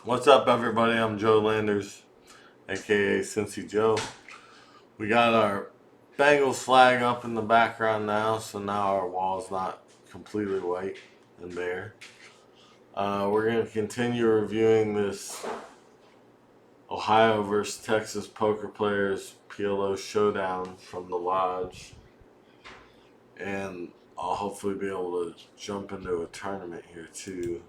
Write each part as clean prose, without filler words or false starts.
What's up, everybody? I'm Joe Landers, aka Cincy Joe. We got our Bengals flag up in the background now, so now our wall's not completely white and bare. We're going to continue reviewing this Ohio versus Texas Poker Players PLO showdown from the Lodge, and I'll hopefully be able to jump into a tournament here too.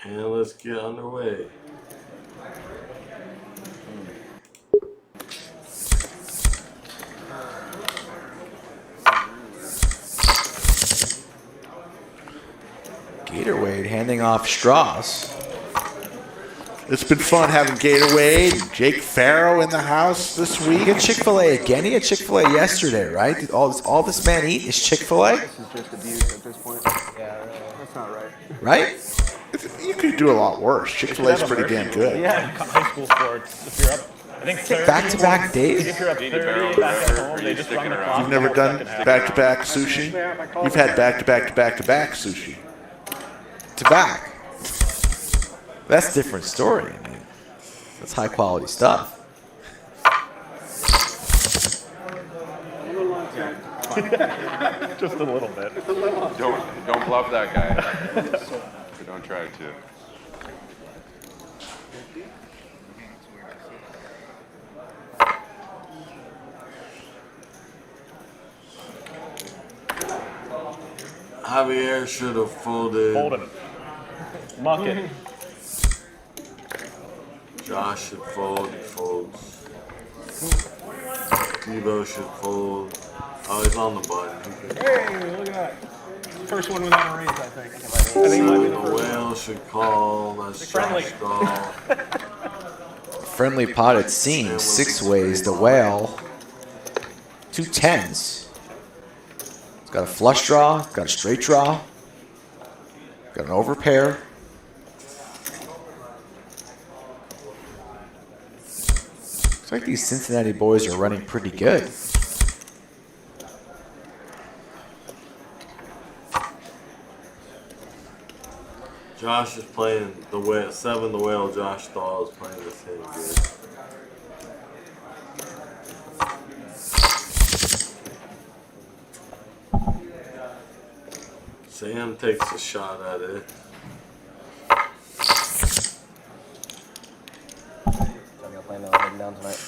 And let's get underway. Gatorade handing off straws. It's been fun having Gatorade and Jake Farrow in the house this You week. get Chick-fil-A again? He had Chick-fil-A yesterday, right? Did all this man eat is Chick-fil-A? This is just abuse at this point. Yeah, that's not right. Right? You could do a lot worse. Chick-fil-A's pretty damn good. Yeah. High school sports. If you're up, I think 30, Back-to-back days? If you're up 30 back at home, they just run the clock. You've never done back-to-back sushi? You've had back-to-back-to-back-to-back sushi. To back. That's a different story. I mean, that's high-quality stuff. Just a little bit. Don't bluff that guy. Don't try to. Javier should have folded. Hold him. Muck it. Josh should fold. He folds. Devo should fold. Oh, he's on the button. Hey, look at that. First one without a raise, I think. I think it might be the The first. whale should call. That's Friendly. Josh call. Friendly pot, it seems. 6 ways. The whale. 2 tens. It's got a flush draw. It's got a straight draw. Got an overpair. Looks like these Cincinnati boys are running pretty good. Josh is playing the whale. 7 the whale. Josh Stahl is playing this hand good. Sam takes a shot at it. I'm planning on heading down tonight.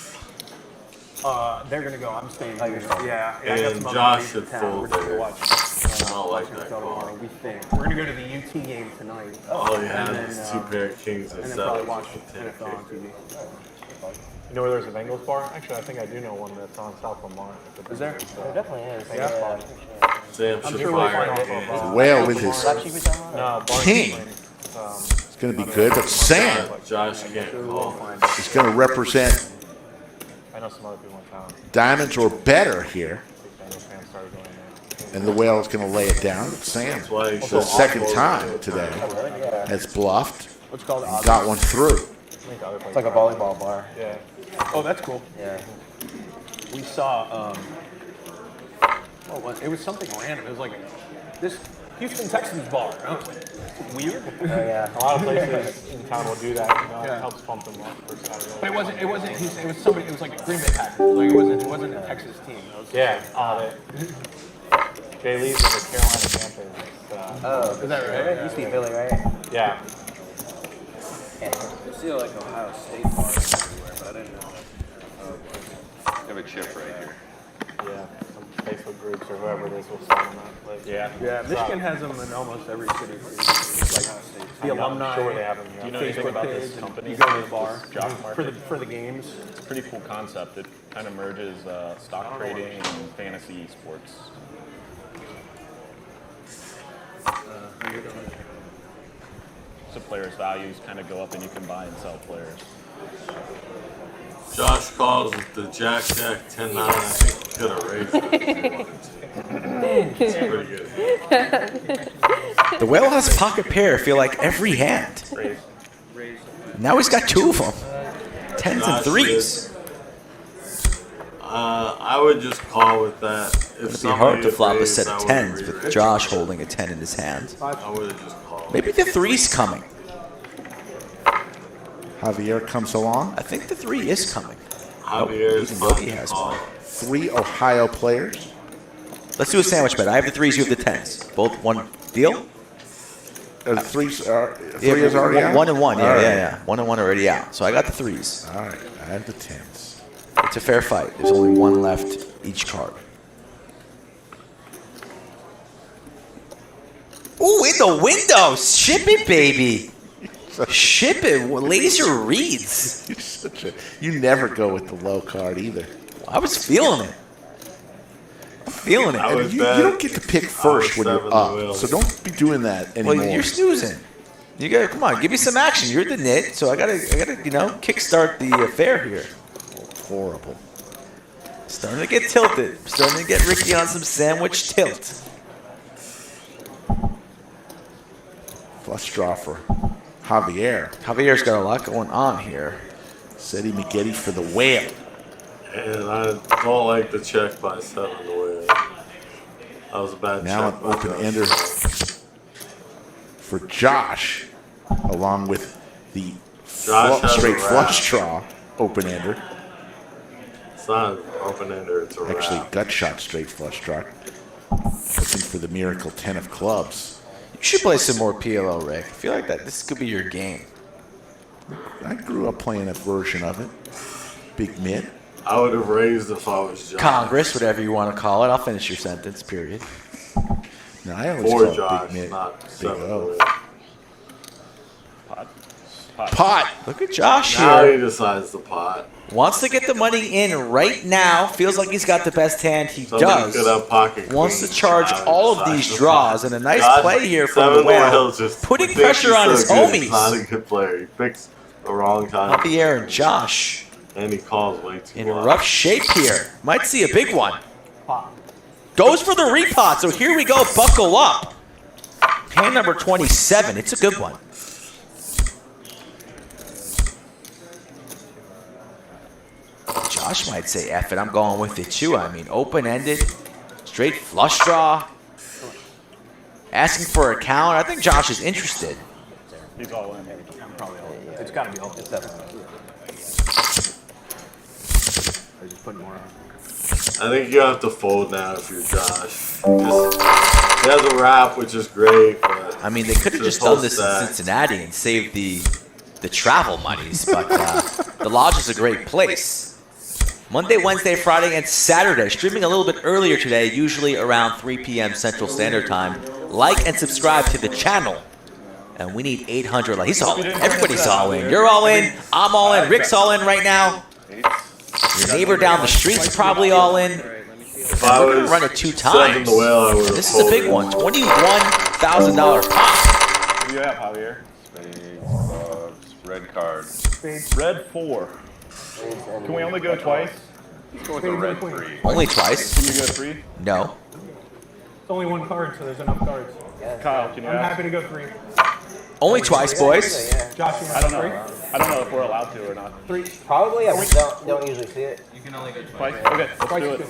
They're gonna go. I'm staying. Oh, you're staying. Yeah. I got And some other Josh buddies should in town. fold We're just there. gonna watch. I don't like that call. We think we're gonna go to the UT game tonight. All you have And is then, 2 pair of kings and and then probably 7s watch with NFL on 10K. TV. You know where there's a Bengals bar? Actually, I think I do know one that's on South Lamar. Is there? There definitely is. Yeah. Sam I'm should sure we'll fire find it. out. Whale with his Black sheep we talking about? No, Barnes King. is playing, It's going to be good, but Sam Josh can't call. is going to represent I know some other people in town. diamonds or better here, Big Bengals fans started going there. and the whale is going to lay it down. But Sam, That's why he for should the second fold. time today, has bluffed, What's it called? and got one through. I think the other It's like a volleyball bar. Yeah. Oh, that's cool. Yeah. We saw. It was something random. It was like this Houston Texans bar. Huh? Weird. Oh yeah. A lot of places in town will do that. You know, it helps pump them up for Saturday. But it wasn't Houston. It was somebody. It was like Green Bay Packers. Like it wasn't a Texas team. It was, Yeah. Jay Lee's in the Carolina Panthers. Oh, is that right? You see Philly, right? Yeah. Yeah. I see like Ohio State bars everywhere, but I didn't know. I have a chip right here. Yeah. Some Facebook groups or whoever it is will sign them up. Like, Yeah. Michigan has them in almost every city. Like the alumni. I'm sure they have them. Do you know anything about this page, company? You go to the bar Job market? for the games. It's a pretty cool concept. It kind of merges stock trading and fantasy sports. So players' values kind of go up and you can buy and sell players. Josh calls it the Jack 10-9. I think he could have raised it. It's pretty good. The whale has pocket pair, I feel like, every hand. Now he's got 2 of them. 10s and Josh 3s. is- I would just call with that. If It'd be hard to flop a raised, set I of would 10s with re-raise. Josh holding a 10 in his hand. I would have just called. Maybe the 3's coming. Javier comes along. I think the 3 is coming. Javier's even Yogi has one. 3 Ohio players. Let's do a sandwich bet. I have the 3s, you have the 10s. Both one deal? Three is already one, out? 1 and 1, yeah, All right. yeah. 1 and 1 already out. So I got the 3s. All right, I have the 10s. It's a fair fight. There's only 1 left each card. Ooh, in the window! Ship it, baby! Ship it. Laser reads. You're such a, you never go with the low card either. I was feeling it. I'm feeling it. I was You bad. don't get to pick first when seven you're the up, wheels. so don't be doing that anymore. Well, you're snoozing. You gotta come on, give me some action. You're the knit, so I gotta, kickstart the affair here. Horrible. Starting to get tilted. Starting to get Ricky on some sandwich tilt. Flush draw for Javier. Javier's got a lot going on here. Seti Miggetti for the whale. And I don't like the check by 7 the way. That was a bad Now check. an open ender for Josh, along with the Josh has a straight wrap. flush draw open ender. It's not an open ender, it's a Actually, wrap. gut shot straight flush draw. Looking for the miracle 10 of clubs. You should play some more PLO, Rick. I feel like this could be your game. I grew up playing a version of it. Big mid. I would have raised if I was Josh. Congress, whatever you want to call it. I'll finish your sentence, period. No, I always For call it Josh, big mid. not Big 7 the O. way. Pot. Look at Josh Now here. he decides the pot. Wants to get the money in right now. Feels like he's got the best hand. He Somebody could does. have pocket Wants to queens. charge Now he all of decides these the draws. pot. And a nice God, play here from 7 the whale. whales just Putting thinks pressure he's on so his good. He's not homies. a good player. He picks the wrong time. Javier and Josh And he calls way too in loud. rough shape here. Might see a big one. Goes for the repot. So here we go. Buckle up. Hand number 27. It's a good one. Josh might say, F it, I'm going with it too. I mean, open-ended, straight flush draw. Asking for a count. I think Josh is interested. He's all in. Probably all. It's got to be all. It's definitely. Or just putting more on. I think you have to fold now if you're Josh. He has a wrap, which is great, but I mean, they could have just done this in Cincinnati and saved the travel monies, but the Lodge is a great place. Monday, Wednesday, Friday, and Saturday. Streaming a little bit earlier today, usually around 3 p.m. Central Standard Time. Like and subscribe to the channel. And we need 800. He's all in. Everybody's all in. You're all in. I'm all in. Rick's all in right now. Your neighbor down the street's probably all in. if I We're going to was run it 2 7 times. the whale, I would have This is a big one. $21,000 pot. What do you have, Javier? Spades, clubs, red card. Red 4. Can we only go twice? Let's go with the red 3. Only twice? Can you go 3? No. It's only 1 card, so there's enough cards. Kyle, can you I'm ask? happy to go 3. Only twice, boys. Yeah. Josh, you I don't know. want 3? I don't know if we're allowed to or not. Probably. I don't usually see it. You can only go Twice? twice. Okay, let's do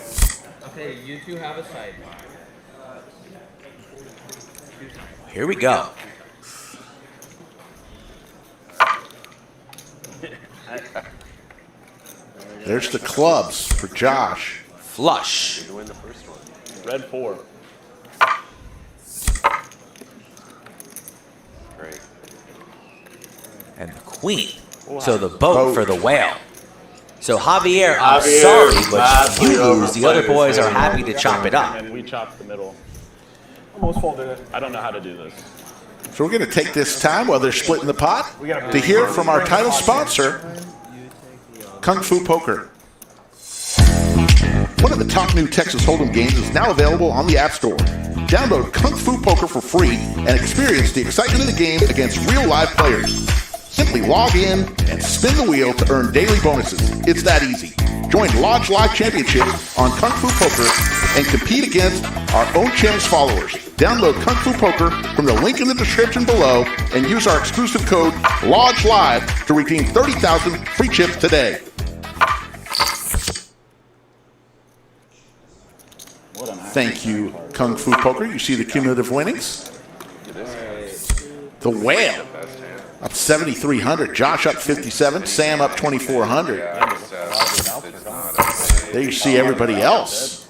it. Okay, you two have a sidebar. Here we go. There's the clubs for Josh. Flush. To win the first one. Red 4. Great. And the queen. So the boat for the whale. So Javier, I'm Javier sorry, but vastly you lose. The other overplayed boys his are hand. happy to chop it up. And we chopped the middle. Almost folded it. I don't know how to do this. So we're going to take this time while they're splitting the pot to hear from our title sponsor, Kung Fu Poker. One of the top new Texas Hold'em games is now available on the App Store. Download Kung Fu Poker for free and experience the excitement of the game against real live players. Simply log in and spin the wheel to earn daily bonuses. It's that easy. Join Lodge Live Championship on Kung Fu Poker and compete against our own channel's followers. Download Kung Fu Poker from the link in the description below and use our exclusive code LodgeLive to redeem 30,000 free chips today. Thank you, Kung Fu Poker. You see the cumulative winnings? The Whale up 7,300. Josh up 57. Sam up 2,400. There you see everybody else.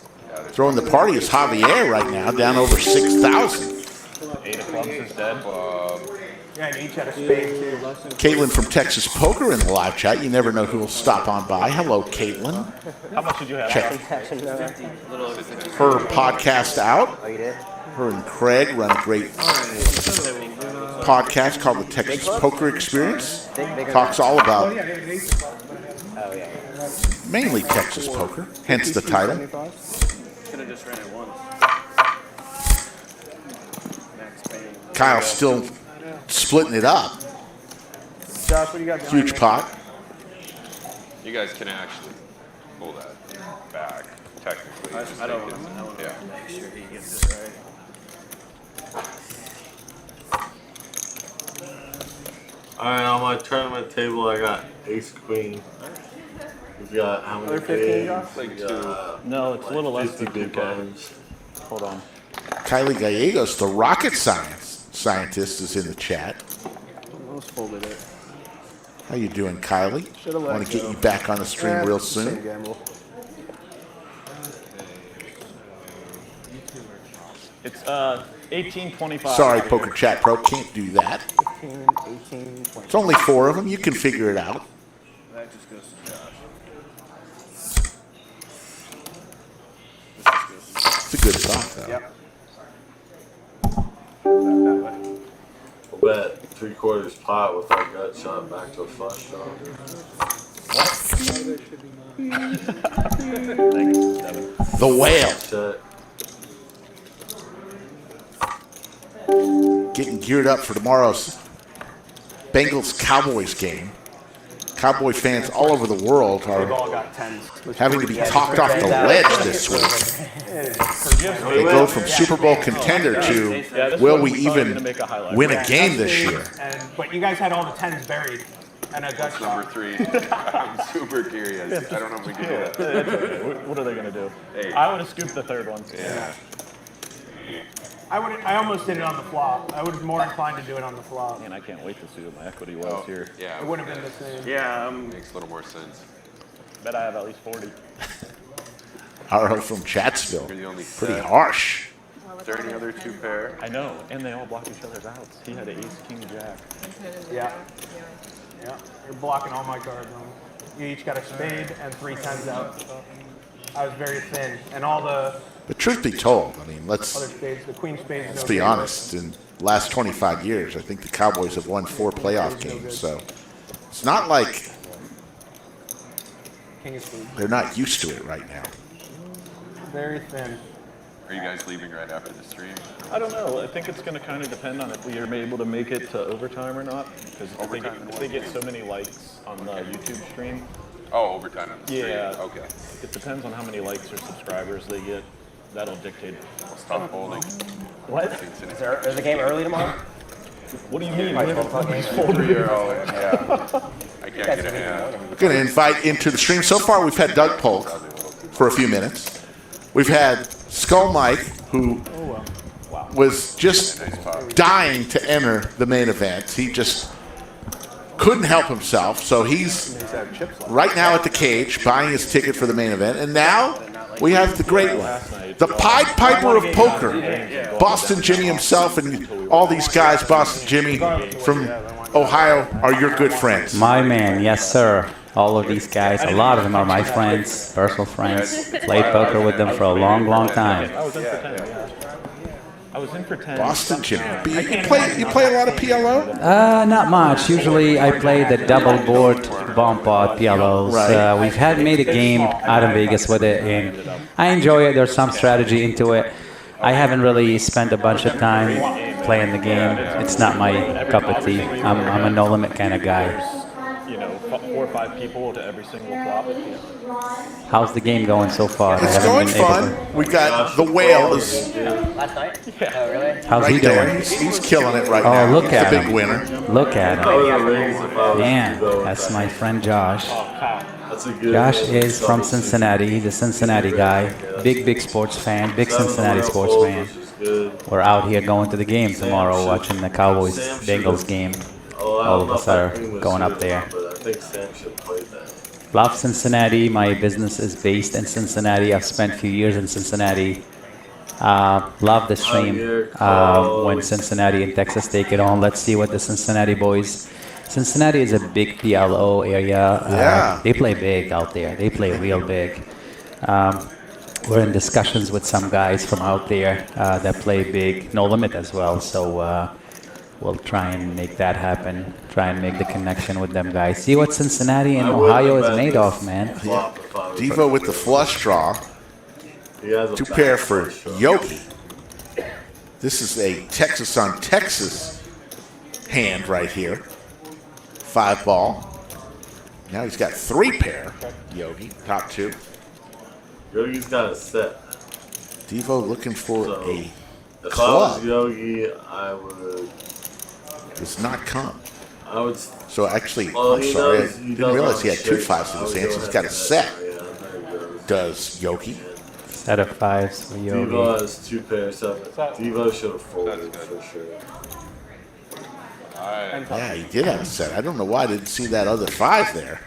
Throwing the party is Javier right now, down over 6,000. 8 of clubs is dead. Yeah, and each had a spade too. Caitlin from Texas Poker in the live chat. You never know who will stop on by. Hello, Caitlin. How much did you have? Check her podcast out. Oh, you did? Her and Craig run a great podcast called the Texas Poker Experience. Talks all about Oh, yeah. mainly Texas poker, hence the title. Could have just ran it once. Max Payne. Kyle's still splitting it up. Josh, what do you got? Huge pot. You guys can actually pull that back, technically. I don't want to Yeah. make sure he gets it right. Alright, on my tournament table, I got ace queen. We've got how many Another 15, bigs? Josh? We got No, it's a little less 50 than big 2K. ones. Hold on. Kylie Gallegos, the rocket scientist, is in the chat. Almost folded it. How you doing, Kylie? Should've let Want it to get go. you back on the stream real soon. Gamble. It's 1825. Sorry, Poker Chat Pro, can't do that. 15, 18, 20. It's only 4 of them. You can figure it out. That just goes to Josh. It's a good thought, though. Yep. We'll bet 3/4 pot with our gut shot back to a flush draw. Thanks, Devin. The Whale. Shit. Getting geared up for tomorrow's Bengals-Cowboys game. Cowboy fans all over the world We've are all got 10s. having to be talked off the ledge this week. They go from Super Bowl contender to, will we even win a game this year? But you guys had all the 10s buried. And a gut Number shot. 3. I'm super curious. I don't know if we can do that. What are they going to do? Hey. I would have scooped the third one. Yeah. I almost did it on the flop. I was more inclined to do it on the flop. Man, I can't wait to see what my equity was here. Yeah. It would have been the same. Yeah, Makes a little more sense. Bet I have at least 40. Arrow from Chatsville. You're the only Pretty set. harsh. Is there any other 2 pair? I know, and they all block each other's outs. He had an ace, king, jack. Yeah. Yeah. You're blocking all my cards. You each got a spade and 3 10s out. So I was very thin. And all the But truth be told, I mean, other let's spades, the queen spades. Let's be honest. In the last 25 years, I think the Cowboys have won 4 playoff games. So it's not like King of spades. they're not used to it right now. Very thin. Are you guys leaving right after the stream? I don't know. I think it's going to kind of depend on if we are able to make it to overtime or not. Because if they get so many likes on the YouTube stream, Oh, overtime on the stream. Yeah. Okay. it depends on how many likes or subscribers they get. That'll dictate. I'll stop holding. What? Is there a game early tomorrow? What do you mean? Like 12 o'clock game? 3-year-old. Yeah. I can't get a hand. We're going to invite into the stream. So far, we've had Doug Polk for a few minutes. We've had Skull Mike, who was just dying to enter the main event. He just couldn't help himself. So he's right now at the cage buying his ticket for the main event. And now we have the great one, the Pied Piper of poker, Boston Jimmy himself, and all these guys, Boston Jimmy from Ohio, are your good friends. My man, yes sir. All of these guys, a lot of them are my friends, personal friends. Played poker with them for a long, long time. I was in for 10. Boston Jimmy. You play a lot of PLO? Not much. Usually I play the double board bomb pot PLOs. Right. We've had made a game out in Vegas with it, and I enjoy it. There's some strategy into it. I haven't really spent a bunch of time playing the game. It's not my cup of tea. I'm a no limit kind of guy. 4 or 5 people to every single flop. How's the game going so far? It's going fun. We got the whale is Last night? Oh, really? How's he right there. doing? He's killing it right Oh, now. look He's at a big him. winner. Look at I would him. have raised if I was Man, you, though. that's my friend Josh. That's a good Josh one. is from Cincinnati. He's a Cincinnati guy. Big sports fan. Big Cincinnati sports fan. We're out here going to the game tomorrow, watching the Cowboys-Bengals game. All of us are going up there. But I think Sam should play that. Love Cincinnati. My business is based in Cincinnati. I've spent a few years in Cincinnati. Love the stream when Cincinnati and Texas take it on. Let's see what the Cincinnati boys. Cincinnati is a big PLO area. They play big out there. They play real big. We're in discussions with some guys from out there that play big, no limit as well. So we'll try and make that happen. Try and make the connection with them guys. See what Cincinnati and Ohio is made of, man. Devo with the flush draw. 2 pair for Yogi. This is a Texas on Texas hand right here. 5 ball. Now he's got 3 pair. Yogi, top 2. Yogi's got a set. Devo looking for So, a If I club. was Yogi, I would. Does not come. I would. So actually, Well, I'm he sorry, I knows- he didn't does realize have he had 2 straight. 5s in his I would hand. So go he's got a ahead and set. Yeah, there he goes. Does Yogi? Set of 5s for Yogi. Devo has 2 pairs of it. Devo should have folded for sure. Yeah, he did have a set. I don't know why I didn't see that other 5 there.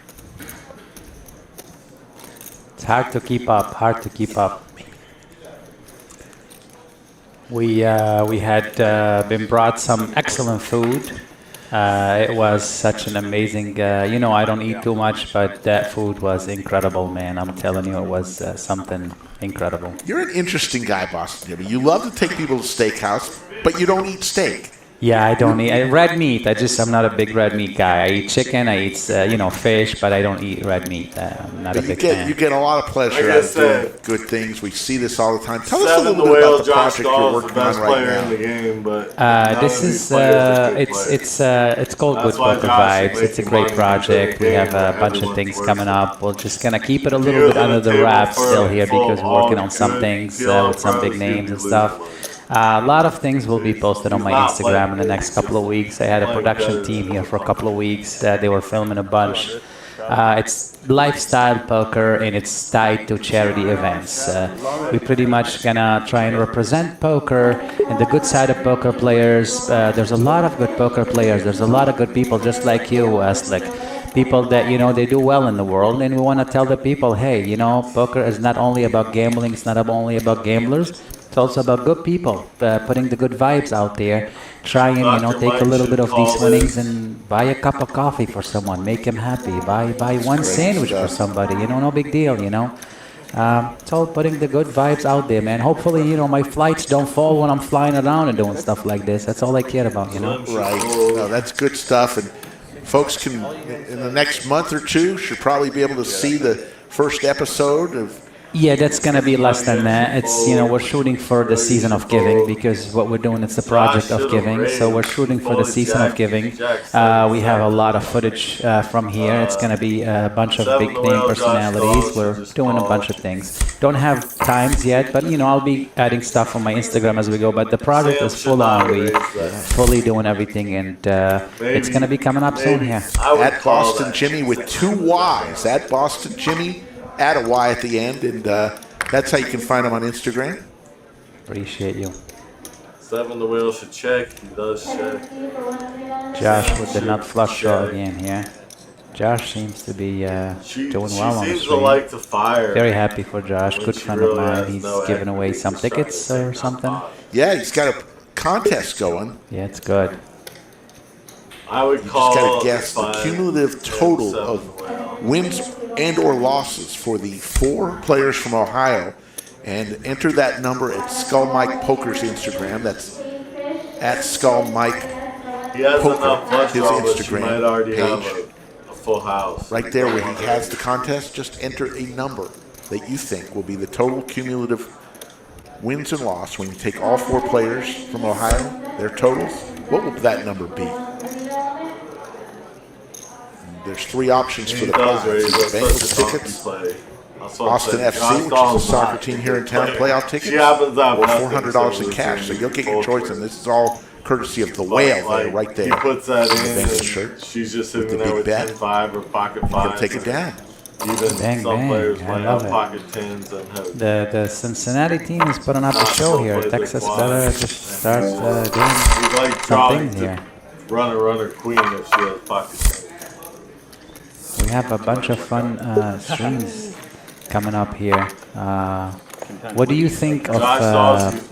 It's hard to keep up. Hard to keep up. We had been brought some excellent food. It was such an amazing. I don't eat too much, but that food was incredible, man. I'm telling you, it was something incredible. You're an interesting guy, Boston Jimmy. You love to take people to steakhouse, but you don't eat steak. Yeah, I don't eat red meat. I'm not a big red meat guy. I eat chicken. I eat fish, but I don't eat red meat. I'm not a big fan. You get a lot of pleasure Like I out of doing said, good things. We see this all the time. Tell us a Seven little the bit Whale, about the Josh project you're Dahl's the working on best right player in the now. game, but This is it's called That's Good why Poker Josh is Vibes. It's a making great money project. for the We have a game. bunch of Everyone's things working coming on up. We're just gonna keep it a If little you bit were under at the the table wraps for still here full because we're working all on some good things PLO with some big pros, names you'd and be stuff. losing A lot of things will be posted on my Not Instagram in the like next couple of weeks. I had a like production that. team here for a couple of weeks. They were filming a bunch. It's lifestyle poker and it's tied to charity events. We pretty much gonna try and represent poker and the good side of poker players. There's a lot of good poker players. There's a lot of good people just like you, Slick. People that, they do well in the world, and we want to tell the people, hey, poker is not only about gambling, it's not only about gamblers, it's also about good people, putting the good vibes out there. Try and, take a little bit of these winnings and buy a cup of coffee for someone, make them happy, buy one sandwich for somebody, no big deal, It's all putting the good vibes out there, man. Hopefully, my flights don't fall when I'm flying around and doing stuff like this. That's all I care about, Right. No, that's good stuff. And folks can, in the next month or 2, should probably be able to see the first episode of. Yeah, that's gonna be less than that. It's we're shooting for the season of giving because what we're doing it's a project of giving. So we're shooting for the season of giving. We have a lot of footage from here. It's gonna be a bunch of big name personalities. We're doing a bunch of things. Don't have times yet, but I'll be adding stuff on my Instagram as we go. But the project is full on. We fully doing everything, and it's gonna be coming up soon here. At Boston Jimmy with 2 Y's. At Boston Jimmy. Add a Y at the end, and that's how you can find him on Instagram. Appreciate you. 7 the wheel should check. He does check. Josh with the nut flush draw again here. Josh seems to be doing well on the She seems to stream. like to fire. Very happy for Josh. when Good she friend really of mine. has He's no giving away equity. some He's trying to tickets take or nut something. five. Yeah, he's got a contest going. Yeah, it's good. I would You call just got to guess the five cumulative and total 7 of the wheel. wins and or losses for the 4 players from Ohio, and enter that number at Skull Mike Poker's Instagram. That's at Skull Mike He has Poker, enough flush his draw, but she Instagram might already have page. a full house. Right there where he has the contest, just enter a number that you think will be the total cumulative wins and loss when you take all 4 players from Ohio, their totals. What will that number be? There's 3 options for He the does prize. raise Either that's Bengals such a donkey tickets, play. That's what I'm Austin saying. FC, Josh which is a Dahl's soccer not team a here in good town, player. playoff tickets, She happens to have or nothing, $400 so in we cash. So can you'll get your both choice, win. and this is all courtesy of the But, whale like, there, right there. He puts that The in, Bengals and shirt she's just with sitting the there big with bet. 10-5 or pocket He'll 5. take it down. Even Bang, some bang. players I might love have it. pocket 10s and have The Cincinnati team is putting up a show here. Texas better just start doing He's like some drawing things to here. runner, queen if she has pocket 10. We have a bunch of fun streams coming up here. What do you think of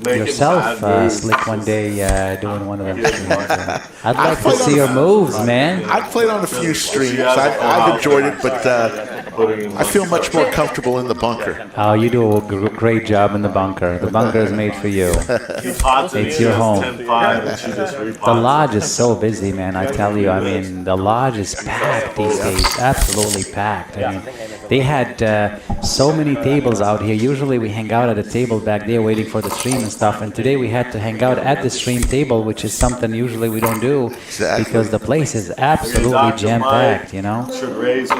yourself, Slick, one day doing one of them streams? I'd like to see your moves, man. I've played on a few streams. I've enjoyed it, but I feel much more comfortable in the bunker. Oh, you do a great job in the bunker. The bunker is made for you. It's your home. The lodge is so busy, man. I tell you. I mean, the lodge is packed these days. Absolutely packed. I mean, they had so many tables out here. Usually we hang out at a table back there waiting for the stream and stuff. And today we had to hang out at the stream table, which is something usually we don't do because the place is absolutely jam-packed, you know?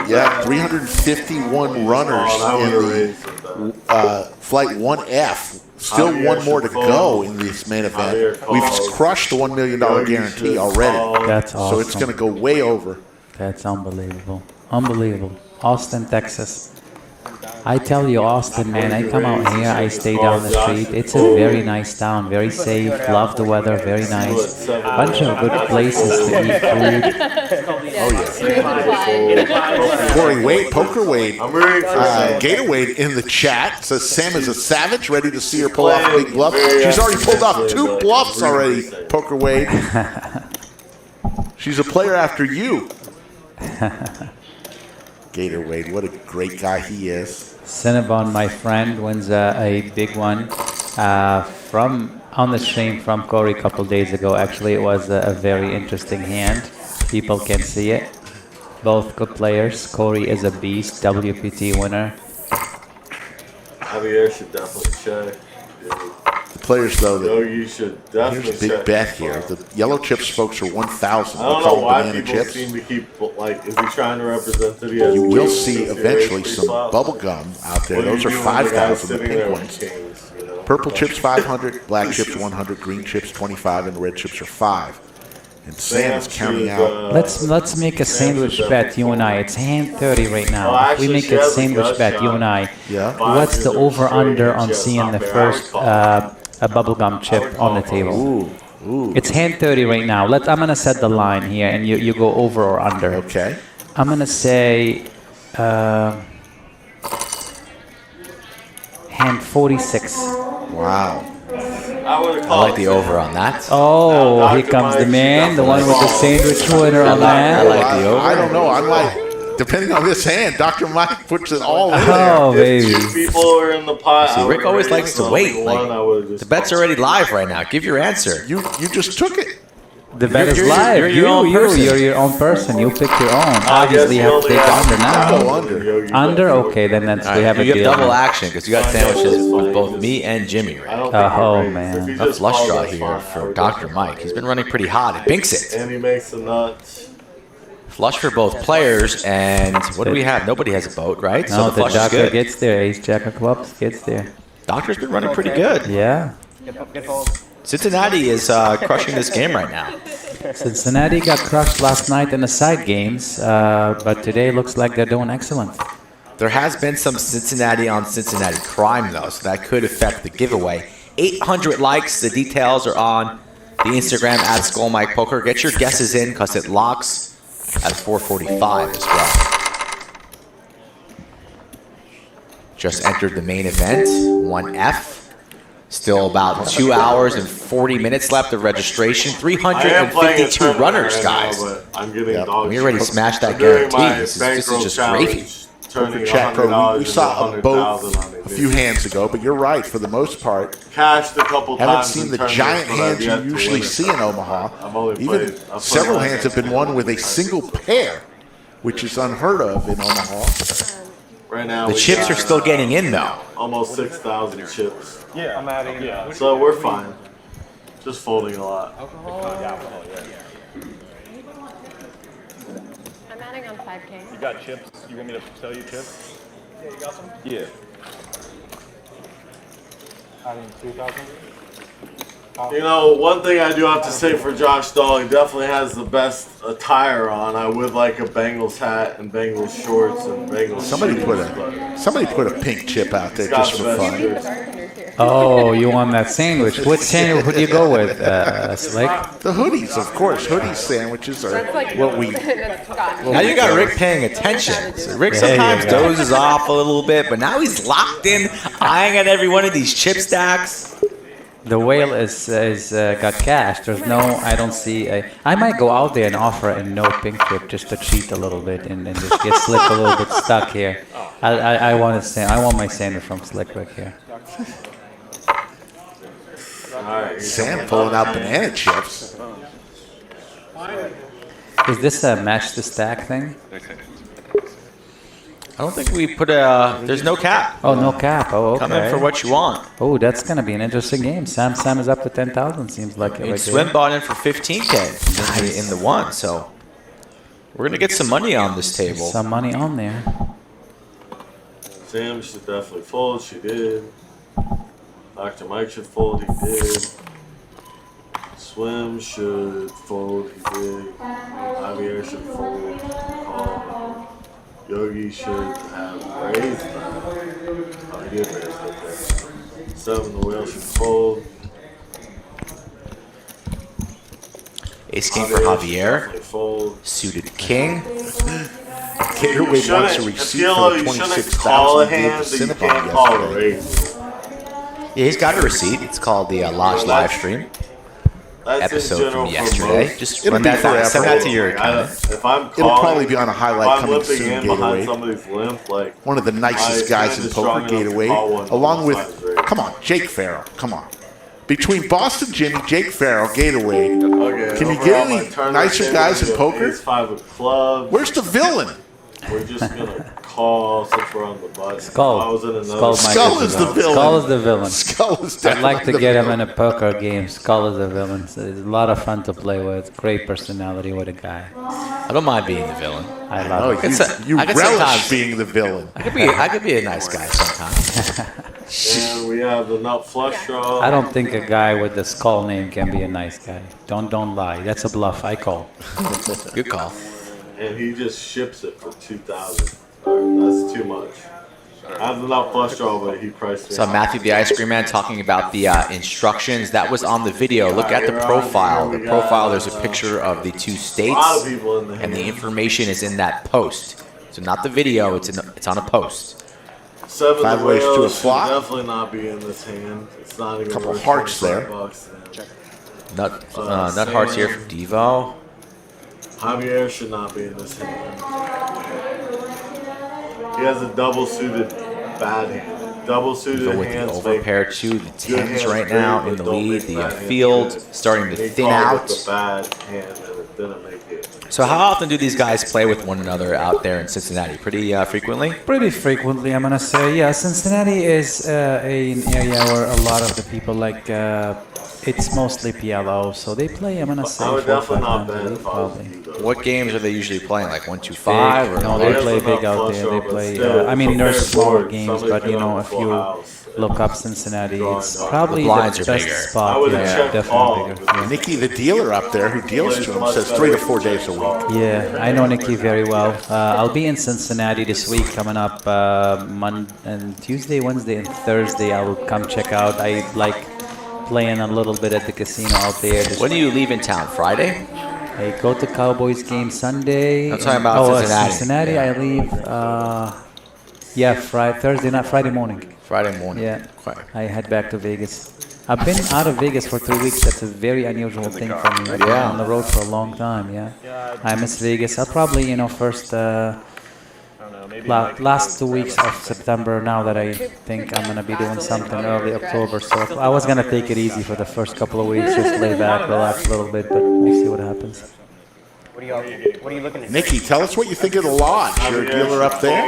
Yeah, 351 runners in the Flight 1F. Still one more to go in this main event. We've crushed the $1 million guarantee already. That's awesome. So it's going to go way over. That's unbelievable. Unbelievable. Austin, Texas. I tell you, Austin, man, I come out here, I stay down the street. It's a very nice town, very safe, love the weather, very nice. Bunch of good places to eat food. Oh, yeah. Corey Wade, Poker Wade, Gator Wade in the chat says Sam is a savage, ready to see her pull off a big bluff. She's already pulled off 2 bluffs already, Poker Wade. She's a player after you. Gator Wade, what a great guy he is. Cinnabon, my friend, wins a big one from on the stream from Corey a couple days ago. Actually, it was a very interesting hand. People can see it. Both good players. Corey is a beast, WPT winner. Javier should definitely check. The players, though, you should definitely here's a big bet here. The yellow chips folks are 1,000. I don't We know call them why banana people chips. seem to keep, like, is he trying to represent that he has You will kings see since he eventually raised some pre-flop? bubble gum out there. What do you Those are do when the guy's 5,000, the sitting pink there with ones. kings, you know? Purple chips 500, black chips 100, green chips 25, and red chips are 5. And Sam is counting out. Let's make a sandwich bet, you and I. It's hand 30 right now. Well, If we actually, make she a has a sandwich gut bet, shot. you and I. Yeah. What's the over/under on seeing the first a bubblegum chip on the table? Ooh. It's hand 30 right now. I'm gonna set the line here, and you go over or under. Okay. I'm gonna say hand 46. Wow. I like the over on that. Oh, here comes the man, the one with the sandwich winner on that. I like the over. I don't know. I'm like, depending on this hand, Dr. Mike puts it all in there. Oh, baby. People are in the pot. See, Rick always likes to wait. Like, The bet's already live right now. Give your answer. You just took it. The bet is You're live. your own person. You're your own person. You pick your own. Obviously, you have to take under Go now. under. Under? Okay, then All we right, have a you have deal. double action because you got sandwiches with both me and Jimmy, right? Oh, man. A flush draw here for Dr. Mike. He's been running pretty hot. He binks it. And he makes the nuts. Flush for both players, and what do we have? Nobody has a boat, right? No, the flush is Joker good. gets there. Ace Jack of Clubs gets there. Doctor's been running pretty good. Yeah. Good fold. Cincinnati is crushing this game right now. Cincinnati got crushed last night in the side games, but today looks like they're doing excellent. There has been some Cincinnati on Cincinnati crime, though, so that could affect the giveaway. 800 likes. The details are on the Instagram at Skull Mike Poker. Get your guesses in because it locks at 4:45 as well. Just entered the main event, 1F. Still about 2 hours and 40 minutes left of registration. 352 runners, guys. I'm getting dogs. We already smashed that guarantee. This is just gravy. Poker Chat Pro, we saw a boat a few hands ago, but you're right. For the most part, cashed a couple haven't times. seen the giant hands you usually see in Omaha. Even several hands have been won with a single pair, which is unheard of in Omaha. Right now, the chips are still getting in, though. Almost 6,000 chips. Yeah, I'm adding. Yeah. So we're fine. Just folding a lot. Alcohol, yeah. I'm adding on 5K. You got chips? You want me to sell you chips? Yeah, you got some? Yeah. Adding 2,000. You know, one thing I do have to say for Josh Dahl, he definitely has the best attire on. I would like a Bengals hat and Bengals shorts and Bengals Somebody shoes, put a pink chip out there just for fun. Oh, you want that sandwich? What sandwich would you go with, Slick? The hoodies, of course. Hoodie sandwiches are what we. Now you got Rick paying attention. So Rick sometimes dozes off a little bit, but now he's locked in, eyeing at every one of these chip stacks. The whale is got cash. There's no, I don't see. I might go out there and offer a no pink chip just to cheat a little bit and just get Slick a little bit stuck here. I want my sandwich from Slick right here. Sam pulling out banana chips. Is this a match the stack thing? I don't think we put a. There's no cap. Oh, no cap. Oh, okay. Come in for what you want. Oh, that's gonna be an interesting game. Sam is up to 10,000. Seems like it. Right Swim bought in for 15K in the one, so we're gonna get some money on this table. Some money on there. Sam should definitely fold. She did. Dr. Mike should fold. He did. Swim should fold. He did. Javier should fold. Call. Yogi should have raised. Oh, he did raise it there. 7, the whale should fold. Ace king for Javier. Fold. Suited king. Gatorway wants a receipt for the 26,000 he gave to Cinnabon yesterday. Yeah, he's got a receipt. It's called the Lodge live stream episode from yesterday. Just run that down. Send that to your account. If I'm calling, it'll probably be on a highlight coming soon. Gateway. Like, one of the nicest guys in poker, Gateway, along with, come on, Jake Farrell. Come on. Between Boston Jimmy, Jake Farrell, Gateway, can you get any nicer guys in poker? 5 of clubs. Where's the villain? We're just gonna call since we're on the bus. Skull is the villain. Skull is the villain. Skull is I'd like to get him in a poker game. Skull is the villain. So it's a lot of fun to play with. Great personality with a guy. I don't mind being the villain. I love it. You relish being the villain. I could be a nice guy sometimes. And we have the nut flush draw. I don't think a guy with the Skull name can be a nice guy. Don't lie. That's a bluff. I call. Good call. And he just ships it for 2,000. That's too much. I have the nut flush draw, but he priced me. So Matthew the Ice Cream Man talking about the instructions. That was on the video. Look at the profile. The profile, there's a picture of the 2 states, and the information is in that post. So not the video, it's on a post. 7 5 ways to a flop. Definitely not be in this hand. It's not even Couple worth hearts there. Nut hearts here for Devo. Javier should not be in this hand. He has a double suited bad hand. Double suited with hands. the overpair 2, the 10s right now in the lead. The field starting to thin out. The bad hand and it didn't make it. So how often do these guys play with one another out there in Cincinnati? Pretty frequently? Pretty frequently, I'm gonna say. Yeah, Cincinnati is an area where a lot of the people like. It's mostly PLO, so they play. I'm gonna say. I would 4 or definitely 5 not times a bet week, if I was probably. you, What games are they usually playing? Like 1, 2, 5? Or No, they play big out there. They play. I mean, there's smaller games, but you know, if you look up Cincinnati, it's probably the blinds are best bigger. spot. Yeah, definitely bigger. Yeah. Nikki, the dealer up there who deals to him, says 3 to 4 days a week. Yeah, I know Nikki very well. I'll be in Cincinnati this week coming up Tuesday, Wednesday, and Thursday. I will come check out. I like playing a little bit at the casino out there. When do you leave in town? Friday? I go to Cowboys game Sunday. I'm talking about Cincinnati. Cincinnati, Yeah. I leave. Thursday night, Friday morning. Friday morning. Yeah, Okay. I head back to Vegas. I've been out of Vegas for 3 weeks. That's a very unusual thing for me. I've been Yeah. on the road for a long time. Yeah, I miss Vegas. I'll probably, first last 2 weeks of September. Now that I think I'm gonna be doing something early October, so I was gonna take it easy for the first couple of weeks, just lay back, relax a little bit, but we'll see what happens. What are you looking at? Nikki, tell us what you think of the lodge. You're a dealer up there.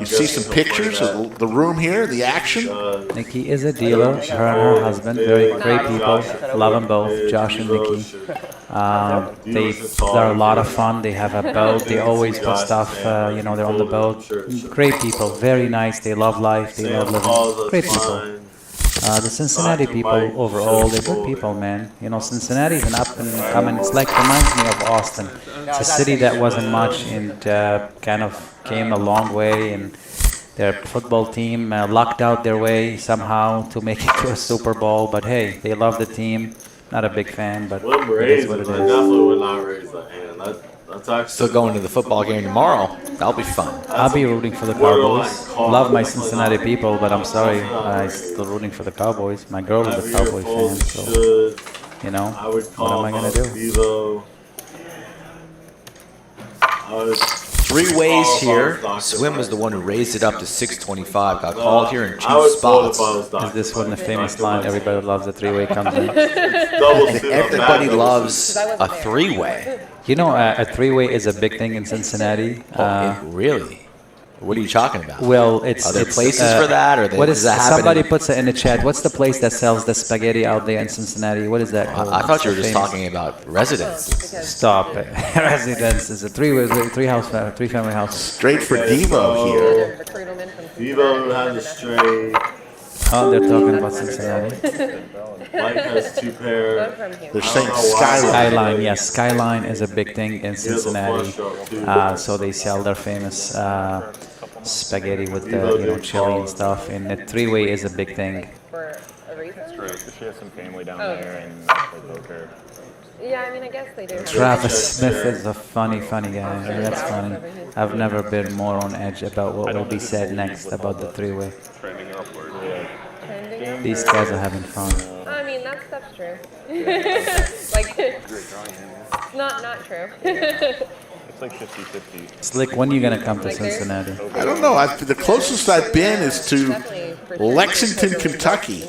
You see some pictures of the room here, the action. Nikki is a dealer. Her and her husband, very great people. Love them both, Josh and Nikki. They're a lot of fun. They have a boat. They always put stuff. They're on the boat. Great people, very nice. They love life. They love living. Great people. The Cincinnati people overall, they're good people, man. Cincinnati's an up and coming. It's like reminds me of Austin. It's a city that wasn't much and kind of came a long way. And their football team lucked out their way somehow to make it to a Super Bowl. But hey, they love the team. Not a big fan, but it is what it I is. definitely would not raise that hand. That's actually Still going to the football game tomorrow. That'll be fun. I'll be rooting for the Cowboys. Love my Cincinnati people, but I'm sorry, I'm still rooting for the Cowboys. My girl is a Cowboy fan, so what am I gonna do? Three ways here. Swim was the one who raised it up to 625. Got called here in 2 spots. Is this when the famous line, everybody loves a three-way comes in? Everybody loves a three-way. A three-way is a big thing in Cincinnati. Really? What are you talking about? Well, Are there places for that, or does that happen? Somebody puts it in the chat. What's the place that sells the spaghetti out there in Cincinnati? What is that called? I thought you were just talking about residences. Stop it. Residence is a three-family house. Straight for Devo here. Devo has a straight. Oh, they're talking about Cincinnati. Mike has 2 pair. They're saying Skyline. Skyline, yes. Skyline is a big thing in Cincinnati. So they sell their famous spaghetti with the chili and stuff. And the three-way is a big thing. For a reason? She has some family down there and they poker. Yeah, I guess they do. Travis Smith is a funny guy. That's funny. I've never been more on edge about what will be said next about the three-way. Trending upward. These guys are having fun. That stuff's true. Not true. It's like 50-50. Slick, when are you going to come to Cincinnati? I don't know. The closest I've been is to Lexington, Kentucky.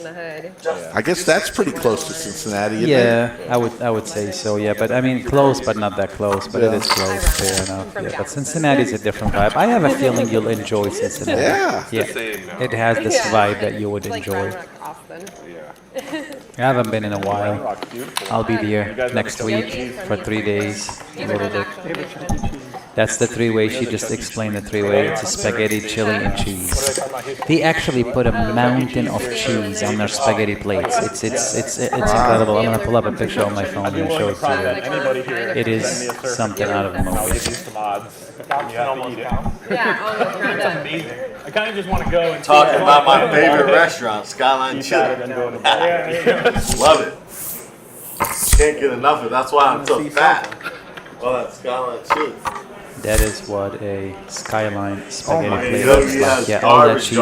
I guess that's pretty close to Cincinnati, isn't it? I would say so, yeah. But close, but not that close. But it is close, fair enough. Yeah, but Cincinnati's a different vibe. I have a feeling you'll enjoy Cincinnati. Yeah. It has this vibe that you would enjoy. I haven't been in a while. I'll be there next week for 3 days. A little bit. That's the three-way. She just explained the three-way. It's a spaghetti, chili, and cheese. They actually put a mountain of cheese on their spaghetti plates. It's incredible. I'm gonna pull up a picture on my phone and show it to you. It is something out of a movie. It's amazing. I kind of just want to go and Talking about my favorite restaurant, Skyline Chili. Love it. Can't get enough of it. That's why I'm so fat. Well, that's Skyline Chili. That is what a Skyline spaghetti plate God. looks like. Yeah, all that cheese,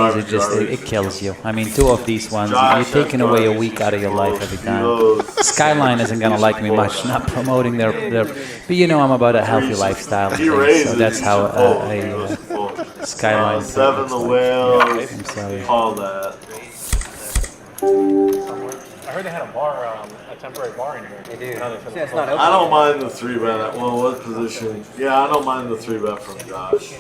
it kills you. 2 of these ones, you're taking away a week out of your life every time. Skyline isn't going to like me much, not promoting their but I'm about a healthy lifestyle. So that's how a Skyline. 7 the whales. I'm sorry. Call that. I heard they had a bar, a temporary bar in here. They do. It's not open. I don't mind the 3-bet. Well, what position? Yeah, I don't mind the 3-bet from Josh.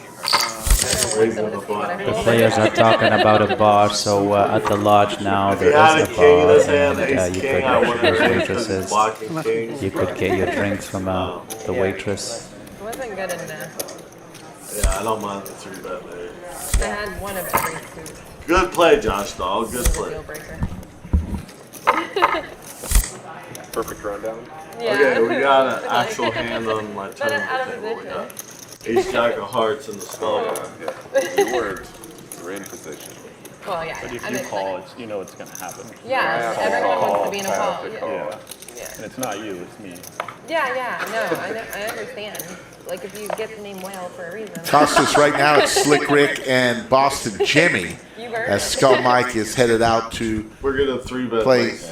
Raising the butt. The players are talking about a bar, so at the lodge now there is a bar, and you could there's waitresses. You could get your drinks from the waitress. It wasn't good in Yeah, I don't mind the 3-bet there. I had one of every food. Good play, Josh Dahl. Good play. Deal breaker. Perfect rundown. Yeah. Okay, we got an actual hand on my But tournament out of table. We got position. Ace Jack of Hearts in the skull. Yeah. You worked. You're in position. Well, yeah. But if I you mean, call, like, it's you know it's gonna happen. yeah, everyone wants to be in a call. Yeah. Yeah. And it's not you, it's me. Yeah, no, I understand. Like, if you get the name Whale for a reason. Costas right now, it's Slick Rick and Boston Jimmy. You heard As it. Skull Mike is headed out to We're gonna 3-bet play place.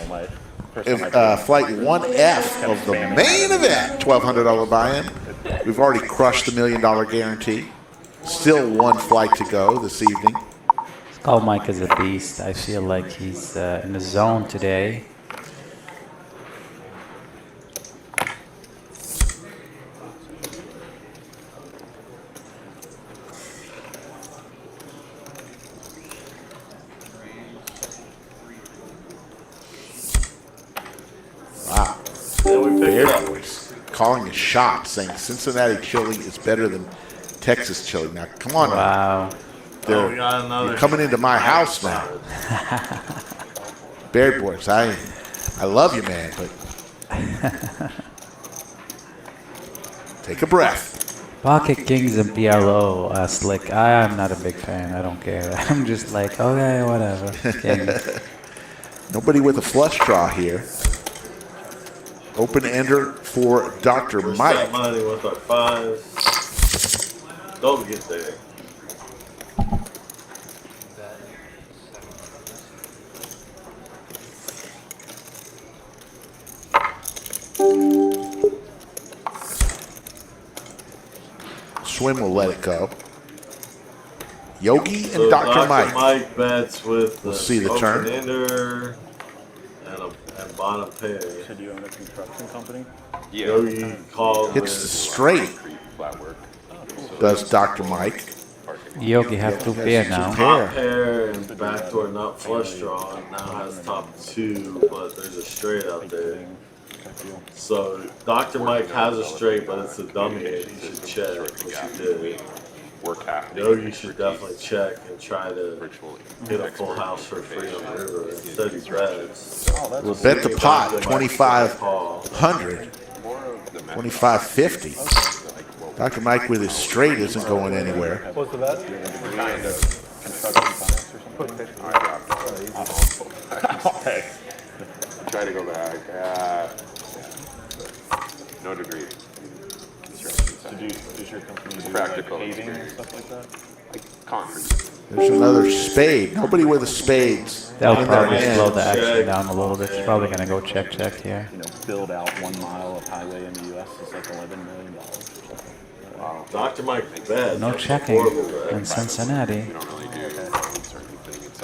flight 1F of the main event, $1,200 buy-in. We've already crushed the $1 million guarantee. Still one flight to go this evening. Skull Mike is a beast. I feel like he's in the zone today. Wow. Bear Boys calling a shot, saying Cincinnati chili is better than Texas chili. Now, come on. Wow. We got another. You're coming into my house now. Bear Boys, I love you, man, but take a breath. Pocket Kings and PLO, Slick. I am not a big fan. I don't care. I'm just like, okay, whatever. Kings. Nobody with a flush draw here. Open ender for Dr. We're Mike. set money with our fives. Don't get there. Swim will let it go. Yogi and So Dr. Mike. Mike bets with We'll see the open turn. ender and bottom pair. Should you own a construction company? Yeah. Yogi calls Hits the with straight, Flat work. does Dr. Mike. Yogi have two pair now. top pair and backdoor nut flush draw. And now has top two, but there's a straight out there. So Dr. Mike has a straight, but it's a dummy. You should check, which he did. Work happening. Yogi should definitely check and try to get a full house for free on the river. Instead he bets. We'll bet the pot 2,500, 2,550. Dr. Mike with his straight isn't going anywhere. What's the bet? Okay. Try to go back. No degree. Does your company do Practical like paving and experience. stuff like that? Like concrete. There's another spade. Nobody with a spades. They'll in probably their slow hand. the action down a little bit. He's probably going to go check here. You know, build out 1 mile of highway in the U.S. is like $11 million. Wow. Dr. Mike bet. No checking in Cincinnati. We don't really do certain things. It's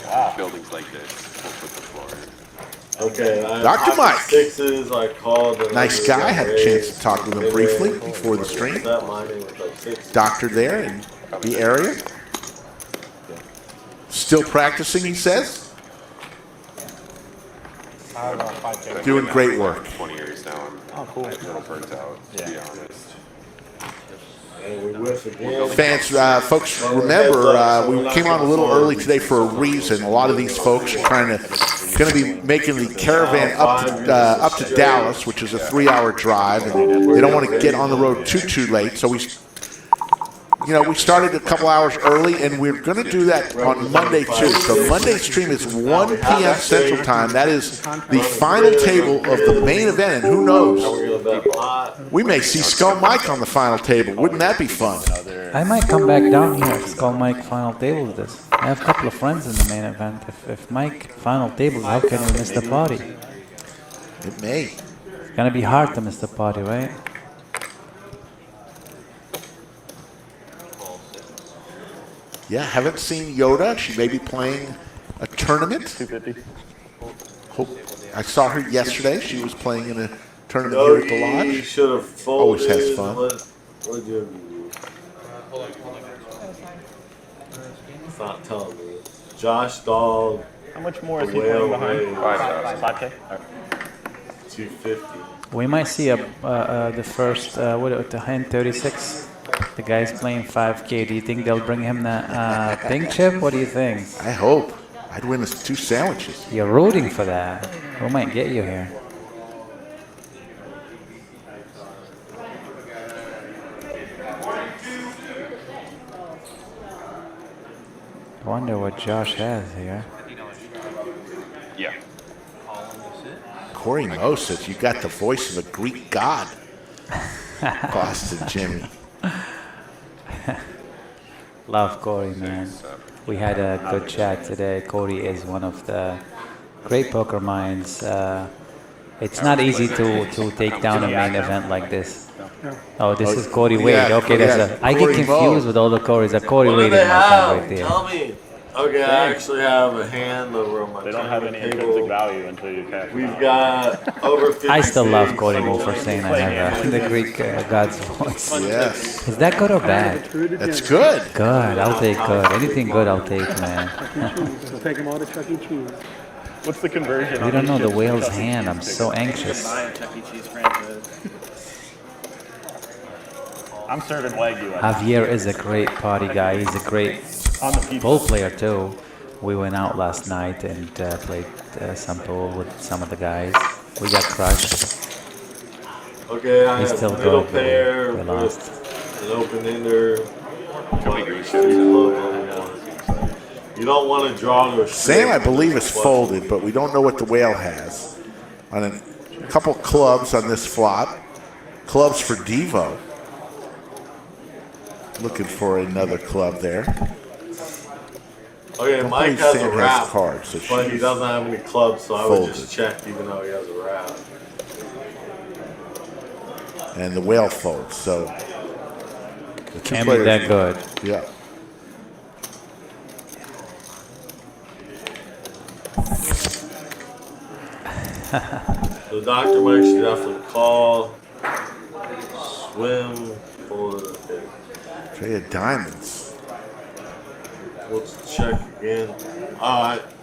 all buildings like this. We'll put the floor in. Okay, Dr. Mike. Sixes, I called. Nice guy. Had a chance to talk with him briefly before the stream. Doctor there in the area. Still practicing, he says. Doing great work. 20 years now. I'm a little burnt out, to be honest. Fans, folks, remember we came on a little early today for a reason. A lot of these folks are going to be making the caravan up to Dallas, which is a 3-hour drive, and they don't want to get on the road too late. So we started a couple hours early, and we're going to do that on Monday too. So Monday stream is 1 p.m. Central Time. That is the final table of the main event, and who knows? We may see Skull Mike on the final table. Wouldn't that be fun? I might come back down here if Skull Mike final tables this. I have a couple of friends in the main event. If Mike final tables, how can we miss the party? It may. It's going to be hard to miss the party, right? Yeah, haven't seen Yoda. She may be playing a tournament. 250. I saw her yesterday. She was playing in a tournament here at the lodge. Should have folded. Always has fun. What did you do? It's not telling me. Josh Dog. How much more is he playing behind? 5K. 250. We might see the first, the hand 36. The guy's playing 5K. Do you think they'll bring him the pink chip? What do you think? I hope. I'd win us 2 sandwiches. You're rooting for that. Who might get you here? wonder what Josh has here. Yeah. Corey Moses, you got the voice of a Greek god. Boston Jimmy. Love Corey, man. We had a good chat today. Corey is one of the great poker minds. It's not easy to take down a main event like this. Oh, this is Corey Wade. Okay, I get confused with all the Corys. Corey Wade is my friend right there. Tell me. Okay, I actually have a hand over on my They don't have any table. intrinsic value until you cash. We've got over 50. I still love Corey Mo for saying I have the Greek god's voice. Yes. Is that good or bad? That's good. Good. I'll take good. Anything good, I'll take, man. We'll take them all to Chuck E. Cheese. What's the conversion? We don't know the whale's hand. I'm so anxious. Chuck E. Cheese franchise. I'm serving Wagyu. Javier is a great party guy. He's a great pool player too. We went out last night and played some pool with some of the guys. We got crushed. Okay, I He's have still middle good. pair We with lost. an open ender. You don't want to draw to a Sam, I believe, is folded, but we don't know what the whale has. On a couple clubs on this flop. Clubs for Devo. Looking for another club there. Okay, Don't Mike believe has Sam a wrap, has cards, so but he she's doesn't have any clubs, so I would folded. just check even though he has a wrap. And the whale folds, so the two Can't be players. that good. Yeah. So Dr. Mike should definitely call, swim, fold. Okay. Trade of diamonds. Let's check again.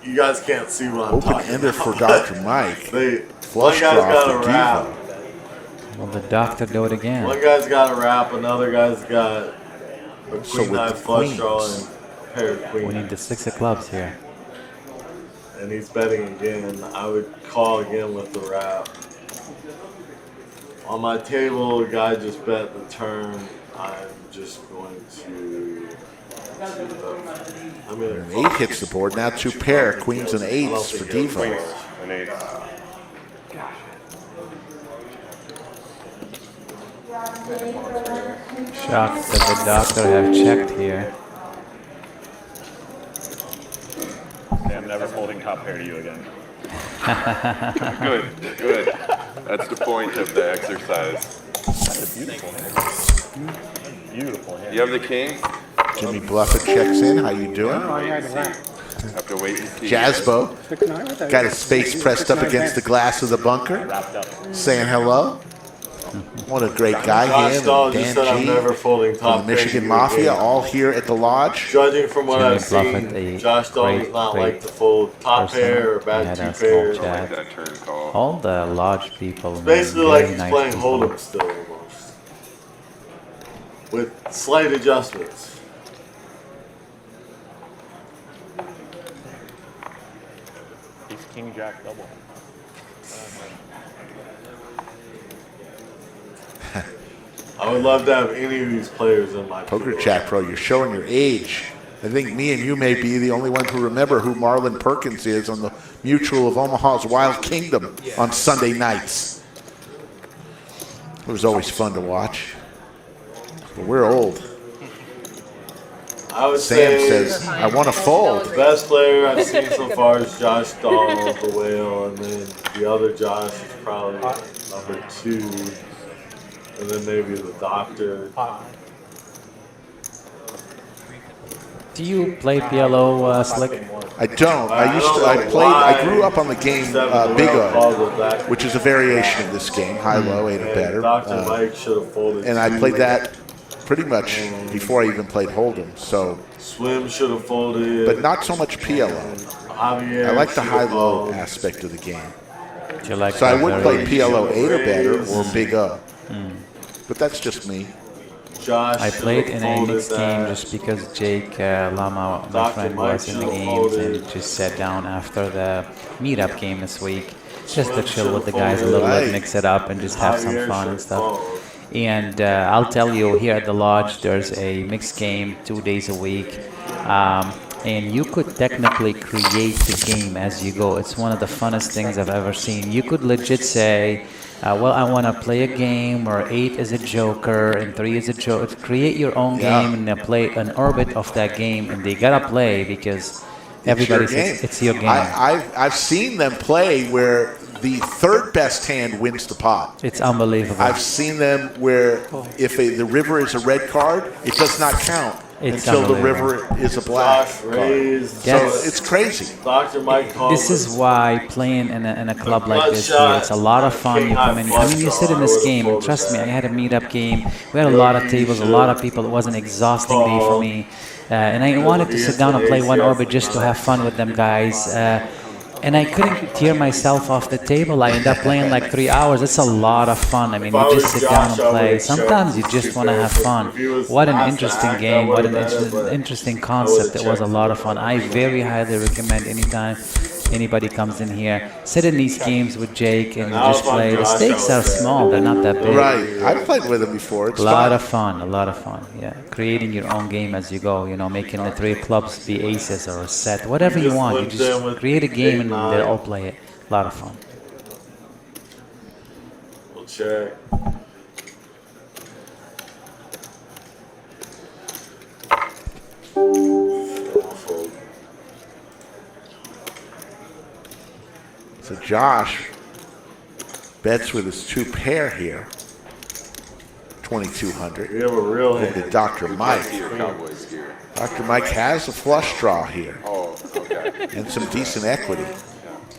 You guys can't see what I'm Open talking ender about. for Dr. Mike. One Flush guy's draw got a for wrap. Devo. Will the doctor do it again? One guy's got a wrap, another guy's got a So queen with nine the flush draw queens. and a pair of We queens. need the 6 of clubs here. And he's betting again. I would call again with the wrap. On my table, the guy just bet the turn. I'm just going to. I'm An 8 hits the board. Now 2 pair. Queens and 8s for Devo. An 8. Shocked that the doctor have checked here. Okay, I'm never folding top pair to you again. Good, good. That's the point of the exercise. That's a beautiful hand. Beautiful hand. You have the king? Jimmy Bluffett checks in. How you doing? Have to wait and see. Jazbo got his face pressed up against the glass of the bunker, saying hello. What a great guy, Josh him Dahl and just Dan said I'm G never folding from top the Michigan pair Mafia, again. all here at the lodge. Judging from what Jimmy I've Bluffett, seen, a Josh Dahl does great, not great like to fold top person. pair or We bad had two a small pairs. chat. That turn call. All the lodge people, man, Basically very like he's nice playing people. hold'em still almost. With slight adjustments. He's king jack double. I would love to have any of these players in my Poker pool. Chat Pro, you're showing your age. I think me and you may be the only ones who remember who Marlon Perkins is on the Mutual of Omaha's Wild Kingdom on Sunday nights. It was always fun to watch. But we're old. I would Sam say says, I want to fold. the best player I've seen so far is Josh Dahl, the whale, and then the other Josh is probably number 2, and then maybe the doctor. Do you play PLO, Slick? I don't. I grew up on the game Big O, which is a variation of this game, high-low, 8 or better. Dr. Mike should have folded. And I 2. played that pretty much before I even played Hold'em. So, Swim should have folded. but not so much PLO. Javier I like the should have high-low folded. aspect of the game. Do you like So I that would play variation? PLO 8 or better or Big O. But that's just me. Josh I should played have in a folded mixed game that. just because Jake Lama, my Dr. friend, Mike was in the should've games folded. and just sat down after the meetup game this week. Just to Swim chill with the should've guys a little folded. bit, mix it up, and just have some Javier fun and should stuff. fold. And I'll tell you, here at the lodge, there's a mixed game 2 days a week. and you could technically create the game as you go. It's one of the funnest things I've ever seen. You could legit say, well, I want to play a game where 8 is a joker and 3 is a joker. Create your own game and play an orbit of that game, and they gotta play because everybody says it's your game. I've seen them play where the third best hand wins the pot. It's unbelievable. I've seen them where if the river is a red card, it does not count until the river is a black card. So it's crazy. Dr. Mike This is why playing in a club like this here, it's a lot of fun. You come in, I mean, you sit in this game, and trust me, I had a meetup game. We had a lot of tables, a lot of people. It was an exhausting day for me. And I wanted to sit down and play one orbit just to have fun with them guys. And I couldn't tear myself off the table. I ended up playing like 3 hours. It's a lot of fun. I mean, you just sit down and play. Sometimes you just want to have fun. What an interesting game. What an interesting concept. It was a lot of fun. I very highly recommend anytime anybody comes in here, sit in these games with Jake and just play. The stakes are small. They're not that big. Right. I've played with him before. It's a lot of fun. A lot of fun. Yeah. Creating your own game as you go. You know, making the 3 clubs be aces or a set. Whatever you want. You just create a game and they'll all play it. A lot of fun. We'll check. So Josh bets with his 2 pair here. 2,200. We have a real hand. To Dr. Mike. Dr. Mike has a flush draw here. Oh, okay. And some decent equity.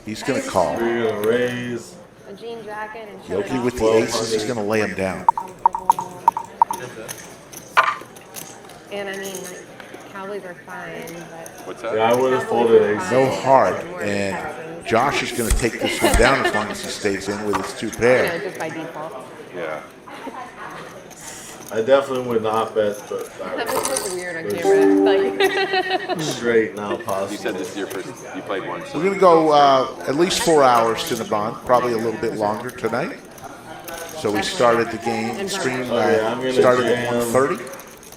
He's going to call. We're going to raise. A jean jacket and Yogi with the aces, he's going to lay him down. And I mean, like, Cowboys are fine, but... What's that? Yeah, I would have folded aces. No hard. And Josh is going to take this one down as long as he stays in with his 2 pair. You know, just by default. Yeah. I definitely would not bet, but That must look weird on camera. Like straight now possible. You said this is your first. You played once. We're going to go at least 4 hours to the bond, probably a little bit longer tonight. So we started the game stream. Started at 1:30.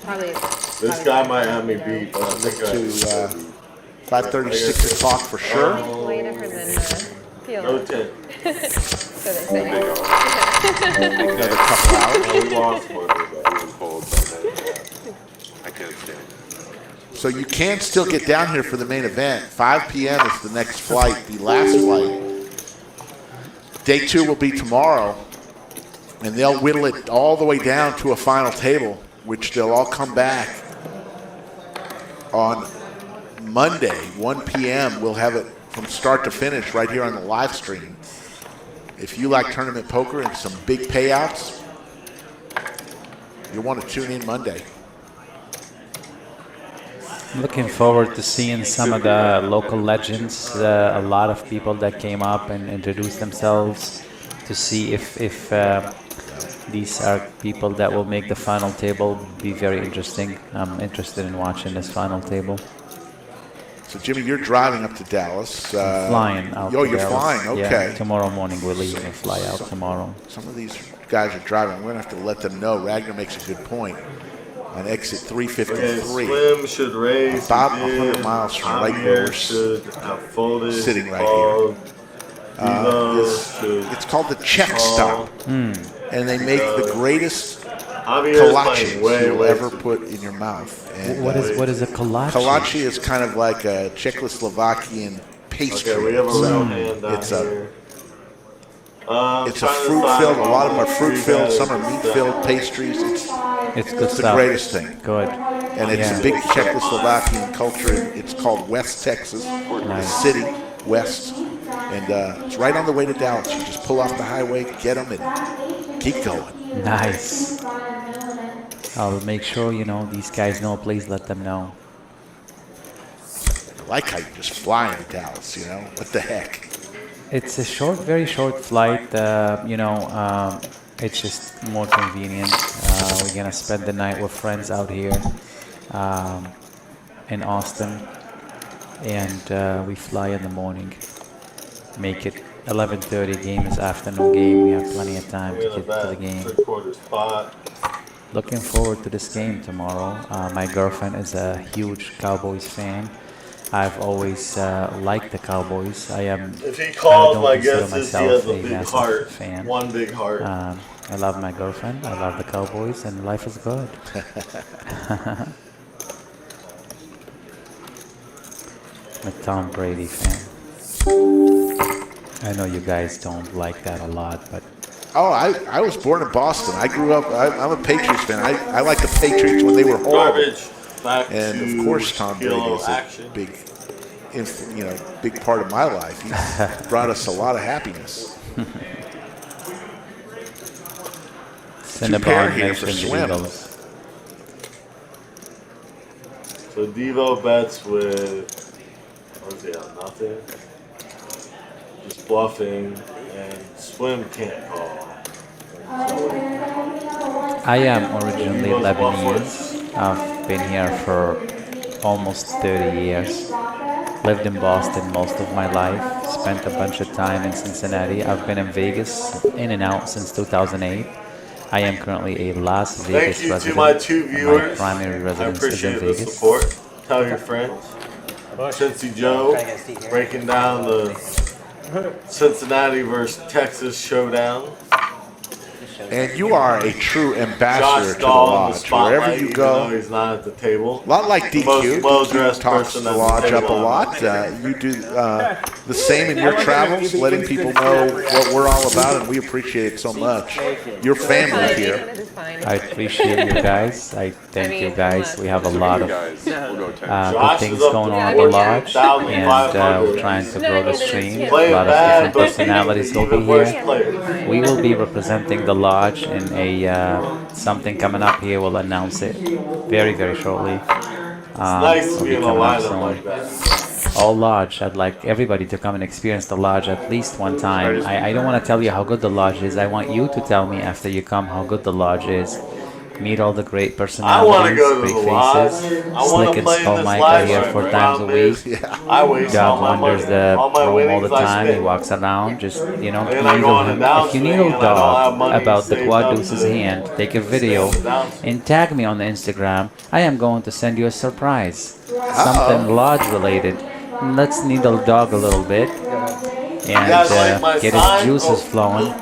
Probably. This guy might have me beat, but I think to 5:30, 6 o'clock for sure. Way different than Peel. No 10. So they say. Another couple hours. We lost one. I can't stand. So you can still get down here for the main event. 5 p.m. is the next flight, the last flight. Day 2 will be tomorrow, and they'll whittle it all the way down to a final table, which they'll all come back on Monday, 1 p.m. We'll have it from start to finish right here on the live stream. If you like tournament poker and some big payouts, you'll want to tune in Monday. Looking forward to seeing some of the local legends, a lot of people that came up and introduced themselves to see if these are people that will make the final table. Be very interesting. I'm interested in watching this final table. So, Jimmy, you're driving up to Dallas. Flying out. Oh, to you're Dallas. flying. Okay. Yeah, tomorrow morning we'll leave and fly out tomorrow. Some of these guys are driving. We're going to have to let them know. Ragnar makes a good point. On exit 353. Slim should raise. About 100 miles from right where we're sitting right here. It's called the check stop. And they make the greatest kolache you'll ever put in your mouth. And what is a kolache? Kolache is kind of like a Czechoslovakian pastry. Okay, we have a round hand down here. It's a fruit-filled, a lot of them are fruit-filled, some are meat-filled pastries. It's good It's the stuff. greatest thing. Good. And it's a big Czechoslovakian culture. It's called West Texas, the city, West. And it's right on the way to Dallas. You just pull off the highway, get them, and keep going. Nice. I'll make sure, these guys know. Please let them know. I like how you just fly into Dallas, What the heck? It's a very short flight. It's just more convenient. We're gonna spend the night with friends out here in Austin, and we fly in the morning. Make it 11:30. Game is afternoon game. We have plenty of time to get to the game. Looking forward to this game tomorrow. My girlfriend is a huge Cowboys fan. I've always liked the Cowboys. I am. If he I calls, don't my consider guess is he myself has a a big massive heart. fan. One big heart. I love my girlfriend. I love the Cowboys, and life is good. I'm a Tom Brady fan. I know you guys don't like that a lot, but Oh, I was born in Boston. I grew up. I'm a Patriots fan. I like the Patriots when they were horrible. Garbage. Back And to of course, Tom Brady Kilo is a action. big, big part of my life. He brought us a lot of happiness. Cinnabon here for mentioned the swim. Eagles. So Devo bets with, what was he on, nothing? Just bluffing, and Swim can't call. I am originally Lebanese. I've been here for almost 30 years. Lived in Boston most of my life. Spent a bunch of time in Cincinnati. I've been in Vegas, in and out since 2008. I am currently a Las Vegas Thank you resident. to my 2 viewers. My primary I residence is in appreciate the Vegas. support. Tell your friends. Cincy Joe breaking down the Cincinnati versus Texas showdown. And you are a true ambassador Josh to the Dahl in the lodge. spotlight, Wherever you even go, though he's not at the table. a lot like The most DQ. well-dressed DQ talks person the at the lodge up a table. lot. You do the same in your travels, letting people know what we're all about, and we appreciate it so much. Your family here. I appreciate you guys. I thank you guys. We have a lot of Guys, we'll go 10. good things going on at the lodge, and we're trying to grow the stream. A lot of different personalities will be here. We will be representing the lodge in a something coming up here. We'll announce it very, very shortly. Nice to It'll be be in a coming up lineup like soon. that. All lodge. I'd like everybody to come and experience the lodge at least one time. I don't want to tell you how good the lodge is. I want you to tell me after you come how good the lodge is. Meet all the great personalities, go to great the lodge. faces. I wanna Slick and play in Skull this Mike are here live 4 stream. times a week. I waste all Dog my wanders money. the All my room all the winnings I time. He spend. walks around, just And I go on needle and him. down If you swing needle and I don't have Dog money about the saved quad up deuces to hand, take a video spend down swing. and tag me on the Instagram. I am going to send you a surprise, something lodge related. Let's needle Dog a little bit and guys like my get his sign? juices Oh. flowing.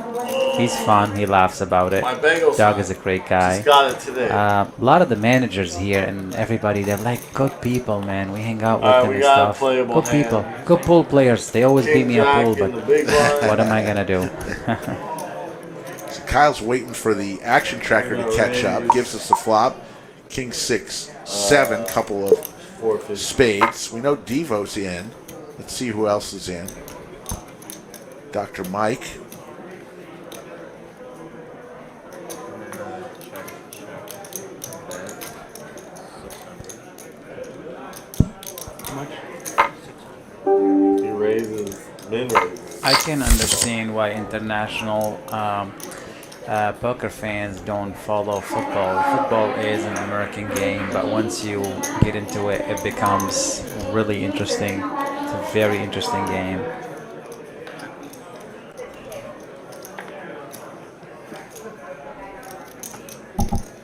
He's fun. He laughs about it. My Bengals Dog sign. is a great guy. Just got it today. A lot of the managers here and everybody, they're like good people, man. We hang out with Alright, them we and got a stuff. playable Good people, hand. good pool players. They always beat King me at Jack pool, in but the big blind. what am I gonna do? So Kyle's waiting for the action tracker to catch up. Gives us the flop. King 6, 7, couple of 450. spades. We know Devo's in. Let's see who else is in. Dr. Mike. He raises, min raises. I can understand why international poker fans don't follow football. Football is an American game, but once you get into it, it becomes really interesting. It's a very interesting game.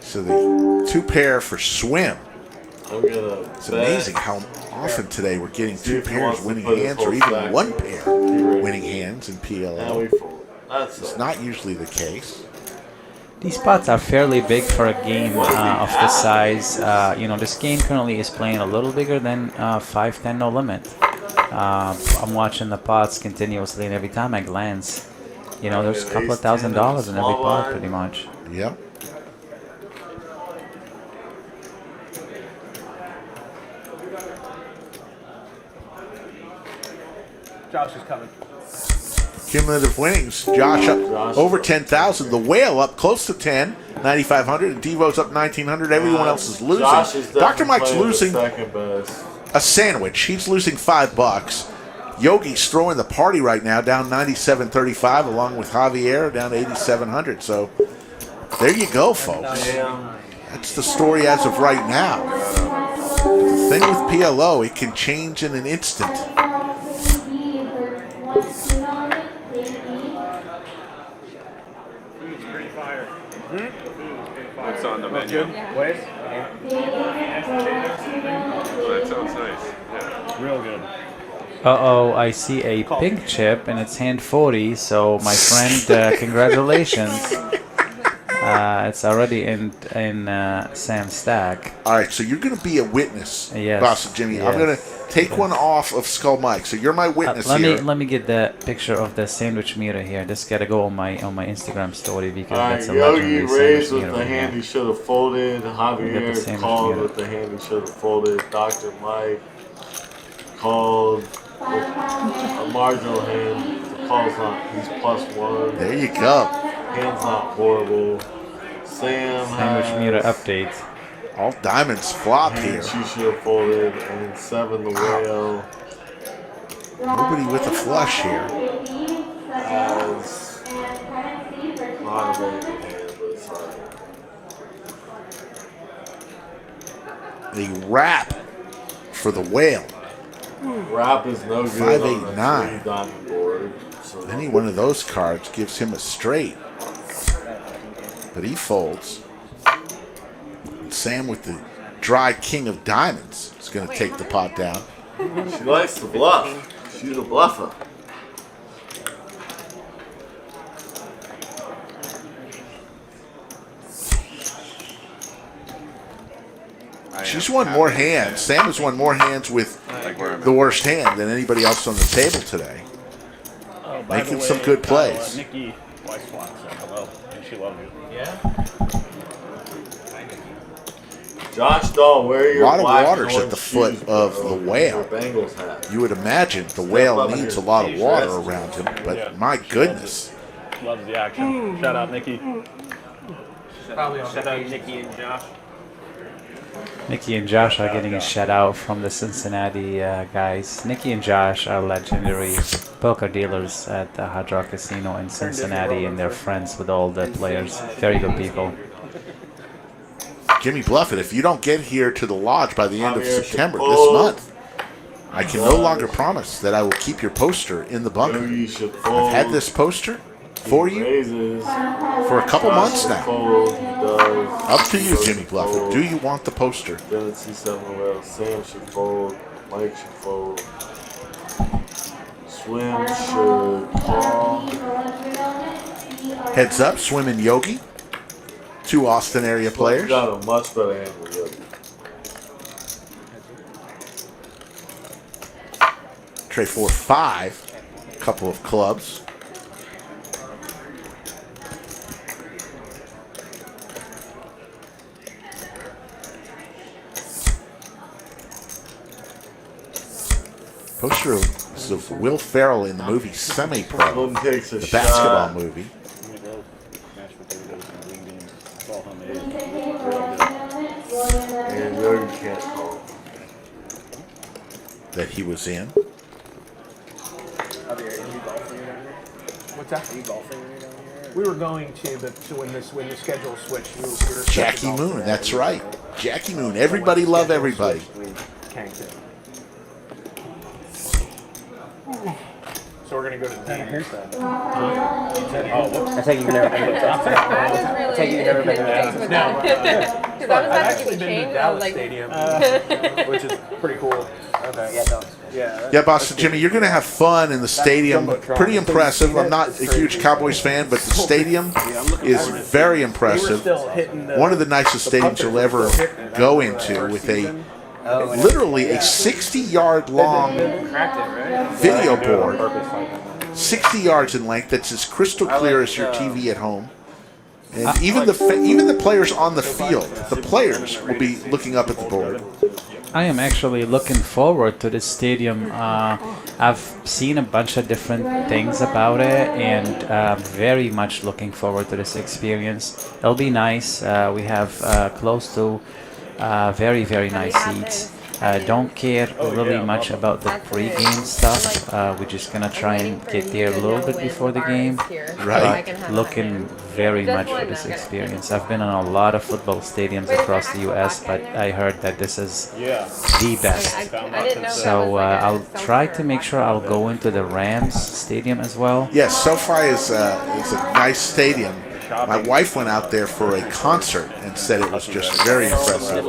So the 2 pair for swim. I'm gonna It's amazing how often today we're getting See 2 if he pairs wants to winning put it hands or full even stack. 1 pair winning hands in Now PLO. we fold. That's It's it. not usually the case. These spots are fairly big for a game of this size. This game currently is playing a little bigger than 5-10 no limit. I'm watching the pots continuously, and every time I glance, there's a couple of $1,000 in every pot, pretty much. Yep. Josh is coming. Cumulative winnings. Josh up over 10,000. The Whale up close to 10, 9,500. And Devo's up 1,900. Everyone else is losing. Josh is Dr. Mike's definitely losing the second best. a sandwich. He's losing $5. Yogi's throwing the party right now, down 97.35, along with Javier down 8,700. So there you go, folks. Damn. That's the story as of right now. The thing with PLO, it can change in an instant. What's on the menu? Wait. Oh, that sounds nice. Real good. Uh-oh, I see a pink chip, and it's hand 40, so my friend, congratulations. It's already in Sam's stack. All right, so you're going to be a witness, Yes. Boss Jimmy. I'm going to take one off of Skull Mike. So you're my witness here. Let me get the picture of the sandwich meter here. This got to go on my Instagram story because that's a Yogi legendary raised sandwich with meter. the hand he should have folded. Javier sandwich called meter. with the hand he should have folded. Dr. Mike called with a marginal hand. The call's not, he's +1. There you go. Hand's not horrible. Sam Sandwich meter update. All diamonds flopped here. She should have folded. And 7 the whale. Nobody with a flush here. Has not a very good hand, but it's fine. A wrap for the whale. Wrap is no good 5, 8, on a 9. 3 diamond board. So Any one of those cards gives him a straight. But he folds. And Sam with the dry king of diamonds is going to take the pot down. She likes to bluff. She's a bluffer. She's won more hands. Sam has won more hands with the worst hand than anybody else on the table today. Making some good plays. Nikki Weissflock said hello, and she loved you. Yeah? Josh Dahl, where are A your lot of black waters and at the orange foot shoes, of bro? the whale. Your Bengals hat. You would imagine the whale needs a lot of water around him, but my goodness. Loves the action. Shout out, Nikki. Probably on Shout out Nikki and Josh. Nikki and Josh are getting a shout out from the Cincinnati guys. Nikki and Josh are legendary poker dealers at the Hard Rock Casino in Cincinnati, and they're friends with all the players. Very good people. Jimmy Bluffett, if you don't get here to the lodge by the end of Javier September should this fold. month, I can no longer promise that I will keep your poster in the bunker. Yogi should I've fold. had this poster for you Raises. for a couple Josh months should now. Fold. He does. Up to you, Yogi Jimmy should Bluffett. fold. Do you want the poster? Then see 7 well. Sam should fold. Mike should fold. Swim should call. Heads up, Swim and Yogi. Two Austin area players. Got a much better hand than Yogi. Tray 4-5. Couple of clubs. Poster of Will Ferrell in the movie Semi-Pro, One takes a the shot. basketball movie. Mashed potatoes and green beans. It's all homemade. Real good. And Yogi can't call. That he was in. What's that? Are you golfing when you're down here? We were going to, but so when the schedule switched, we were Jackie Moon, that's right. Jackie Moon. Everybody love everybody. Canked it. So we're gonna go to D. I take it you've never been to Texas. I take it you've never been to Texas. Because I was I've about to actually give been you to change, I was Dallas like, Stadium, which is pretty cool. Okay, yeah, dogs. Yeah, Boston Jimmy, you're going to have fun in the stadium. Pretty impressive. I'm not a huge Cowboys fan, but the stadium is very impressive. One of the nicest stadiums you'll ever go into with a literally a 60-yard long video board, 60 yards in length, that's as crystal clear as your TV at home. And even the players on the field, the players will be looking up at the board. I am actually looking forward to this stadium. I've seen a bunch of different things about it, and very much looking forward to this experience. It'll be nice. We have close to very, very nice seats. Don't care really much about the pre-game stuff. We're just gonna try and get there a little bit before the game. Right. But looking very much for this experience. I've been in a lot of football stadiums across the U.S., but I heard that this is the best. I didn't know So I'll try to make sure I'll go into the Rams stadium as well. Yes, SoFi is a nice stadium. My wife went out there for a concert and said it was just very impressive.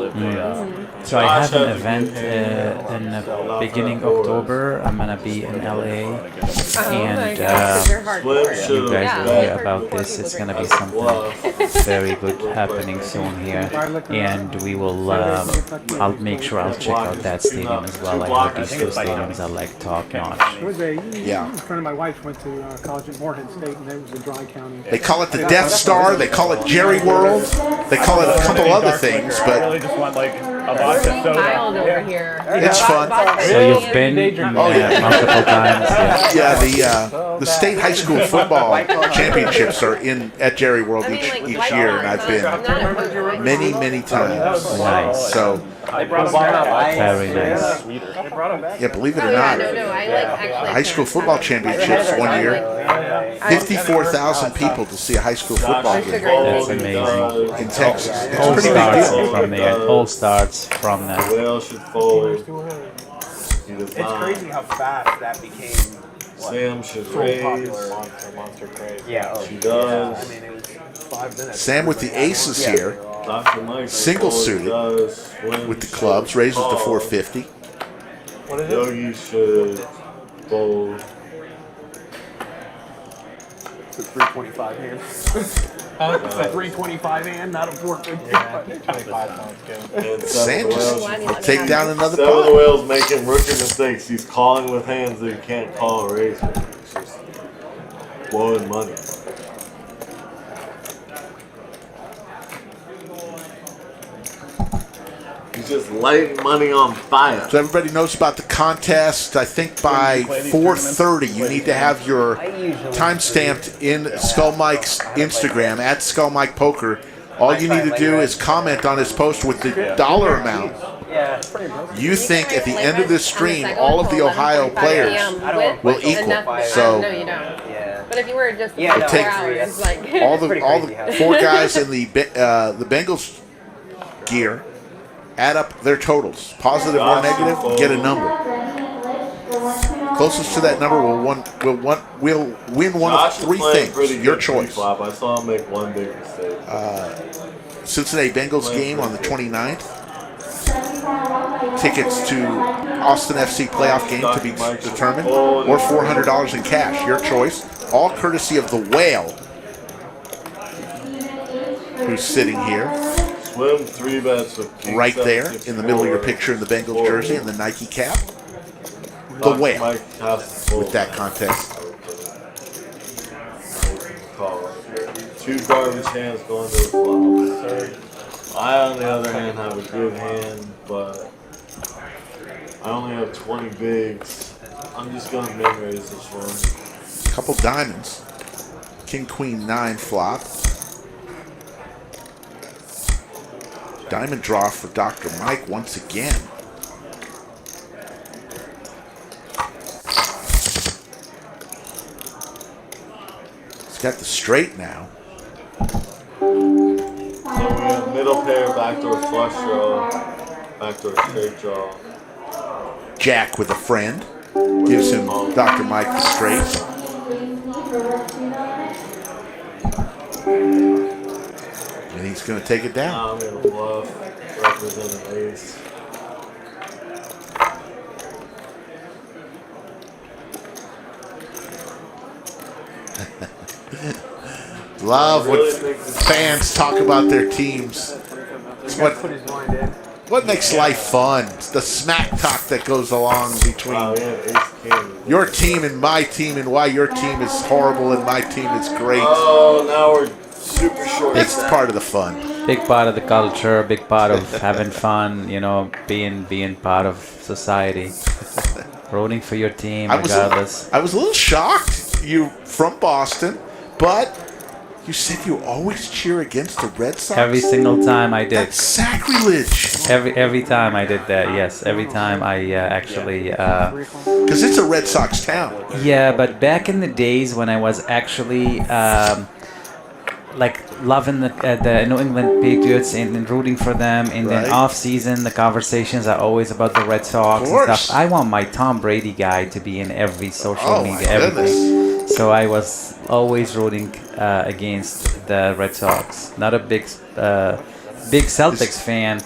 So I have an event in the beginning October. I'm gonna be in LA, and you guys will hear about this. It's gonna be something very good happening soon here, and we will. I'll make sure I'll check out that stadium as well. I heard these two stadiums are like top notch. Yeah. A friend of my wife's went to college at Morehead State, and it was a dry county. They call it the Death Star. They call it Jerry World. They call it a couple other things, I but really just want like a vodka soda. Wild over here. it's fun. So you've been multiple times. Yeah, the state high school football championships are at Jerry World each year, and I've been many times. Nice. So Very nice. yeah, believe it or not, high school football championships one year, 54,000 people to see a high school football game. That's amazing. In Texas. It's a All pretty big starts deal. from there. All starts from that. Whale should fold. It's crazy how fast that became. Sam should so raise. popular. Monster craze. Yeah. She does. I mean, it was 5 minutes. Sam with the aces here, Dr. Mike single suited with the clubs, raises to 450. What is it? Yogi should fold. It's a 325 hand. It's a 325 hand, not a 450. 25 sounds good. And Sam Seven just take down another Seven of the pot. Whales making rookie mistakes. He's calling with hands that he can't call a raise with. It's just blowing money. He's just lighting money on fire. So everybody knows about the contest. I think by 4:30 you need to have your time stamped in Skull Mike's Instagram at Skull Mike Poker. All you need to do is comment on his post with the dollar amount. You think at the end of this stream all of the Ohio players will equal. So No, you don't. But if you were just we'll 4 take hours, like all the 4 guys in the Bengals gear, add up their totals, positive or negative, get a number. Closest to that number will win one of Josh is 3 playing things. pretty Your good choice. pre-flop. I saw him make one big mistake. Cincinnati Bengals game on the 29th. Tickets to Austin FC playoff game to be determined, or $400 in cash. Your choice. All courtesy of the Whale, who's sitting here. Swim 3 bets with King Right there 7, in the middle of your picture in the Bengals jersey and the Nike cap. The Whale with that contest. Call. 2 garbage hands going to the flop. I, on the other hand, have a good hand, but I only have 20 bigs. I'm just going to min-raise this one. Couple diamonds. King, Queen, 9 flop. Diamond draw for Dr. Mike once again. He's got the straight now. So we have middle pair, backdoor flush draw, backdoor straight draw. Jack with a friend. Gives him Dr. Mike the straight. And he's going to take it down. Now I'm going to bluff, represent an ace. Love when fans talk about their teams. It's what makes life fun. It's the smack talk that goes along between your team and my team, and why your team is horrible and my team is great. Oh, now we're super short. It's part of the fun. Big part of the culture, big part of having fun, you know, being part of society. Rooting for your team regardless. I was a little shocked. You from Boston, but you said you always cheer against the Red Sox? Every single time I did. That's sacrilege. Every time I did that, yes. Every time I actually... Because it's a Red Sox town. Yeah, but back in the days when I was actually... like loving the New England Patriots and rooting for them, and then off season the conversations are always about the Red Sox and stuff. I want my Tom Brady guy to be in every social media, everything. So I was always rooting against the Red Sox. Not a big Celtics fan.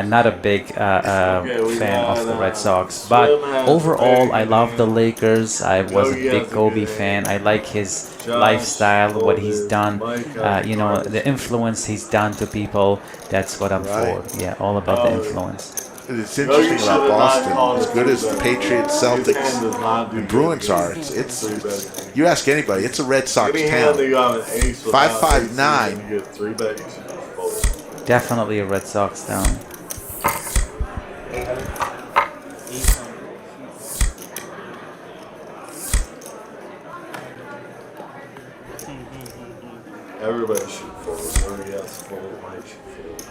Not a big fan of the Red Sox, but overall, I love the Lakers. I was a big Kobe fan. I like his lifestyle, what he's done, the influence he's done to people. That's what I'm for. Yeah, all about the influence. It's interesting about Boston. As good as the Patriots, Celtics, and Bruins are, it's you ask anybody, it's a Red Sox town. 559. Definitely a Red Sox town. Everybody should fold. Everybody has to fold. Mike should fold.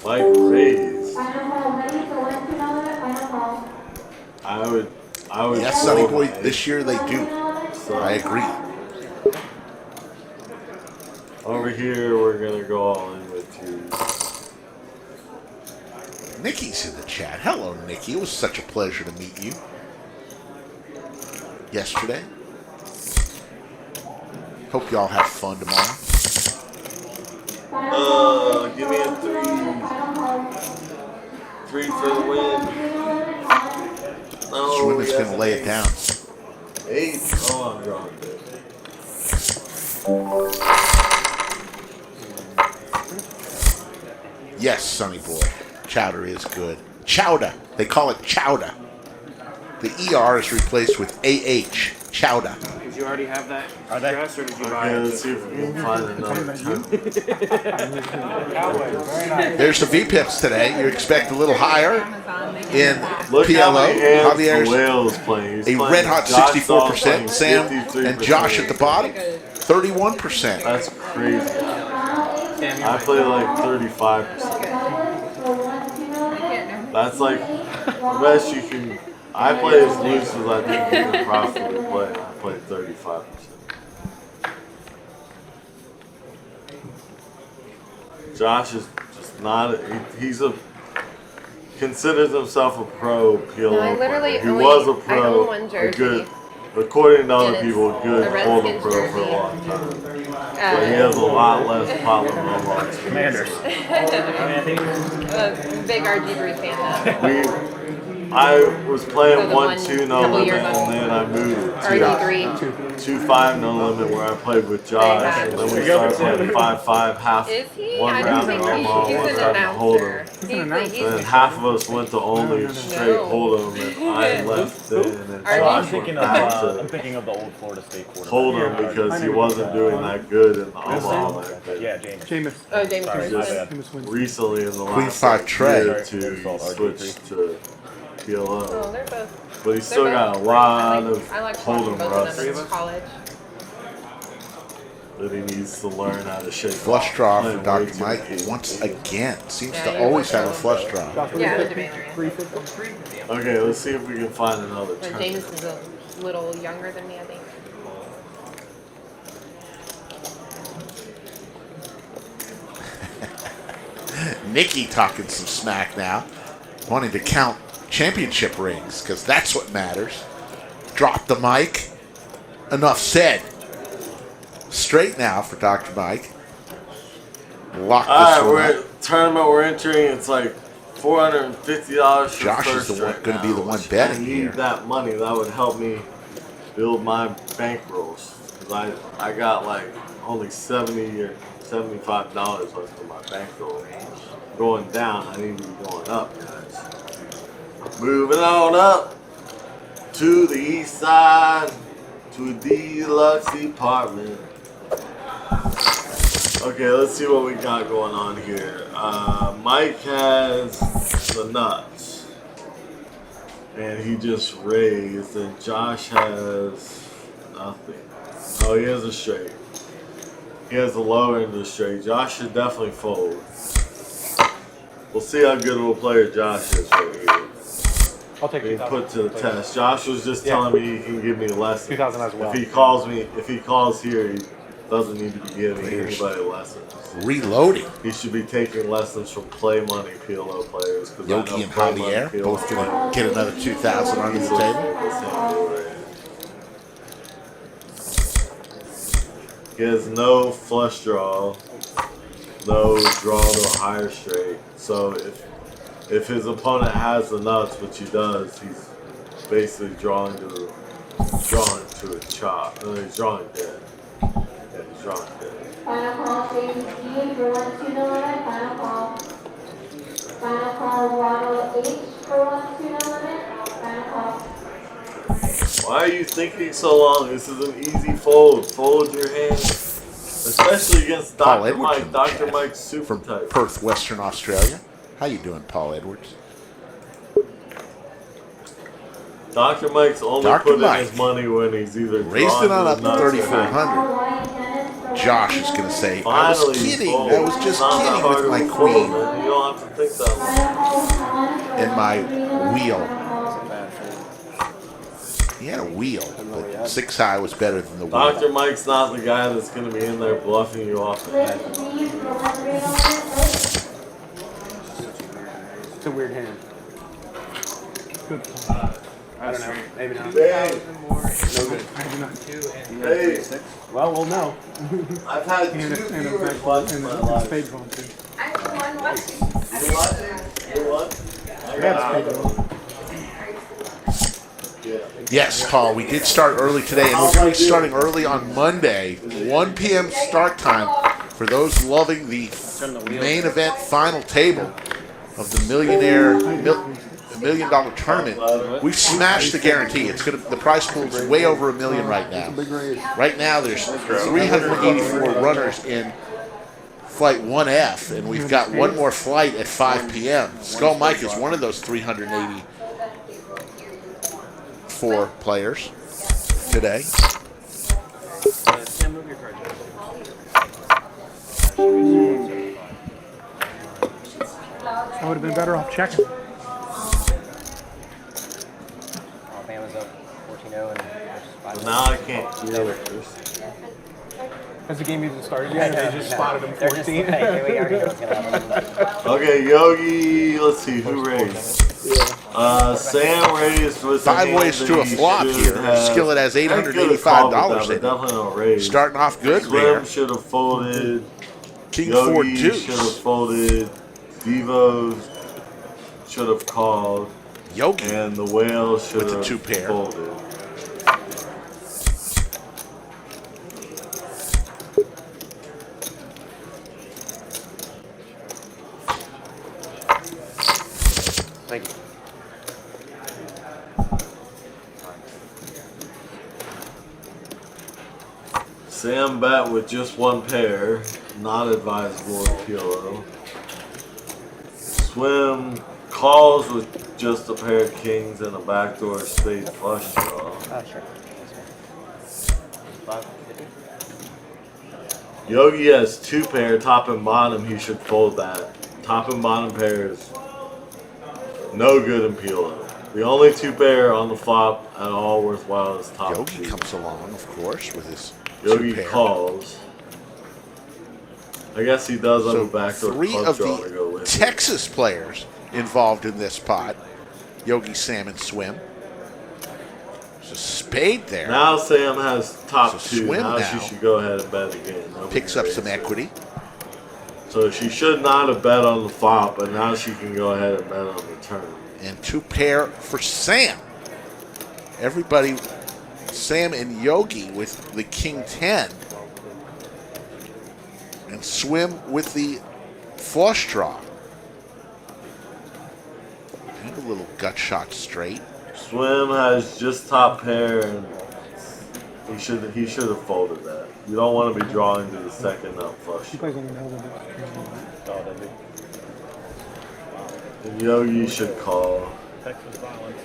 Mike raised. I would. Yes, Sonny Boy. This year they do. So, I agree. Over here, we're gonna go all in with you. Nikki's in the chat. Hello, Nikki. It was such a pleasure to meet you yesterday. Hope y'all have fun tomorrow. Give me a 3. 3 for the win. No, Swim is going to lay it down. 8. Oh, I'm drawing it. Yes, Sonny Boy. Chowder is good. Chowder. They call it chowder. The ER is replaced with AH. Chowder. Did you already have that dress, or did you buy it? Let's see if we can find another turn. There's the VPIPs today. You expect a little higher in Look how PLO. many hands Javier's Wales playing. He's a playing red hot Josh 64%. Sam 53%. and Josh at the bottom, 31%. That's crazy. I play like 35%. That's like the best you can. I play as loose as I think you can profitably play. I play 35%. Josh is just not. He's a considers himself a pro PLO No, I literally player. He only- was a I own pro, one a jersey. good, according to other And it's people, a good the holdem Redskins pro for a jersey. long time. But he has a lot less Pot Limit Omaha experience. Commanders. Big RG3 fan though. I was playing So the 1-2 no couple limit, years ago. and then I moved RG3. 2-5 no limit, where I played with Josh, and then we started playing 5-5 half. Is he? One I don't round think in Omaha, he's one an round in announcer. Hold'em. And then half of us went to only straight Hold'em, and I left then, and I'm Josh went back I'm to thinking of the old Florida State quarterback. Hold'em because he wasn't doing that good in the Omaha back then. Yeah, James. Jameis. Oh, James Sorry, Winston. my bad. Winston. Recently, in the Queen last 5 tray. year or two, he switched to PLO. Oh, they're both. But he's still they're got a both lot great. of I like watching Hold'em both rust of them in college. that he needs to learn how to shake Flush off. draw Playing for way Dr. too Mike many games. once again. Seems Yeah, to you're always right. have a flush draw. Yeah, it was Adrian. Okay, let's see if we can find another But turn. James is a little younger than me, I think. Nikki talking some smack now, wanting to count championship rings because that's what matters. Drop the mic. Enough said. Straight now for Dr. Mike. Lock this Alright, one we're up. tournament we're entering. It's like $450 for Josh is first the one right going to be the now, one which betting I need here. that money. That would help me build my bankrolls. Cause I got like only $70 or $75 left in my bankroll. Going down, I need to be going up, guys. Moving on up to the east side to a deluxe apartment. Okay, let's see what we got going on here. Mike has the nuts, and he just raised, and Josh has nothing. Oh, he has a straight. He has the lower end of the straight. Josh should definitely fold. We'll see how good of a player Josh is right here. I'll take Being 2,000. put to the test. Josh was just telling me he can give me less. 2,000 as well. If he calls here, doesn't need to be giving anybody lessons. Reloading. He should be taking lessons from play money PLO players. Yogi and Javier both going to get another 2,000 under the table. He has no flush draw, no draw to a higher straight. So if his opponent has the nuts, which he does, he's basically drawing to a chop. No, he's drawing dead. Yeah, he's drawing dead. Final call, James D for 1-2 no limit. Final call. Final call, Waddle H for 1-2 no limit. Final call. Why are you thinking so long? This is an easy fold. Fold your hand. Especially against Dr. Mike. Dr. Mike's super from type. Perth, Western Australia. How you doing, Paul Edwards? Dr. Mike's only putting his money when he's either raised it on up to 3,400. Josh is going to say, I was kidding. I was just kidding with my queen. You don't have to think that much. And my wheel. He had a wheel, but 6 high was better than the wheel. Dr. Mike's not the guy that's going to be in there bluffing you off the head. It's a weird hand. Good. I don't know. Maybe not. Hey. No good. Maybe not. Hey. Well, we'll know. I've had And two a viewers once in my life. spade bone too. I'm the one watching. You watching? You what? I got spade bone. Yes, Paul, we did start early today, and we're going to be starting early on Monday, 1 p.m. start time for those loving the main event final table of the $1 million tournament. We've smashed the guarantee. The prize pool is way over $1 million right now. Right now, there's 384 runners in Flight 1F, and we've got one more flight at 5 p.m. Skull Mike is one of those 384 players today. I would have been better off checking. Alabama's up 14-0 and But now I can't hear it. Has the game even started yet? They just spotted him 14. Okay, Yogi, let's see, who raised? Sam raised with 5 ways to a flop here. Skillet has $885 in definitely don't raise. Starting off good Slim there. should have folded. King Yogi 4 deuce. should have folded. Devo should have called. Yogi and the whale should with the have 2 pair. folded. Thank you. Sam bet with just 1 pair, not advisable in PLO. Swim calls with just a pair of kings and a backdoor spade flush draw. Oh, sure. Yogi has 2 pair, top and bottom. He should fold that. Top and bottom pairs, no good in PLO. The only 2 pair on the flop at all worthwhile is top. Yogi comes along, of course, with his Yogi 2 pair. calls. I guess he does have So a backdoor 3 club of draw to go the with. Texas players involved in this pot. Yogi, Sam, and Swim. There's a spade there. Now Sam has top So 2. Swim Now now she should go ahead and bet again. Nobody picks up raised some it. equity. So she should not have bet on the flop, but now she can go ahead and bet on the turn. And 2 pair for Sam. Everybody, Sam and Yogi with the King 10. And Swim with the flush draw. And a little gut shot straight. Swim has just top pair, and he should have folded that. You don't want to be drawing to the second up flush. She plays on the middle of it. And Yogi should call. Texas violence.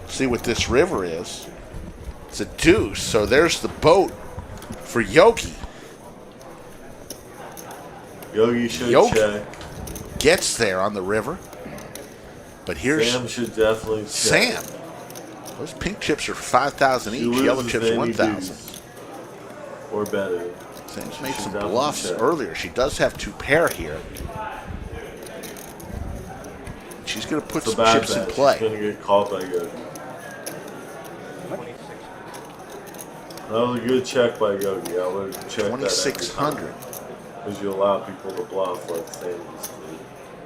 See what this river is. It's a deuce, so there's the boat for Yogi. Yogi should Yogi check. Gets there on the river. But here's Sam should definitely check. Sam. Those pink chips are 5,000 each. Yellow chips 1,000. Or better. Sam's made some bluffs earlier. She does have 2 pair here. She's going to put some chips in play. She's going to get called by Yogi. That was a good check by Yogi. I would have checked 2,600. Because you allow people to bluff like Sam used to.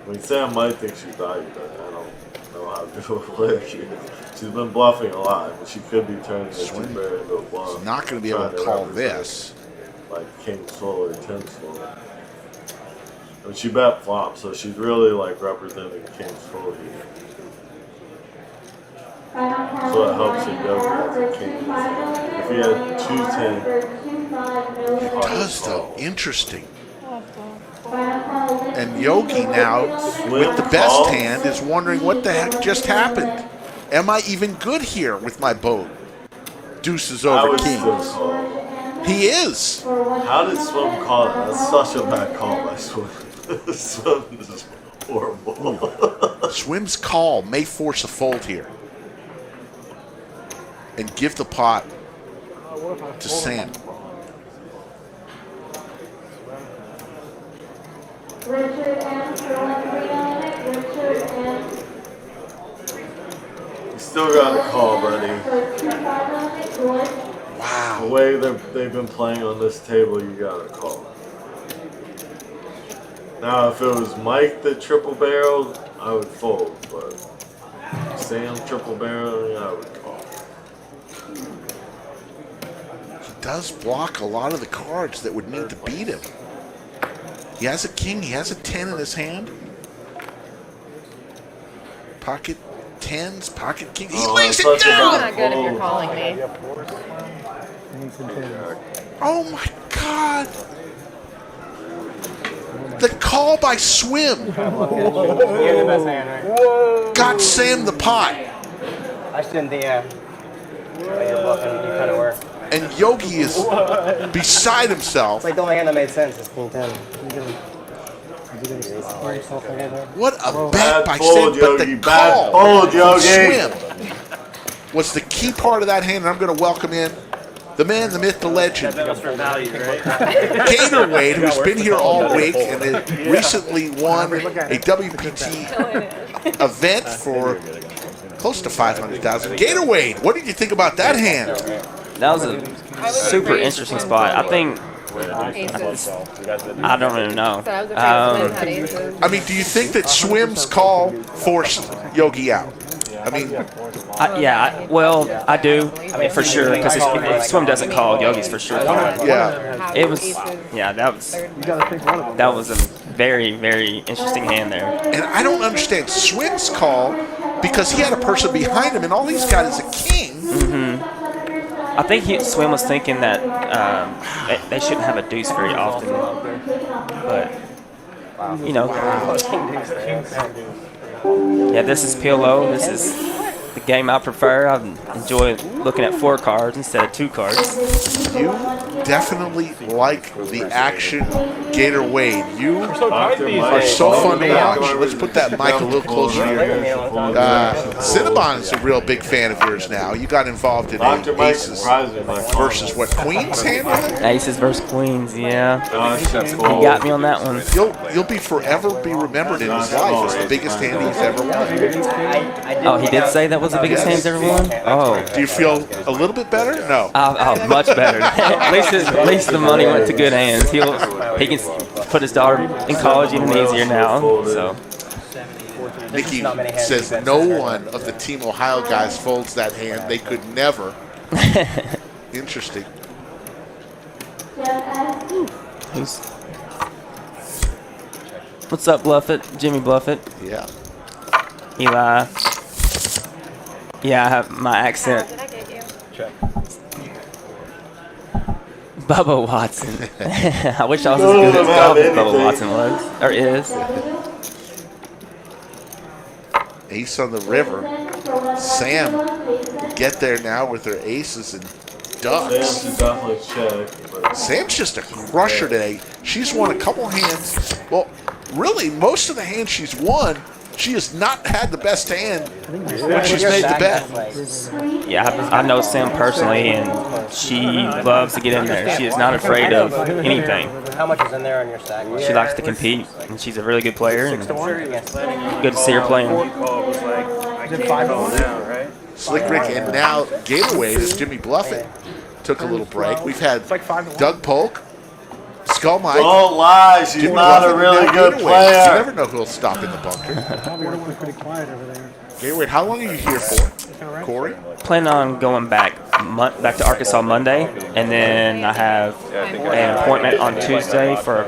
I mean, Sam might think she's valued, but I don't know how to play it. She's been bluffing a lot, but she could be turning the two-pair into a bluff. She's not going to be able to call this. Like King full or 10 full. I mean, she bet flop, so she's really like representing King's full here. So it helps him go as a king. If he had 2-10, it does though. Interesting. And Yogi now, with the best hand, is wondering what the heck just happened. Am I even good here with my boat? Deuces over king. He is. How did Swim call it? That's such a bad call by Swim. Swim is horrible. Swim's call may force a fold here. And give the pot to Sam. Richard M. Richard M. You still got a call, buddy. Wow. The way they've been playing on this table, you got a call. Now, if it was Mike that triple barreled, I would fold, but Sam triple barreling, I would call. He does block a lot of the cards that would need to beat him. He has a king, he has a 10 in his hand. Pocket 10s, pocket king. He lays it down! Not good if you're calling me. Oh my God! The call by Swim got Sam the pot. I shouldn't think, yeah. You're bluffing, you kind of were. And Yogi is beside himself. It's like the only hand that made sense is King 10. What a bet by Sam, but the call from Swim was the key part of that hand, and I'm going to welcome in the man, the myth, the legend, Gator Wade, who's been here all week and has recently won a WPT event for close to $500,000. Gator Wade, what did you think about that hand? That was a super interesting spot. I think. I don't really know. I mean, do you think that Swim's call forced Yogi out? I mean, I do. I mean, for sure, because if Swim doesn't call, Yogi's for sure calling. Yeah. It was. Yeah, that was a very, very interesting hand there. And I don't understand Swim's call because he had a person behind him, and all he's got is a king. Mm-hmm. I think Swim was thinking that they shouldn't have a deuce very often, but you know. Yeah, this is PLO. This is the game I prefer. I enjoy looking at 4 cards instead of 2 cards. You definitely like the action, Gator Wade. You are so fun to watch. Let's put that mic a little closer here. Cinnabon is a real big fan of yours now. You got involved in Aces versus what, Queens hand? Aces versus Queens, yeah. He got me on that one. You'll be forever be remembered in his life as the biggest hand he's ever won. Oh, he did say that was the biggest hand he's ever won? Oh. Do you feel a little bit better? No. Oh, much better. at least the money went to good hands. He can put his daughter in college even easier now. So. Nikki says no one of the Team Ohio guys folds that hand. They could never. Interesting. What's up, Bluffett? Jimmy Bluffett. Yeah. Eli. Yeah, I have my accent. Bubba Watson. I wish I was as good as Bubba Watson was, or is. Ace on the river. Sam will get there now with her aces and ducks. Sam's just a crusher today. She's won a couple hands. Well, really, most of the hands she's won She has not had the best hand when she's made the bet. Yeah, I know Sam personally, and she loves to get in there. She is not afraid of anything. How much is in there on your stack? She likes to compete, and she's a really good player. And good to see her playing. Slick Rick, and now Gatorade as Jimmy Bluffett took a little break. We've had Doug Polk, Skull Mike. Don't lie, she's Jimmy not Bluffett, a really now good Gatorade. player. You never know who'll stop in the bunker. Everyone's pretty quiet over there. Gatorade, how long are you here for, Corey? Plan on going back to Arkansas Monday, and then I have an appointment on Tuesday for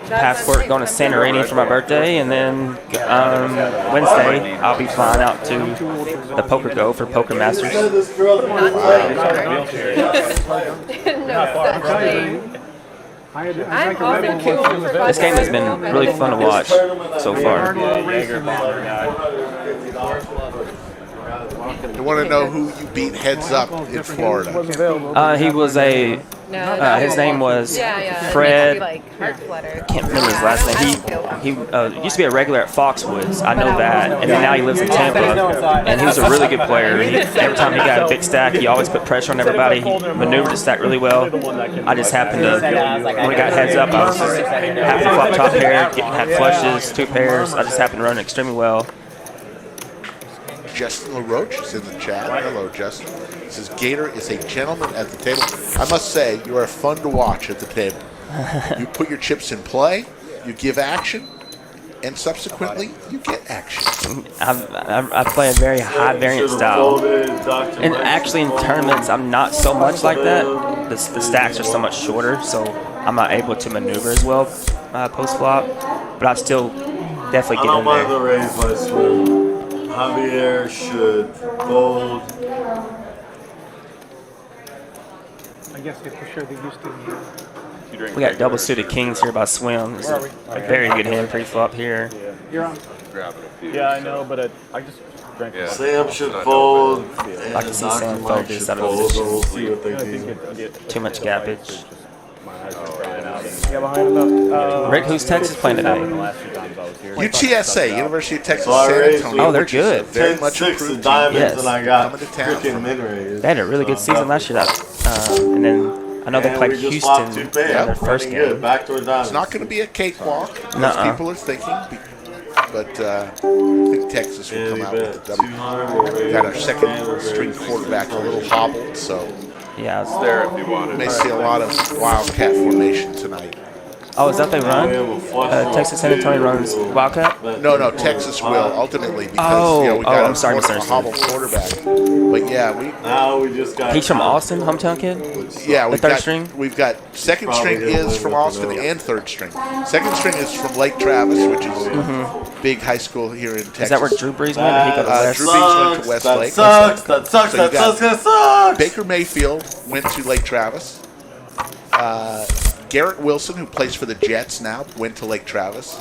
passport going to Santorini for my birthday, and then Wednesday I'll be flying out to the Poker Go for Poker Masters. This game has been really fun to watch so far. I want to know who you beat heads up in Florida. He was a. His name was Fred. Can't remember his last name. He used to be a regular at Foxwoods. I know that, and then now he lives in Tampa. And he was a really good player. Every time he got a big stack, he always put pressure on everybody. He maneuvered the stack really well. I just happened to, when we got heads up, I was half the flop top pair, had flushes, 2 pairs. I just happened to run extremely well. Justin LaRoche is in the chat. Hello, Justin. He says, Gator is a gentleman at the table. I must say, you are fun to watch at the table. You put your chips in play, you give action, and subsequently, you get action. I play a very high variance style. And actually in tournaments, I'm not so much like that. The stacks are so much shorter, so I'm not able to maneuver as well post-flop. But I still definitely get in there. I don't mind the raise by swim. Javier should fold. I guess they for sure they used to. We got double suited kings here by swim. It's a very good hand pre-flop here. You're on. Yeah, I know, but I just drank. Yeah. Sam should fold. I can see Sam fold this out of We'll position. see what they do. Too much gappage. Rick, who's Texas playing today? UTSA, University of Texas San Antonio. Oh, they're good. Very much 10-6 improved of diamonds, Yes. and I got Coming to town. freaking min raise. They had a really good season last year. And then I know they played Houston in their first game. Backdoor diamonds. It's not going to be a cakewalk, as Nuh-uh. people are thinking, but I think Texas will come out with the W. We got our second string quarterback a little hobbled, so Yeah. It's There if you wanted. may see a lot of Wildcat formation tonight. Oh, is that they run? Texas San Antonio runs Wildcat? No, Texas will ultimately because we got I'm sorry, a hobbled quarterback. But yeah, Now we just got. He's from Austin, hometown kid? we've got second string is from Austin and third string. Second string is from Lake Travis, which is big high school here in Texas. Is that where Drew Brees went? Or he go to West? Drew Brees went to Westlake. That sucks. Baker Mayfield went to Lake Travis. Garrett Wilson, who plays for the Jets now, went to Lake Travis.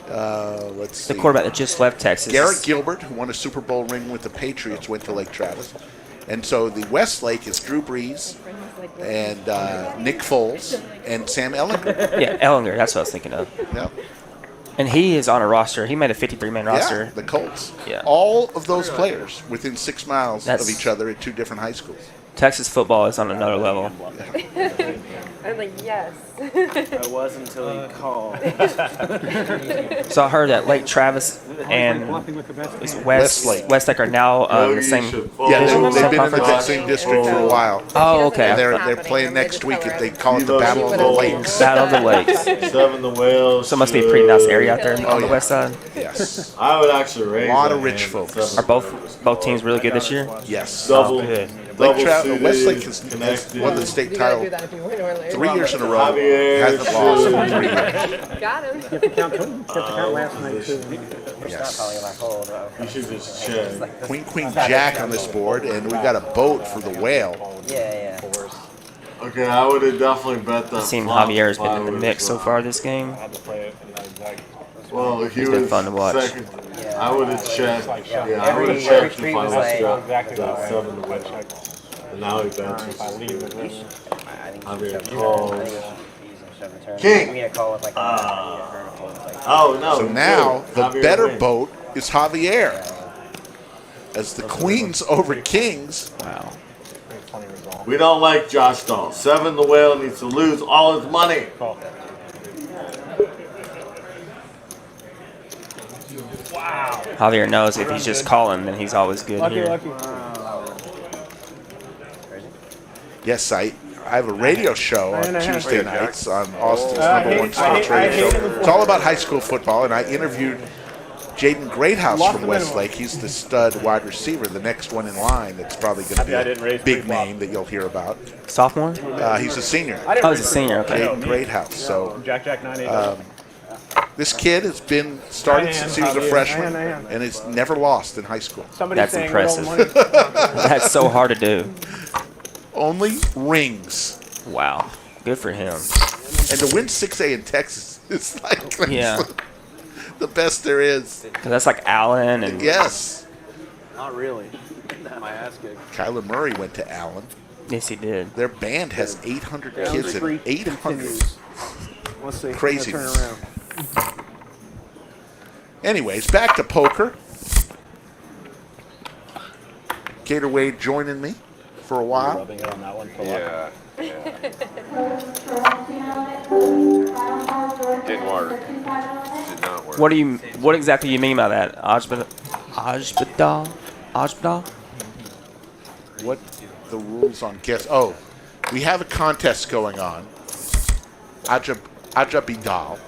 Let's see. The quarterback that just left Texas. Garrett Gilbert, who won a Super Bowl ring with the Patriots, went to Lake Travis. And so the Westlake is Drew Brees and Nick Foles and Sam Ellinger. Yeah, Ellinger. That's what I was thinking of. Yeah. And he is on a roster. He made a 53-man roster. Yeah, the Colts. Yeah. All of those players within 6 miles That's- of each other at 2 different high schools. Texas football is on another level. I was like, yes. I was until he called. So I heard that Lake Travis and Westlake are now the same. Yeah, division, they've same been in the conference? same district for a while. Oh, okay. And they're playing next week. They call it the Battle of the Lakes. Battle of the Lakes. 7 the whales. So it must be a pretty nice area out there on the west side. Yes. I would actually raise A lot of that rich hand. folks. Are both teams really good this year? Yes. Double. Good. Westlake has won the state title 3 years in a row. Hasn't lost in 3 years. Got him. You have to count last night too. Yes. You should just check. Queen, Jack on this board, and we've got a boat for the whale. Yeah. Okay, I would have definitely bet that. It seems flop Javier has if been I in the would've mix so swept. far this game. Well, he It's was been fun to watch. second. I would have checked. Yeah, I would have checked if I was strapped that 7 to win. And now he bets. Javier calls. King. Oh no. So now the Javier better wins. boat is Javier. As the queens over kings. Wow. We don't like Josh Dahl. 7 the whale needs to lose all his money. Wow. Javier knows if he's just calling, then he's always good here. Yes, I have a radio show on Tuesday nights on Austin's #1 sports radio show. It's all about high school football, and I interviewed Jaden Greathouse from Westlake. He's the stud wide receiver, the next one in line that's probably going to be a big name that you'll hear about. Sophomore? He's a senior. Oh, he's a senior, okay. Jaden Greathouse. So, Jack 980. this kid has been started since he was a freshman and has never lost in high school. That's impressive. That's so hard to do. Only rings. Wow. Good for him. And to win 6A in Texas is like the best there is. That's like Allen and... Yes. Not really. My ass kicked. Kyler Murray went to Allen. Yes, he did. Their band has 800 kids in it. 800. Let's see. Crazy. Turn around. Anyways, back to poker. Gator Wade joining me for a while. Rubbing it on that one for Yeah. Didn't work. Did not work. What exactly do you mean by that? Ajbadal? What the rules on guess? Oh, we have a contest going on. Ajabidal,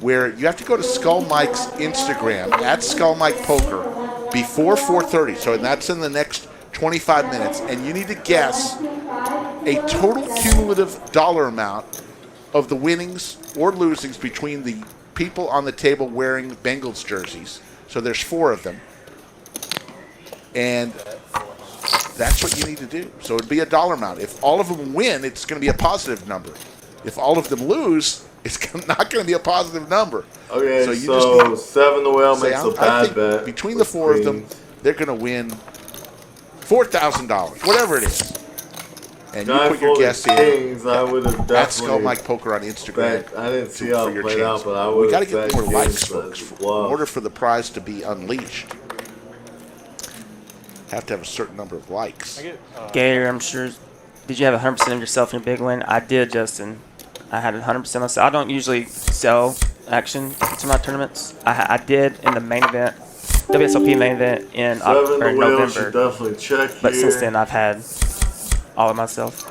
where you have to go to Skull Mike's Instagram at Skull Mike Poker before 4:30. So that's in the next 25 minutes, and you need to guess a total cumulative dollar amount of the winnings or losings between the people on the table wearing Bengals jerseys. So there's 4 of them. And that's what you need to do. So it'd be a dollar amount. If all of them win, it's going to be a positive number. If all of them lose, it's not going to be a positive number. Okay, so, so 7 the whale makes a bad bet. Between the 4 of them, they're going to win $4,000, whatever it is. And you put your guess in. I would have definitely. At Skull Mike Poker on Instagram. I didn't see how it played out, but I would. We got to get more likes, folks, in order for the prize to be unleashed. Have to have a certain number of likes. Gator, I'm sure. Did you have 100% of yourself in your big win? I did, Justin. I had 100% myself. I don't usually sell action to my tournaments. I did in the main event, WSOP main event in November. Definitely check but here. since then, I've had all of myself.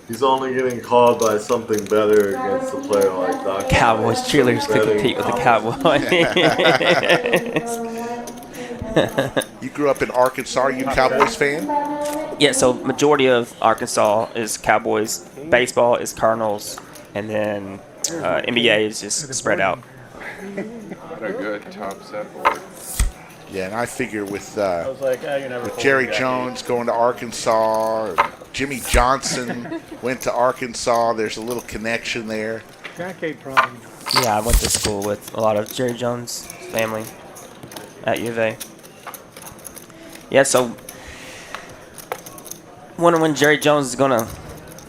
He's only getting called by something better against a player like Dr. Cowboys cheerleaders to compete with the Cowboys. You grew up in Arkansas. Are you a Cowboys fan? Yeah, so majority of Arkansas is Cowboys. Baseball is Cardinals. And then NBA is just spread out. What a good top set board. Yeah, and I figure with with Jerry Jones going to Arkansas, Jimmy Johnson went to Arkansas, there's a little connection there. Yeah, I went to school with a lot of Jerry Jones' family at U of A. Yeah, so wondering when Jerry Jones is going to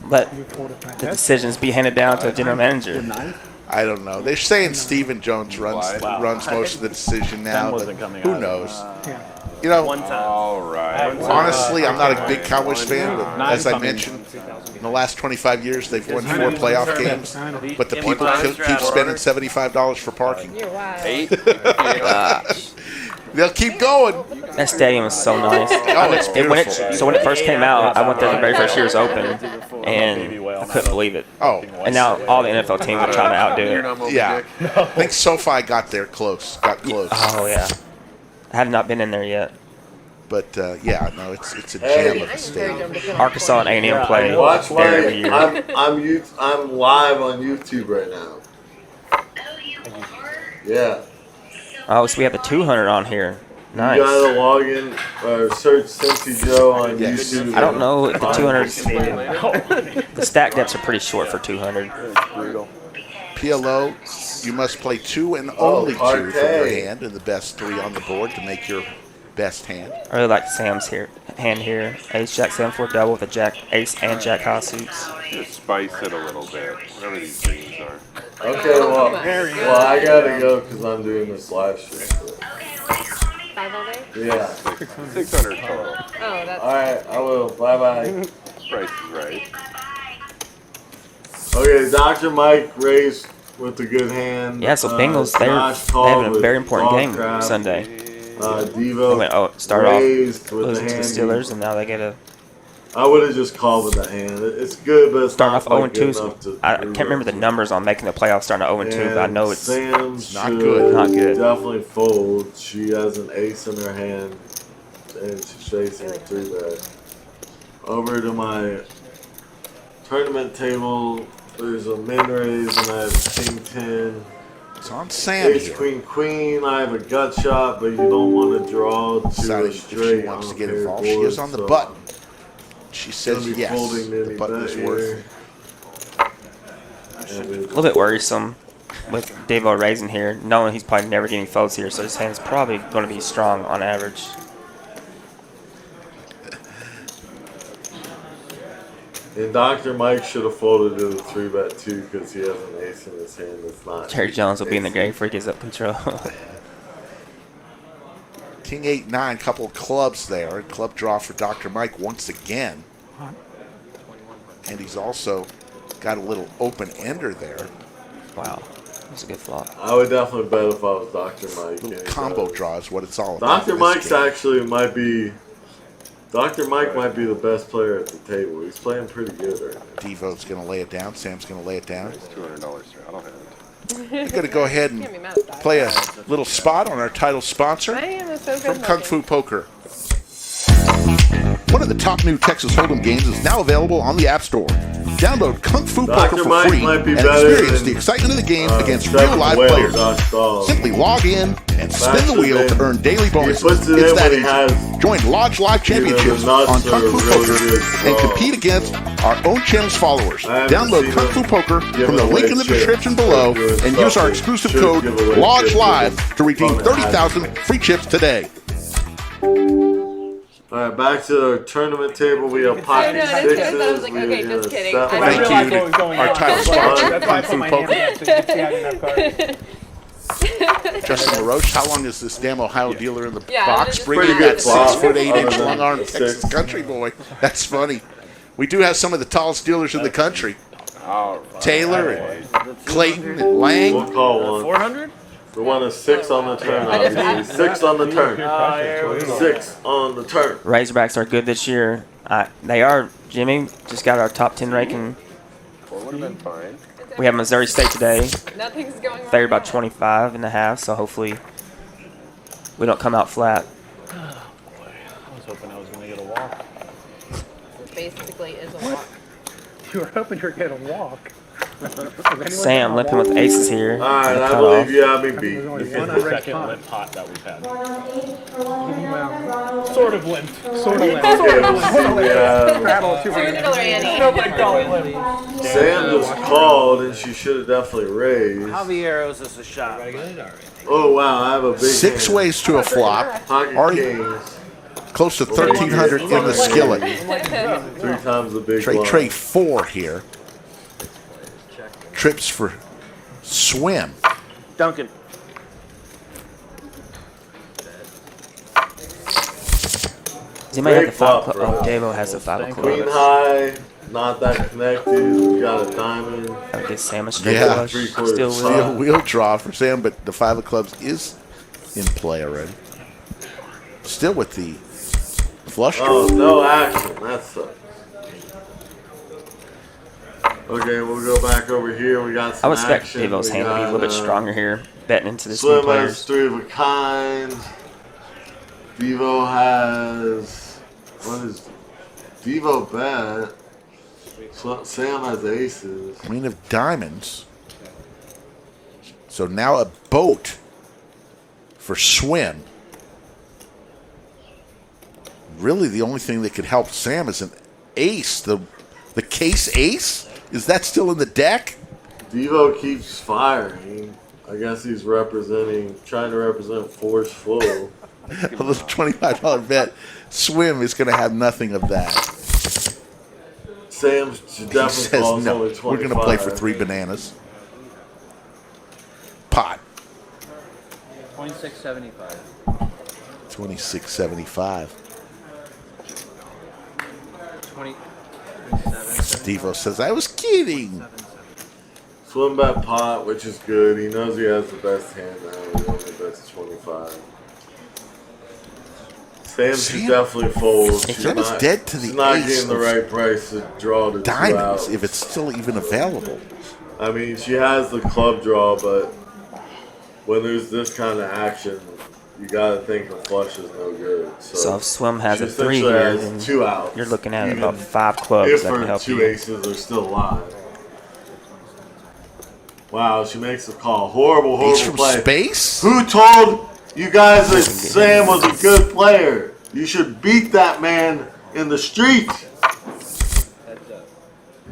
let the decisions be handed down to a general manager. I don't know. They're saying Stephen Jones runs most of the decision now, but who knows? You know, All right. honestly, I'm not a big Cowboys fan, but as I mentioned, in the last 25 years, they've won 4 playoff games, but the people keep spending $75 for parking. You're wild. 8. They'll keep going. That stadium is so nice. Oh, it's beautiful. So when it first came out, I went there the very first year it was open, and I couldn't believe it. Oh. And now all the NFL teams are trying to outdo it. Yeah. I think SoFi got close. Oh, yeah. I have not been in there yet. But, yeah, no, it's a gem of a stadium. Arkansas and A&M play Watch there every year. I'm live on YouTube right now. Yeah. Oh, so we have the 200 on here. Nice. You gotta log in or search Cincy Joe on YouTube. I don't know if the 200. The stack depths are pretty short for 200. PLO, you must play 2 and only 2 from your hand and the best 3 on the board to make your best hand. I really like Sam's hand here. Ace Jack 7-4 double with a Jack Ace and Jack high suits. Just spice it a little bit, whatever these games are. Okay, well, I gotta go because I'm doing this live stream. 5 all day? Yeah. 600 total. Oh, that's. Alright, I will. Bye bye. Price is right. Okay, Dr. Mike raised with a good hand. Yeah, so Bengals, they have a very important game Sunday. Devo they went, started off raised with losing the to the hand. Steelers, and now they get a. I would have just called with the hand. It's good, but it's starting not off 0 like good 2. enough to I can't remember the numbers on making the playoffs starting at 0 2, but I know it's Sam not should good. Not good. Definitely fold. She has an ace in her hand, and she's facing a 3-bet. Over to my tournament table. There's a min raise, and I have king 10. It's on Sam Ace, here. queen, queen. I have a gut shot, but you don't want to draw to a Deciding straight. if she wants to get involved. She is on the button. She says yes. The button is worth. A little bit worrisome with Devo raising here, knowing he's probably never getting folds here, so his hand's probably going to be strong on average. And Dr. Mike should have folded to the 3-bet too because he has an ace in his hand that's not. Jerry Jones will be in the grave before he gives up control. King 8-9, couple of clubs there. Club draw for Dr. Mike once again. And he's also got a little open ender there. Wow, that's a good flop. I would definitely bet if I was Dr. Mike. Little combo draw is what it's all about. Dr. Mike's actually might be. Dr. Mike might be the best player at the table. He's playing pretty good right now. Devo's going to lay it down. Sam's going to lay it down. $200 straddle hand. We're going to go ahead and play a little spot on our title sponsor from Kung Fu Poker. One of the top new Texas Hold'em games is now available on the App Store. Download Kung Fu Poker for Mike free might be and better experience than, the excitement of the game against Stephen real live Wales, players. Dog. Simply log in and spin the wheel to earn daily bonuses. puts it It's in that when he easy. Join Lodge Live Championships nuts on Kung Fu are really Poker good and draws. compete against our own channel's followers. haven't Download seen Kung Fu him Poker give from the link away in the chips. description below Good and stuff. use our exclusive Should code give away Lodge chips. Live to redeem Fun to 30,000 free chips today. Alright, back to our tournament table. We have pocket that's good. I sixes. was like, okay, just kidding. Seven. I Thank you to our title sponsor, That's why I Kung put Fu my hand Poker. down so you can see I didn't have cards. Justin LaRoche, how long is this damn Ohio dealer in the Yeah, box it's bringing pretty that good flop, 6'8" other long arm than Texas six. country boy? That's funny. We do have some of the tallest dealers in the country. Taylor and Clayton and Lang. We'll call one. 400? The one is 6 on the turn, obviously. 6 on the turn. 6 on the turn. Razorbacks are good this year. They are. Jimmy just got our top 10 ranking. 4 would have been fine. We have Missouri State today. Nothing's going wrong. Favored by 25.5, so hopefully we don't come out flat. I was hoping I was going to get a walk. It basically is a walk. You were hoping you were going to walk. Sam limping with aces here. Alright, The I cutoff. believe you have me beat. There's only This one is the unranked second pot. limp pot that we've had. Sort of limp. Sort of limp. Yeah. Straddle two Typical Randy. Nobody call it limp. Sam just called and she should have definitely raised. Javiero's is a shot. Oh wow, I have a big 6 hand. ways to a flop. Pocket Already kings. close to 1,300 in the skillet. 3 times the big Trade blind. trade 4 here. Trips for swim. Duncan. Does anybody have the Great 5 flop, o'clock? bro. Oh, Davo has the 5 Queen o'clock. high, not that connected. We got a diamond. Gotta get Sam a straight Yeah. flush. 3/4 Still with pot. Steel wheel draw for Sam, but the 5 of clubs is in play already. Still with the flush draw. Oh, no action. That sucks. Okay, we'll go back over here. We got I some would expect action. Davo's We hand to be a little bit got, stronger here, betting into the new Slim has players. 3 of a kind. Devo has. What is. Devo bet. Sam has aces. Queen of diamonds. So now a boat for swim. Really, the only thing that could help Sam is an ace. The case ace? Is that still in the deck? Devo keeps firing. I guess he's trying to represent force flow. a little $25 bet. Swim is going to have nothing of that. Sam should definitely says call no. only 25. We're going to play for 3 bananas. Pot. 26.75. 26.75. 20. Stevo says, I was kidding. Swim bet pot, which is good. He knows he has the best hand now. He only bets 25. Sam should definitely fold. Sam is dead to the she's not ace getting the of right price to draw the 2 diamonds, outs. if it's still even available. I mean, she has the club draw, but when there's this kind of action, you got to think a flush is no good. So if Swim has she a 3 essentially here, has then 2 outs. you're looking at Even about 5 clubs if that can her help 2 you. aces are still alive. Wow, she makes the call. Horrible, Ace horrible from play. space? Who told you guys that Sam was a good player? You should beat that man in the street.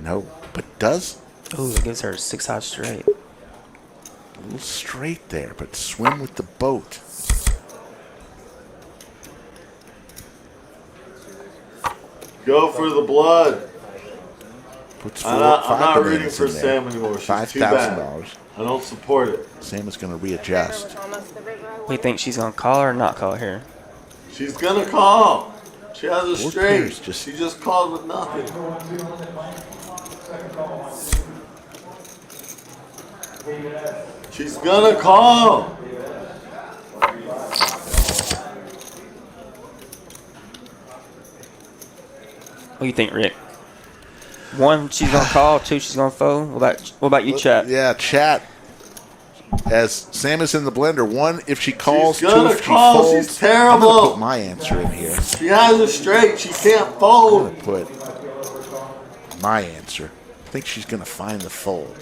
No, but does. Ooh, it gives her 6 out straight. A little straight there, but swim with the boat. Go for the blood. Puts I'm 5 not rooting bananas for in there. Sam anymore. She's too bad. $5,000. I don't support it. Sam is going to readjust. We think she's gonna call or not call here? She's gonna call. She has a 4 straight. pairs, She just called with nothing. She's gonna call. What do you think, Rick? 1, she's gonna call. 2, she's gonna fold. What about you, chat? Yeah, chat. As Sam is in the blender, 1 if she calls, 2 gonna if she call. folds. She's terrible. I'm going to put my answer in here. She has a straight. She can't I'm fold. going to put my answer. I think she's going to find the fold.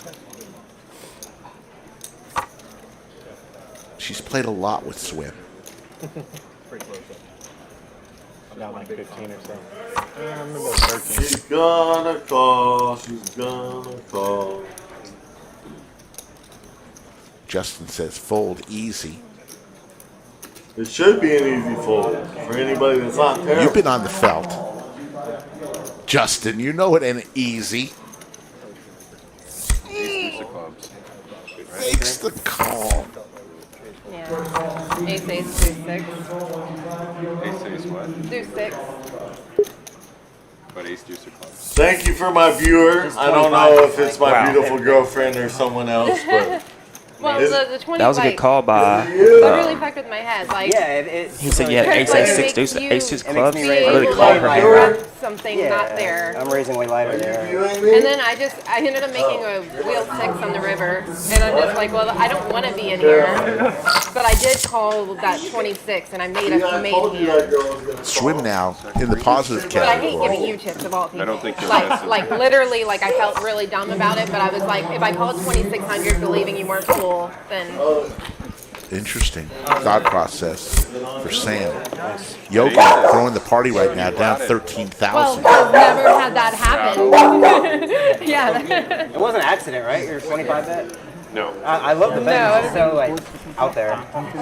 She's played a lot with Swim. Pretty close. I'm down like 15 or so. I'm about 13. She's gonna call. She's gonna call. Justin says fold easy. It should be an easy fold for anybody that's not terrible. You've been on the felt. Justin, you know it ain't easy. Ace of clubs. Makes the call. Yeah. Ace, ace, deuce, 6. Ace what? Deuce 6. But ace deuce of clubs. Thank you for my viewer. I don't know if it's my beautiful girlfriend or someone else, but Well, the 20 That was a good call by. It really fucked with my head. Like, He said, "Yeah, ace, ace, 6, deuce, ace, 2 clubs." be I really able called to her correct hand. something not there. I'm raising way lighter there. And then I ended up making a wheel 6 on the river, and I'm just like, well, I don't want to be in here, but I did call that 26, and I made a hand. Swim now in the positive But I hate category. giving you chips of all people. I don't think you're like literally, like I felt really dumb about it, but I was like, if I called 2600 believing you weren't cool, then. Interesting thought process for Sam. Yoga throwing the party right now, down 13,000. Well, I've never had that happen. Yeah. It wasn't an accident, right? Your 25 bet? No. I love the bet. It's so like out there.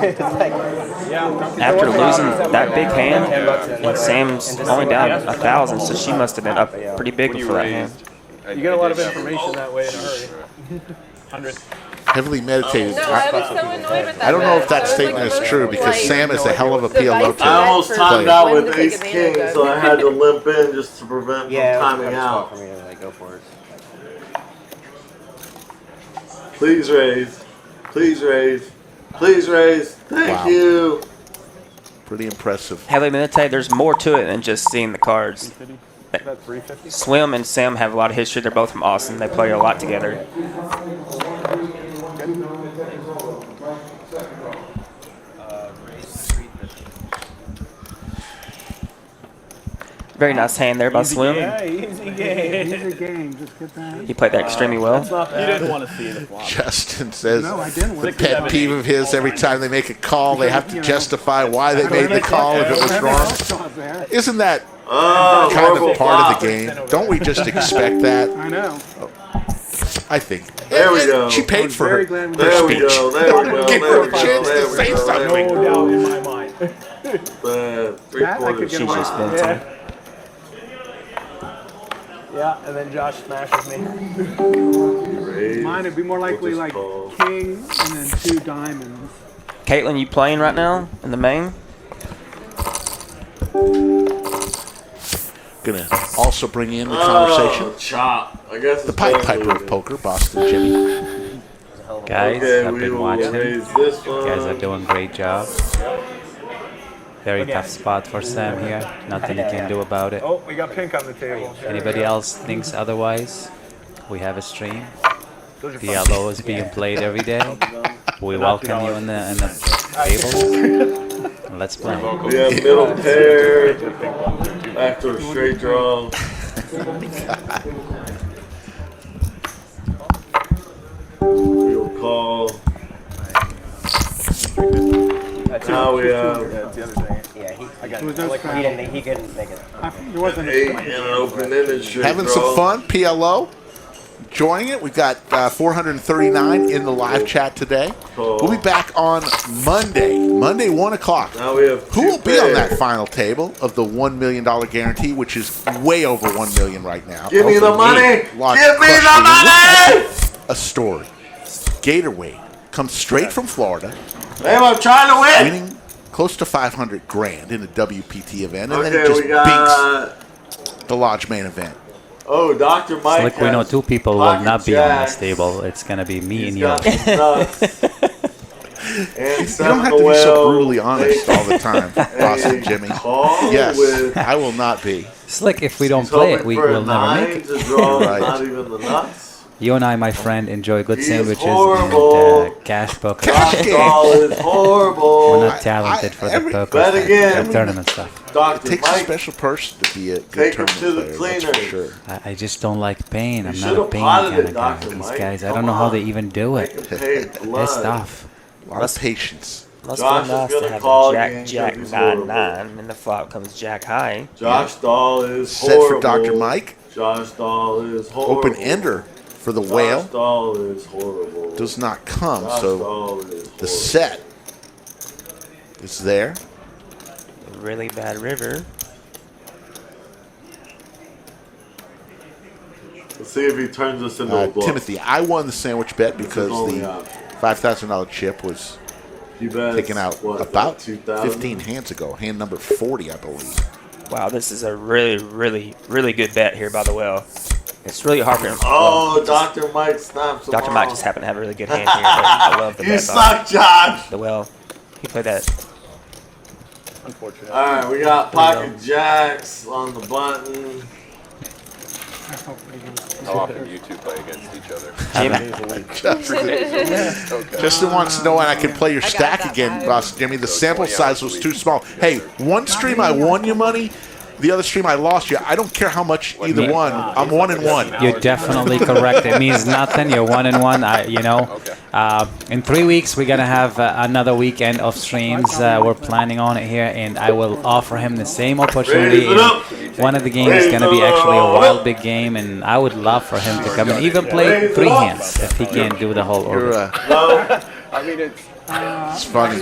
It's like, After losing that big hand, and Sam's only down 1,000, so she must have been up pretty big for that hand. You get a lot of information that way in a hurry. 100. Heavily meditated. No, I was so annoyed with that. I don't know if bet. that So it was statement like is the true most, because like, Sam is a hell of a PLO I almost timed out with When to take ace king, advantage of. so I had to limp in just to prevent from timing it's out. for me to like go for it. Please raise. Please raise. Please raise. Thank Wow. you. Pretty impressive. Heavily meditate. There's more to it than just seeing the cards. About 350. Swim and Sam have a lot of history. They're both from Austin. They play a lot together. Very nice hand there by Swim. Yeah, easy game. Easy game. Just get that. He played that extremely well. That's not You bad. didn't want to see the flop. Justin says No, I didn't. the pet peeve of his, every time they make a call, they have to justify why they made the call if it was wrong. Isn't that kind horrible of part flop. of the game? Don't we just expect that? I know. I think. There we go. She paid for her, Very glad we her There we speech. go. There we go. Give There her we a go. chance There to we say go. something. No doubt in my mind. Three That I could quarters. get She's away just with. been Yeah, and then Josh smashes me. Raise. Mine would be more likely We'll like just call. king and then 2 diamonds. Caitlin, you playing right now in the main? Gonna also bring in the conversation Chop. I guess the Pied Piper of poker, Boston Jimmy. Guys, Okay, I've we been will watching. raise this You guys are one. doing a great job. Very tough spot for Sam here. Nothing he can do about it. Oh, we got pink on the table. Anybody else thinks otherwise? We have a stream. The yellow is being played every day. We welcome you in the tables. Let's play. We have middle pair, backdoor straight draw. We will call. Now we have Yeah, It was no scramble. he couldn't make it. There wasn't eight a and an open-ended straight Having draw. some fun, PLO. Enjoying it. We've got 439 in the live chat today. We'll be back on Monday, 1 o'clock. Now we have Who will two be on pairs. that final table of the $1 million guarantee, which is way over $1 million right now? Give me the money! Lots Give me the crushing. money! A story. Gator Wade comes straight from Florida, Damn, I'm trying to win! winning close to 500 grand in a WPT event, and then Okay, it just we got. beats the Lodge main event. Oh, Dr. Mike. It's like we know has 2 people will pocket not be on this jacks. table. It's gonna be me He's and you. got nuts. And You don't have to be so brutally honest all the time, Boston Jimmy. Yes, I will not be. It's like if we don't play it, we will never make it. Right. Not even the nuts. You and I, my friend, enjoy good He is sandwiches horrible. and cash poker. Cash game. Ball is horrible. We're not talented for the poker Bet stuff, again. the tournament stuff. Dr. It takes a Mike, special person to be a good take him tournament to the player, that's for cleaners. sure. I just don't like pain. I'm You not a should've pain potted kind it, of guy. Dr. These Mike. guys, I Come don't know how on. they even do Make it. him pay blood. It's tough. A lot of patience. Must Josh be is nice gonna to have call a Jack again, Jack 'cause he's 9-9, and the flop comes Jack high. Josh Dahl is Set horrible. for Dr. Mike. Josh Dahl is horrible. Open ender for the Josh whale. Dahl is horrible. Does not come, Josh so Dahl is the horrible. set is there. A really bad river. Let's see if he turns us into a bluff. Timothy, I won the sandwich bet because only the out. $5,000 chip was You bet. taken out What, about 2,000? 15 hands ago. Hand number 40, I believe. Wow, this is a really, really, really good bet here by the well. It's really hard for him. Oh, Dr. Mike snaps him Dr. Mike off. just happened to have a really good hand here, but I love the You bet. suck, Josh. The well. He played that. Unfortunate. All right, we got pocket jacks on the button. How often do you two play against each other? Justin wants to know when I can play your stack again, Boss Jimmy. The sample size was too small. Hey, one stream I won you money. The other stream I lost you. I don't care how much either one. I'm 1-1. You're definitely correct. It means nothing. You're 1-1. In 3 weeks, we're gonna have another weekend of streams. We're planning on it here, and I will offer him the same opportunity. One of the games is gonna be actually a wild big game, and I would love for him to come and even play 3 hands if he can't do the whole order. I mean, it's funny.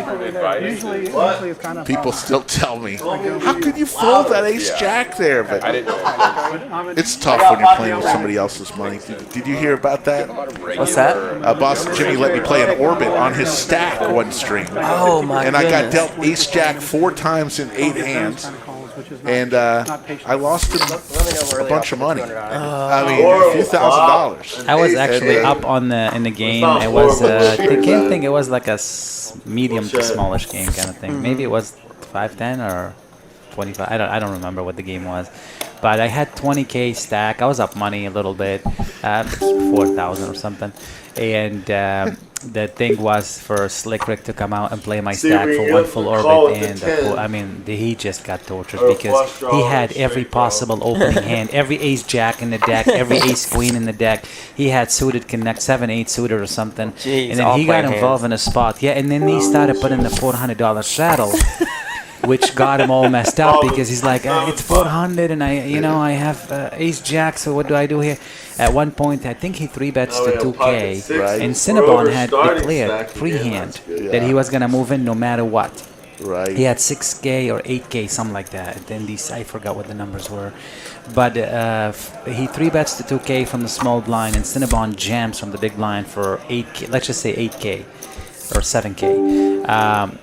Usually it's kind of People still tell me, how could you fold that ace-jack there? But it's tough when you're playing with somebody else's money. Did you hear about that? What's that? Boss Jimmy let me play an orbit on his stack one stream. Oh, my And I got goodness. dealt ace-jack 4 times in 8 hands. And I lost him a bunch of money. I mean, a few $1,000s. I was actually up on in the game. It was I can't think it was like a medium to smallish game kind of thing. Maybe it was 5-10 or 25. I don't remember what the game was. But I had 20K stack. I was up money a little bit, 4,000 or something. And the thing was for Slick Rick to come out and play my stack for one full orbit, and he just got tortured because he had every possible opening hand, every ace jack in the deck, every ace queen in the deck. He had suited connect 7-8 suited or something, Jeez, and then all he got playing involved in a spot. Yeah, and then he started putting the $400 saddle. Which got him all messed up because he's like, it's 400 and I have ace jack, so what do I do here? At one point, I think he 3-bets to 2K, and Cinnabon had declared pre-hand that he was going to move in no matter what. Right. He had 6K or 8K, something like that. And then these, I forgot what the numbers were. But he 3-bets to 2K from the small blind, and Cinnabon jams from the big blind for 8K. Let's just say 8K or 7K.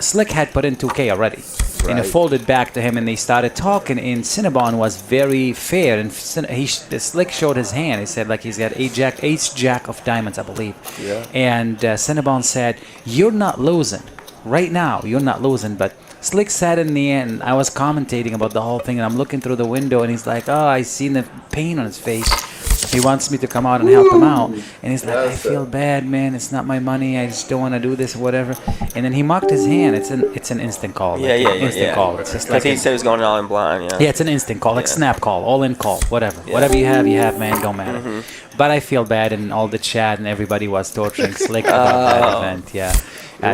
Slick had put in 2K already. And it folded back to him, and they started talking. And Cinnabon was very fair, and Slick showed his hand. He said like he's got ace jack of diamonds, I believe. Yeah. And Cinnabon said, "You're not losing right now. You're not losing." But Slick said in the end, I was commentating about the whole thing, and I'm looking through the window, and he's like, "Oh, I seen the pain on his face." He wants me to come out and help him out. And he's like, "I feel bad, man. It's not my money. I just don't want to do this or whatever." And then he mocked his hand. It's an instant call. Instant call. It's just like he said he was going all in blind, Yeah, it's an instant call, like snap call, all-in call, whatever. Whatever you have, man. Don't matter. But I feel bad, and all the chat and everybody was torturing Slick about that event. Yeah.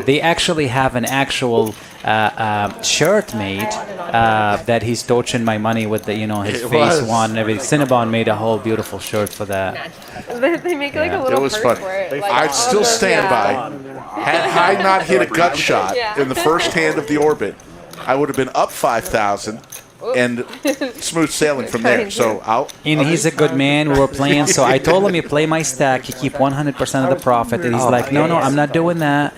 They actually have an actual shirt made that he's torching my money with his face one and everything. Cinnabon made a whole beautiful shirt for that. They make like a little purse for it. Like, I'd still stand by. Had I not hit a gut shot in the first hand of the orbit, I would have been up 5,000 and smooth sailing from there. So And he's a good man. We were playing, so I told him, "You play my stack, you keep 100% of the profit." And he's like, "No, I'm not doing that."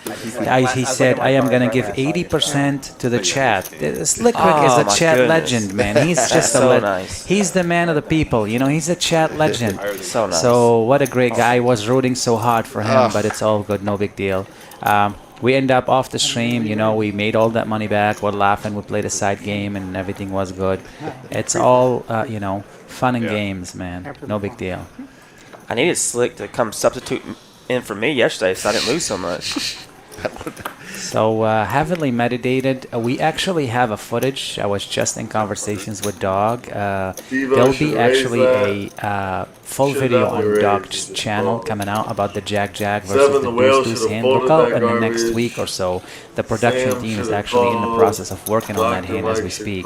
He said, "I am gonna give 80% to the chat." Slick Rick is a chat legend, man. He's just a legend. He's the man of the people. He's a chat legend. So nice. So what a great guy. I was rooting so hard for him, but it's all good, no big deal. We end up off the stream, we made all that money back. We're laughing. We played a side game, and everything was good. It's all, fun and games, man. No big deal. I needed Slick to come substitute in for me yesterday, so I didn't lose so much. So heavily meditated. We actually have a footage. I was just in conversations with Dog. There'll be actually a full video on Dog's channel coming out about the Jack versus the Deuce hand. Look out in the next week or so. The production team is actually in the process of working on that hand as we speak.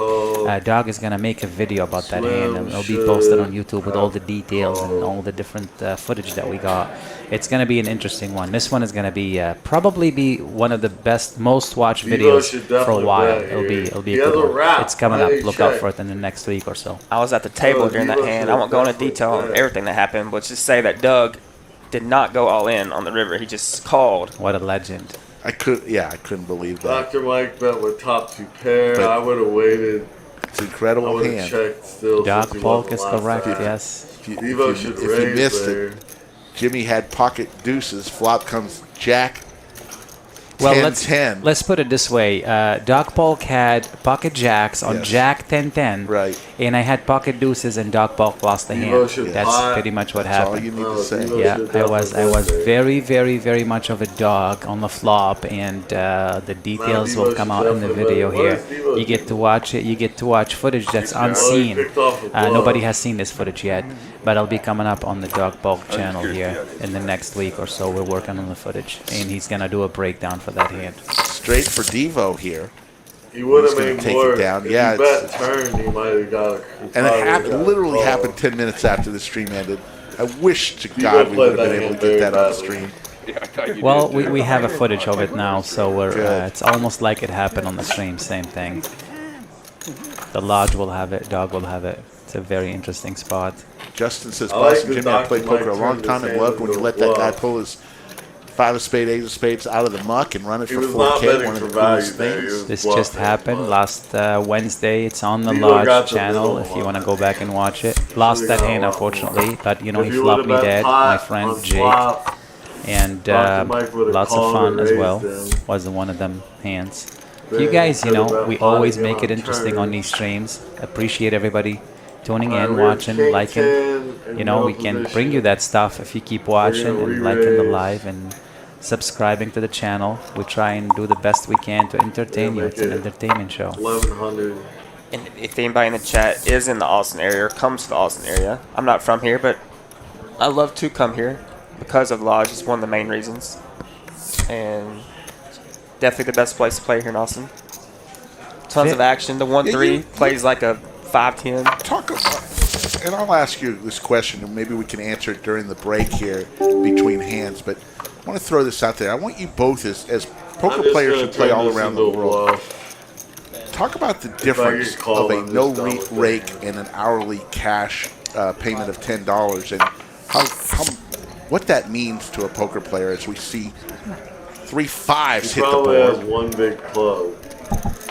Dog is going to make a video about that hand, and it'll be posted on YouTube with all the details and all the different footage that we got. It's going to be an interesting one. This one is going to be probably be one of the best, most watched videos for a while. It'll be a good one. It's coming up. Look out for it in the next week or so. I was at the table during that hand. I won't go into detail on everything that happened, but just say that Doug did not go all in on the river. He just called. What a legend. I couldn't believe that. Dr. Mike bet with top 2 pair. I would have waited. It's an incredible hand. Checked still. Doc Polk is correct, yes. If you missed it, Jimmy had pocket deuces. Flop comes Jack. Well, 10-10. let's put it this way. Doc Polk had pocket jacks on Jack 10-10. Right. And I had pocket deuces, and Doc Polk lost the hand. That's pretty much what happened. All you need to say. Yeah, I was very, very, very much of a dog on the flop, and the details will come out in the video here. You get to watch it. You get to watch footage that's unseen. Nobody has seen this footage yet, but it'll be coming up on the Dog Polk channel here in the next week or so. We're working on the footage, and he's gonna do a breakdown for that hand. Straight for Devo here. He would have made take more. It down. If yeah, he bet turn, he might have got a. And it literally happened 10 minutes after the stream ended. I wish to God we would have been able to get that on the stream. Well, we have a footage of it now, so we're it's almost like it happened on the stream. Same thing. The Lodge will have it. Dog will have it. It's a very interesting spot. Justin says, Boston Jimmy, I've played poker a long time and loved when you let that guy pull his 5 of spades, 8 of spades out of the muck and run it for 4K. One of the coolest things. This just happened last Wednesday. It's on the Lodge channel if you want to go back and watch it. Lost that hand, unfortunately, but he flopped me dead, my friend Jake. And lots of fun as well. Was one of them hands. You guys, we always make it interesting on these streams. Appreciate everybody tuning in, watching, liking. We can bring you that stuff if you keep watching and liking the live and subscribing to the channel. We try and do the best we can to entertain you. It's an entertainment show. 1100. And if anybody in the chat is in the Austin area or comes to the Austin area, I'm not from here, but I love to come here because of Lodge. It's one of the main reasons. And definitely the best place to play here in Austin. Tons of action. The 1-3 plays like a 5-10. Talk about, and I'll ask you this question, and maybe we can answer it during the break here between hands, but I want to throw this out there. I want you both, as Poker players should play all around the world. Talk about the difference of a no-rake and an hourly cash payment of $10, and what that means to a poker player as we see 3 5s hit the board. Has one big club.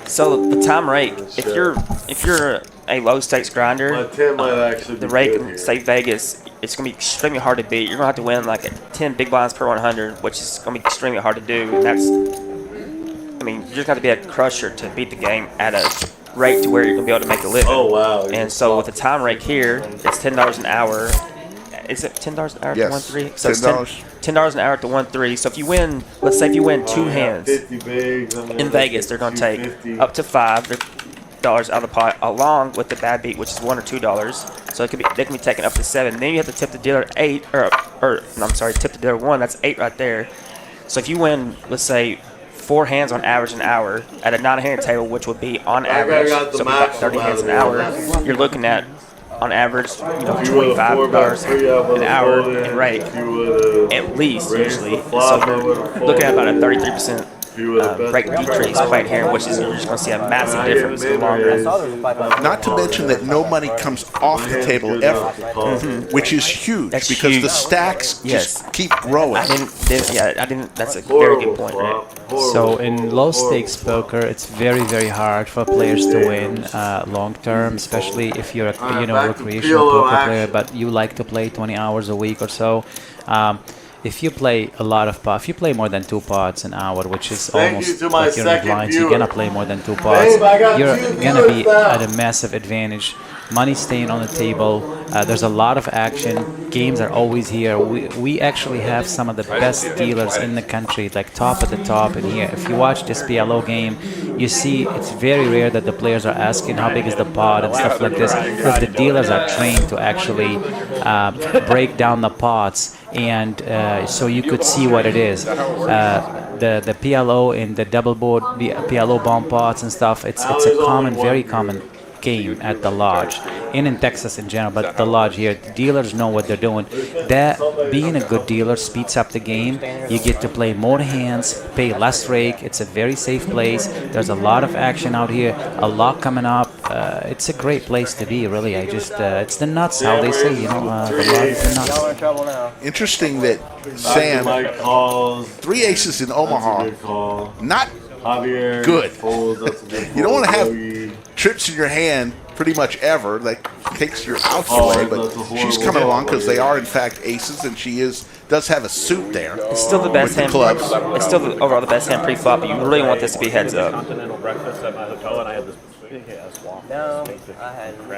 So the time rake, if you're a low stakes grinder, the rake in say Vegas, it's gonna be extremely hard to beat. You're gonna have to win like 10 big blinds per 100, which is gonna be extremely hard to do. And that's, I mean, you just got to be a crusher to beat the game at a rate to where you're gonna be able to make a living. Oh wow! And so with the time rake here, it's $10 an hour. Is it $10 an hour to 1-3? So $10 an hour to 1-3. So if you win, let's say if you win 2 hands in Vegas, they're going to take up to $5 out of the pot, along with the bad beat, which is $1 or $2. So it could be, they can be taken up to 7. Then you have to tip the dealer 8, tip the dealer 1. That's 8 right there. So if you win, let's say 4 hands on average an hour at a 9-handed table, which would be on average, so about 30 hands an hour, you're looking at, on average, $25 an hour in rate, at least usually. So you're looking at about a 33% rate decrease playing here, which is you're just going to see a massive difference in the long run. Not to mention that no money comes off the table ever, which is huge because the stacks just keep growing. That's a very good point, right? So in low stakes poker, it's very, very hard for players to win long term, especially if you're a recreational poker player, but you like to play 20 hours a week or so. If you play a lot of pots, if you play more than 2 pots an hour, which is almost like you're in the blinds, you're gonna play more than 2 pots. You're gonna be at a massive advantage. Money staying on the table. There's a lot of action. Games are always here. We actually have some of the best dealers in the country, like top of the top in here. If you watch this PLO game, you see it's very rare that the players are asking how big is the pot and stuff like this, because the dealers are trained to actually break down the pots, and so you could see what it is. The PLO and the double board, the PLO bomb pots and stuff, it's a very common game at the lodge and in Texas in general, but the lodge here, the dealers know what they're doing. That being a good dealer speeds up the game. You get to play more hands, pay less rake. It's a very safe place. There's a lot of action out here, a lot coming up. It's a great place to be, really. It's the nuts, how they say, the lodge is the nuts. Interesting that Sam, 3 aces in Omaha, not good. You don't want to have trips in your hand pretty much ever. That takes your outs away, but she's coming along because they are in fact aces, and she does have a suit there. It's still the best hand. Clubs. It's still overall the best hand pre-flop, but you really want this to be heads up. Continental breakfast at my hotel, and I had this big ass waffle. No, I hadn't. I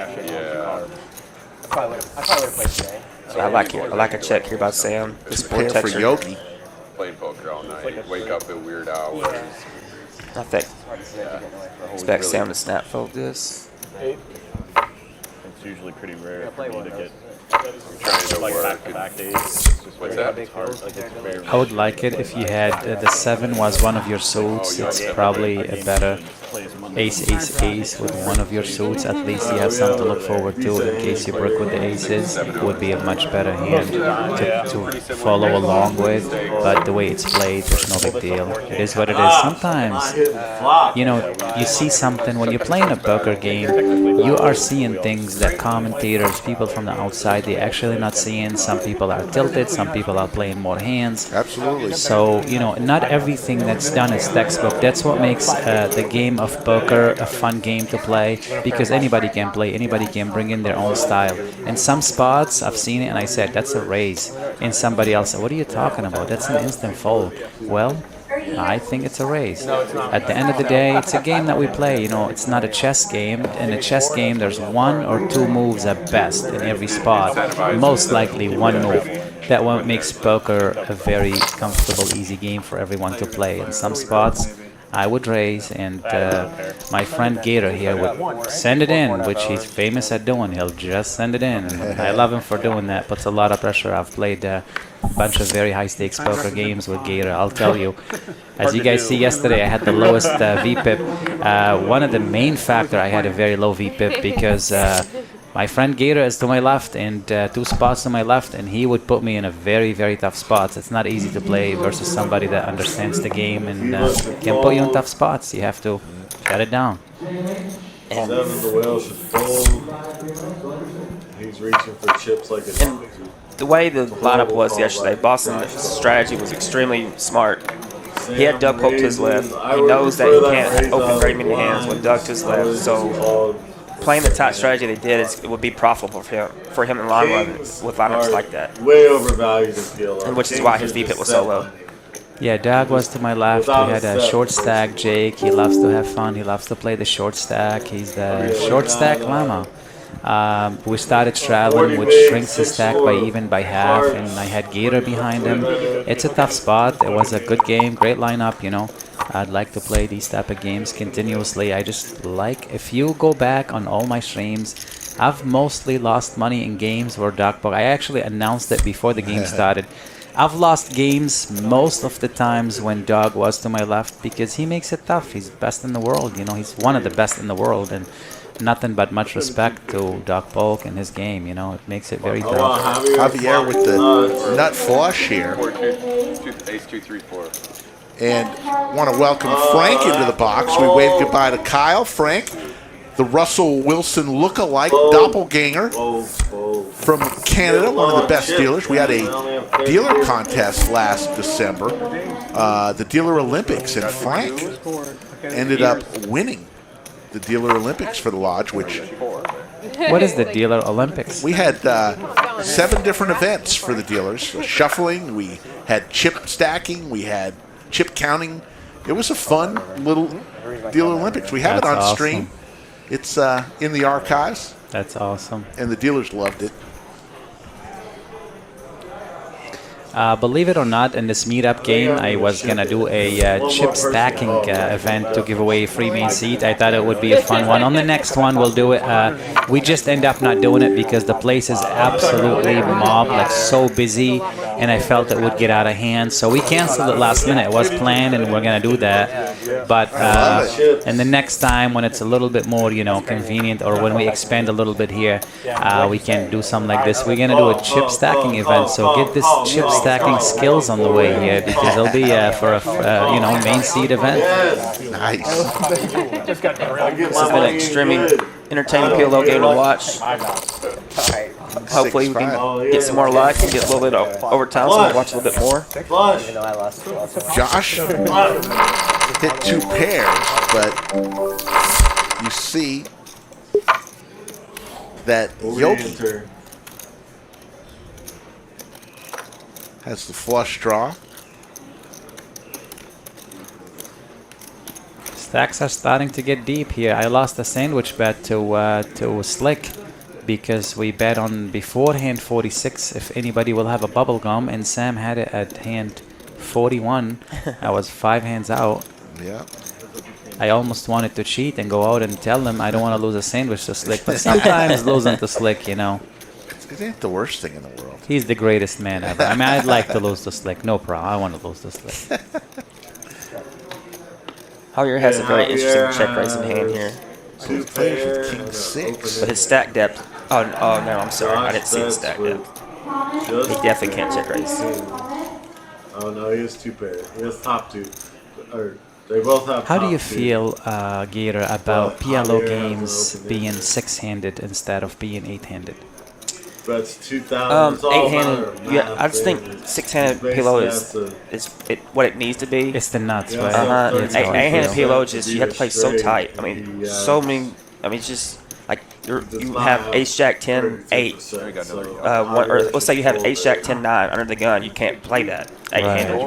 probably would have played today. So I like a check here by Sam. This board for texture. Yogi. Playing poker all night. Wake up at weird hours. I think. Expect Sam to snap fold this. It's usually pretty rare for me to get trying to like work. back-to-back days. What's that? It's hard. Like it's very I would like it if you had the 7 was one of your suits. It's probably a better ace, ace, ace with one of your suits. At least you have something to look forward to in case you break with the aces. It would be a much better hand to follow along with. But the way it's played, there's no big deal. It is what it is. Sometimes, you see something when you're playing a poker game. You are seeing things that commentators, people from the outside, they actually not seeing. Some people are tilted. Some people are playing more hands. Absolutely. So, not everything that's done is textbook. That's what makes the game of poker a fun game to play, because anybody can play, anybody can bring in their own style. In some spots, I've seen it and I said, that's a raise. And somebody else said, what are you talking about? That's an instant fold. Well, I think it's a raise. At the end of the day, it's a game that we play. It's not a chess game. In a chess game, there's 1 or 2 moves at best in every spot. Most likely 1 move. That one makes poker a very comfortable, easy game for everyone to play. In some spots, I would raise, and my friend Gator here would send it in, which he's famous at doing. He'll just send it in. I love him for doing that. Puts a lot of pressure. I've played a bunch of very high-stakes poker games with Gator. I'll tell you, as you guys see yesterday, I had the lowest VPIP. One of the main factor, I had a very low VPIP because My friend Gator is to my left and 2 spots to my left, and he would put me in a very, very tough spots. It's not easy to play versus somebody that understands the game and can put you in tough spots. You have to shut it down. And 7 of the whale should fold. He's reaching for chips like a dog. The way the lineup was yesterday, Boston's strategy was extremely smart. He had Doug Pope to his left. He knows that he can't open very many hands with Doug to his left, so playing the tight strategy they did, it would be profitable for him in the long run with lineups like that. Way overvalued in PLO. And which is why his VPIT was so low. Yeah, Doug was to my left. We had a short stack, Jake. He loves to have fun. He loves to play the short stack. He's the short stack llama. We started traveling, which shrinks his stack by half, and I had Gator behind him. It's a tough spot. It was a good game, great lineup, you know. I'd like to play these type of games continuously. I just like, if you go back on all my streams, I've mostly lost money in games where I actually announced it before the game started. I've lost games most of the times when Doug was to my left because he makes it tough. He's best in the world, you know. He's one of the best in the world, and nothing but much respect to Doug Polk and his game, you know. It makes it very tough. Javier with the nut flush here. Ace 2, 3, 4. And want to welcome Frank into the box. We wave goodbye to Kyle. Frank, the Russell Wilson look-alike doppelganger from Canada, one of the best dealers. We had a dealer contest last December, the Dealer Olympics, and Frank ended up winning the Dealer Olympics for the Lodge, which... What is the Dealer Olympics? We had 7 different events for the dealers. Shuffling, we had chip stacking, we had chip counting. It was a fun little Dealer Olympics. We have it on stream. It's in the archives. That's awesome. And the dealers loved it. Believe it or not, in this meetup game, I was going to do a chip stacking event to give away a free main seat. I thought it would be a fun one. On the next one, we'll do it. We just end up not doing it because the place is absolutely mobbed, like so busy, and I felt it would get out of hand. So we canceled it last minute. It was planned, and we're going to do that. But and the next time, when it's a little bit more, you know, convenient, or when we expand a little bit here, we can do something like this. We're going to do a chip stacking event. So get this chip stacking skills on the way here because it'll be for a you know, main seed event. Nice. This has been an extremely entertaining PLO game to watch. Hopefully we can get some more likes and get a little bit of overtime so we can watch a little bit more. Josh hit 2 pairs, but you see that Yogi has the flush draw. Stacks are starting to get deep here. I lost a sandwich bet to Slick because we bet on beforehand 46 if anybody will have a bubble gum, and Sam had it at hand 41. I was 5 hands out. Yeah. I almost wanted to cheat and go out and tell them I don't want to lose a sandwich to Slick, but sometimes losing to Slick, you know. It ain't the worst thing in the world. He's the greatest man ever. I mean, I'd like to lose to Slick. No problem. I want to lose to Slick. Javier has a very interesting check raising hand here. He plays with King 6. But his stack depth... Oh, no, I'm sorry. I didn't see his stack depth. He definitely can't check raise. Oh, no, he has 2 pairs. He has top 2. Or they both have How do you top 2. feel, Gator, about PLO games being 6-handed instead of being 8-handed? That's 2,000. 8-handed. Yeah, I just think 6-handed PLO is what it needs to be. It's the nuts, right? 8-handed PLO just you have to play so tight. I mean, so many. I mean, it's just like you have Ace Jack 10 8. Or let's say you have Ace Jack 10 9 under the gun. You can't play that 8-handed.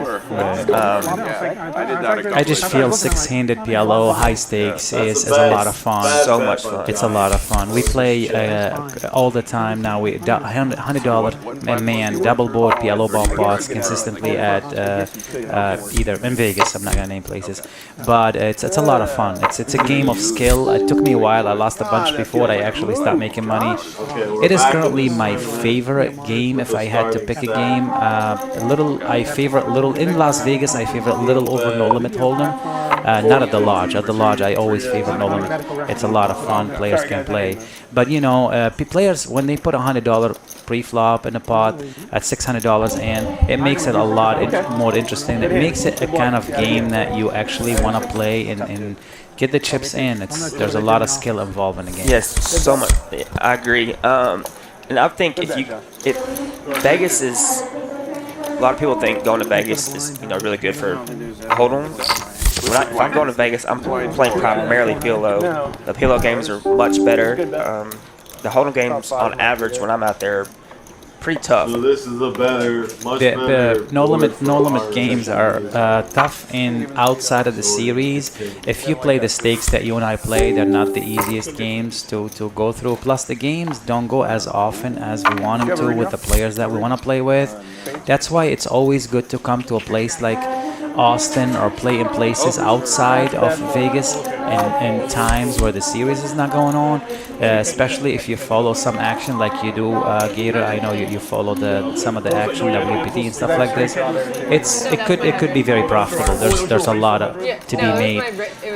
I just feel 6-handed PLO high stakes is a lot of fun. So much fun. It's a lot of fun. We play all the time now. We $100 man double board PLO bomb pots consistently at either in Vegas. I'm not gonna name places, but it's a lot of fun. It's a game of skill. It took me a while. I lost a bunch before I actually stopped making money. It is currently my favorite game. If I had to pick a game, I favorite little in Las Vegas. I favorite little over no limit holdem. Not at the lodge. At the lodge, I always favor no limit. It's a lot of fun. Players can play. But, you know, players, when they put $100 pre-flop in a pot at $600 in, it makes it a lot more interesting. It makes it a kind of game that you actually want to play and get the chips in. There's a lot of skill involved in the game. Yes, so much. I agree. And I think if Vegas is, a lot of people think going to Vegas is really good for hold'em. If I'm going to Vegas, I'm playing primarily PLO. The PLO games are much better. The hold'em games, on average, when I'm out there, pretty tough. So this is a better, much The no limit games are tough outside of the series. If you play the stakes that you and I play, they're not the easiest games to go through. Plus, the games don't go as often as we want them to with the players that we want to play with. That's why it's always good to come to a place like Austin or play in places outside of Vegas and times where the series is not going on, especially if you follow some action like you do, Gator. I know you follow some of the action, WPT and stuff like this. It could be very profitable. There's a lot to be made.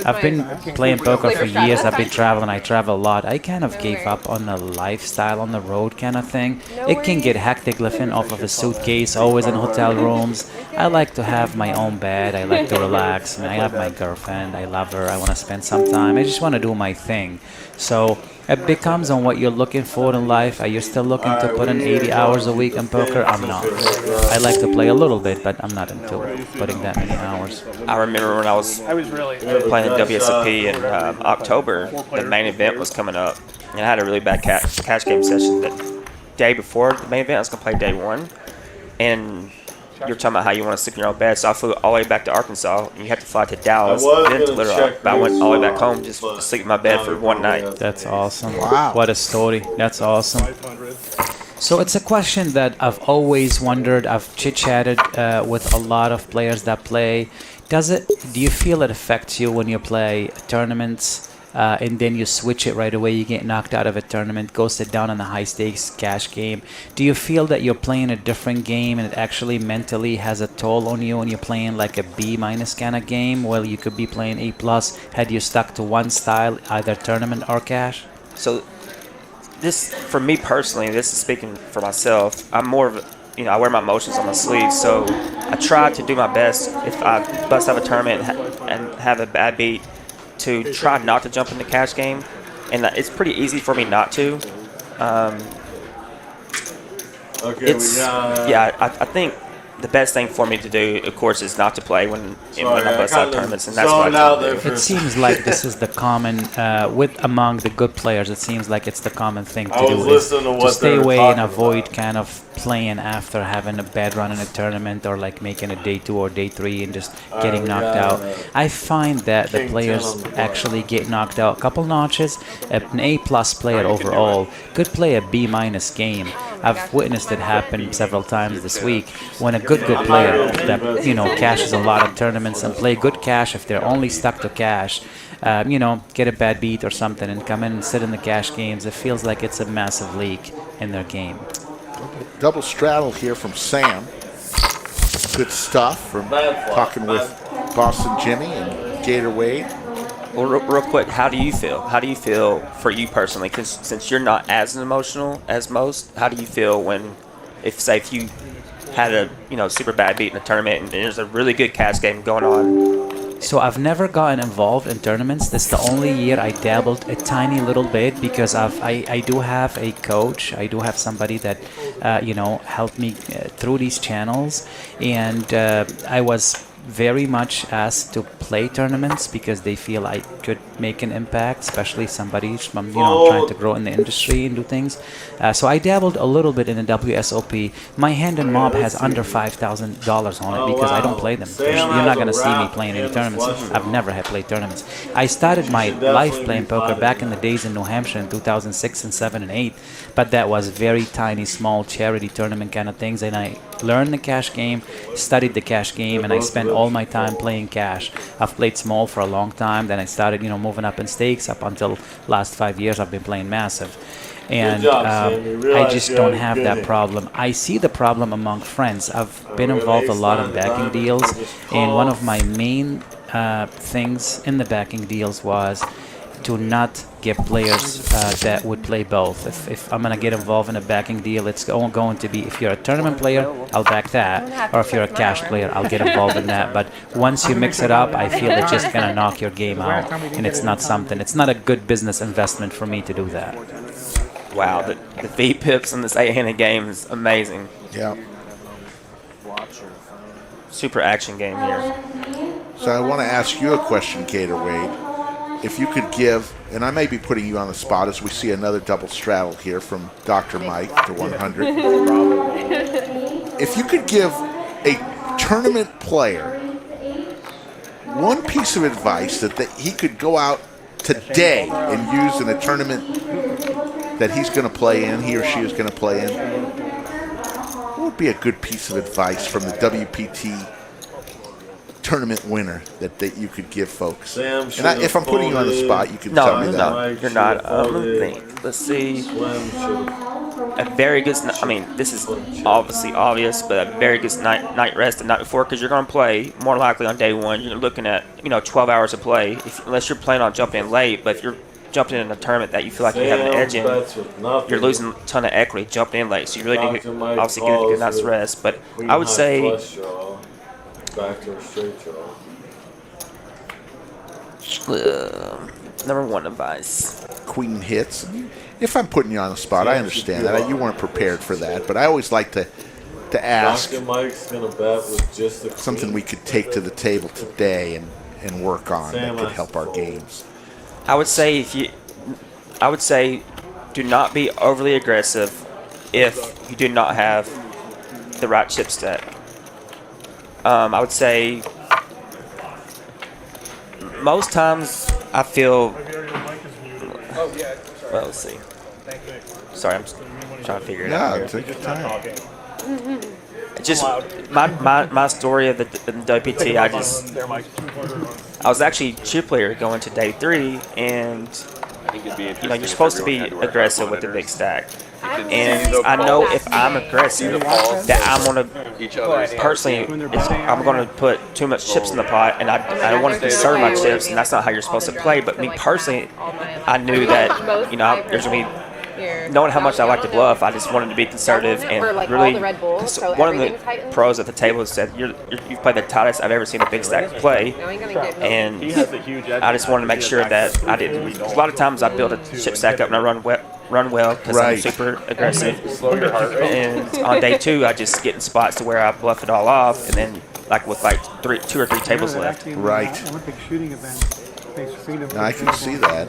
I've been playing poker for years. I've been traveling. I travel a lot. I kind of gave up on the lifestyle on the road kind of thing. It can get hectic living off of a suitcase, always in hotel rooms. I like to have my own bed. I like to relax. I have my girlfriend. I love her. I want to spend some time. I just want to do my thing. So it becomes on what you're looking for in life. Are you still looking to put in 80 hours a week in poker? I'm not. I like to play a little bit, but I'm not into putting that many hours. I remember when I was playing the WSOP in October, the main event was coming up, and I had a really bad cash game session the day before the main event. I was going to play day one, and you're talking about how you want to sleep in your own bed, so I flew all the way back to Arkansas, and you have to fly to Dallas, then to Little Rock. But I went all the way back home just to sleep in my bed for one night. That's awesome. Wow. What a story. That's awesome. So it's a question that I've always wondered. I've chit-chatted with a lot of players that play. Do you feel it affects you when you play tournaments? And then you switch it right away, you get knocked out of a tournament, go sit down in a high-stakes cash game. Do you feel that you're playing a different game and it actually mentally has a toll on you when you're playing like a B- kind of game? Well, you could be playing A+, had you stuck to one style, either tournament or cash? So this, for me personally, this is speaking for myself, I'm more of a, I wear my emotions on my sleeve, so I try to do my best if I bust out a tournament and have a bad beat, to try not to jump in the cash game, and it's pretty easy for me not to. I think the best thing for me to do, of course, is not to play when I bust out tournaments, and that's what I do. It seems like this is the common, among the good players, it seems like it's the common thing to do, is to stay away and avoid kind of playing after having a bad run in a tournament, or like making a day 2 or day 3 and just getting knocked out. I find that the players actually get knocked out a couple notches. An A+ player overall could play a B- game. I've witnessed it happen several times this week when a good player that cashes a lot of tournaments and play good cash, if they're only stuck to cash, get a bad beat or something and come in and sit in the cash games, it feels like it's a massive leak in their game. Double straddle here from Sam. Good stuff from talking with Boston Jimmy and Gator Wade. Well, real quick, how do you feel? How do you feel for you personally? Because since you're not as emotional as most, how do you feel when, if you had a super bad beat in a tournament and there's a really good cash game going on? So I've never gotten involved in tournaments. This is the only year I dabbled a tiny little bit, because I do have a coach. I do have somebody that helped me through these channels, and I was very much asked to play tournaments because they feel I could make an impact, especially somebody from trying to grow in the industry and do things. So I dabbled a little bit in the WSOP. My hand in mob has under $5,000 on it because I don't play them. You're not going to see me playing any tournaments. I've never had played tournaments. I started my life playing poker back in the days in New Hampshire in 2006 and 7 and 8, but that was very tiny, small charity tournament kind of things, and I learned the cash game, studied the cash game, and I spent all my time playing cash. I've played small for a long time, then I started moving up in stakes. Up until last 5 years I've been playing massive, and I just don't have that problem. I see the problem among friends. I've been involved a lot in backing deals, and one of my main things in the backing deals was to not get players that would play both. If I'm going to get involved in a backing deal, it's going to be, if you're a tournament player, I'll back that. Or if you're a cash player, I'll get involved in that. But once you mix it up, I feel it's just going to knock your game out. And it's not a good business investment for me to do that. Wow, the V pips in this 8-handed game is amazing. Yeah. Super action game here. So I want to ask you a question, Gator Wade. If you could give, and I may be putting you on the spot as we see another double straddle here from Dr. Mike to 100. If you could give a tournament player one piece of advice that he could go out today and use in a tournament that he's going to play in, he or she is going to play in, what would be a good piece of advice from the WPT tournament winner that you could give folks? Sam, and if I'm putting you on the spot, you can tell me that. No, you're not. Let's see. A very good. I mean, this is obviously obvious, but a very good night rest the night before, because you're going to play more likely on day one. You're looking at 12 hours of play, unless you're planning on jumping in late. But if you're jumping in a tournament that you feel like you have an edge in, you're losing a ton of equity jumping in late. So you really need to obviously get a good night's rest. But I would say. Back to a straight draw. Number one advice. Queen hits. If I'm putting you on the spot, I understand that. You weren't prepared for that, but I always like to ask Dr. Mike's gonna bet with just the something we could take to the table today and work on that could help our games. I would say do not be overly aggressive if you do not have the right chip stack. I would say most times I feel. Well, let's see. Sorry, I'm trying to figure it out. Yeah, take your time. Just my story of the WPT. I was actually chip player going to day 3, and you're supposed to be aggressive with the big stack. And I know if I'm aggressive, that I'm gonna personally, I'm gonna put too much chips in the pot, and I don't want to conserve my chips, and that's not how you're supposed to play. But me personally, I knew that there's gonna be. Knowing how much I like to bluff, I just wanted to be conservative and really. One of the pros at the table said, "You've played the tightest I've ever seen a big stack play," and I just wanted to make sure that I did. A lot of times I build a chip stack up and I run well because I'm super aggressive. And on day 2, I just get in spots to where I bluff it all off, and then with 2 or 3 tables left. Right. Olympic shooting event. I can see that.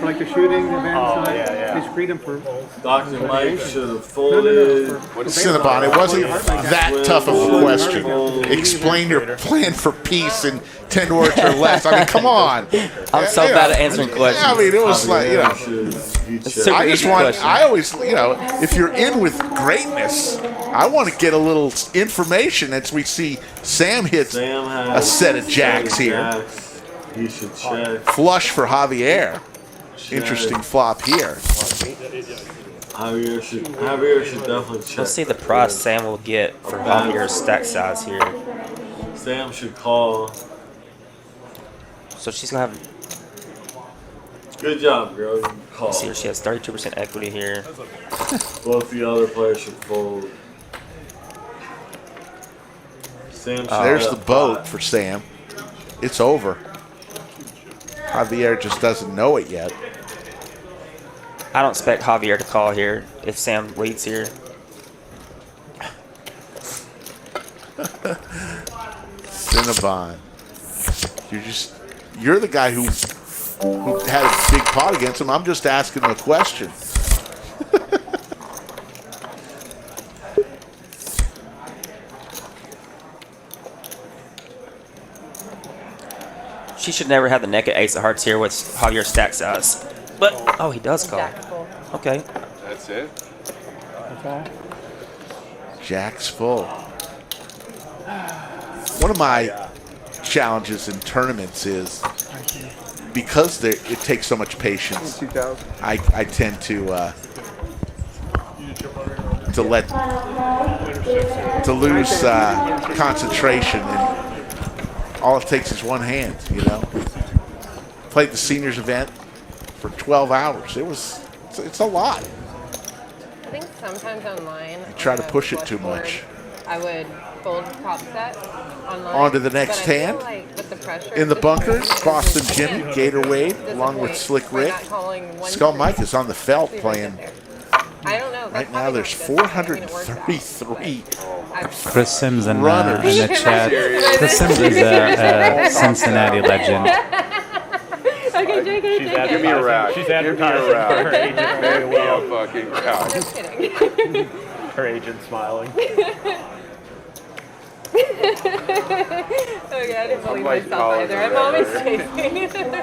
Like the shooting events, his freedom for. Dr. Mike should have folded. Cinnabon, it wasn't that tough of a question. Explain your plan for peace in 10 words or less. I mean, come on. I'm so bad at answering questions. I mean, it was like, I always, if you're in with greatness, I want to get a little information as we see Sam hits a set of jacks here. He should check. Flush for Javier. Interesting flop here. Javier should definitely check. Let's see the price Sam will get for Javier's stack size here. Sam should call. So she's gonna have. Good job, girl. You can call. See her. She has 32% equity here. Both the other players should fold. Sam. There's the boat for Sam. It's over. Javier just doesn't know it yet. I don't expect Javier to call here if Sam leads here. Cinnabon. You're the guy who had a big pot against him. I'm just asking him a question. She should never have the naked ace of hearts here with Javier's stack size. But, he does call. Okay. That's it? Jack's full. One of my challenges in tournaments is because it takes so much patience, I tend to lose concentration all it takes is one hand, you know. Played the seniors event for 12 hours. It's a lot. I think sometimes online, You try to push it too much. I would fold top set online. On to the next but I feel hand. like with the pressure In the of bunker, tournament, Boston I Jimmy, can't Gator Wade, disappoint along with Slick by Rick. not calling one Skull three. Mike is on the felt See if I get playing. there. I don't know. Right now there's 433 Chris Sims in runners. the chat. Chris Sims is a Cincinnati legend. Okay, JK, Give me a rack. She's Give me a advertising rack. for her agent very Give me a well. fucking rack. Just kidding. Her agent smiling. Okay, I didn't believe like myself college either. I'm or always whatever. chasing.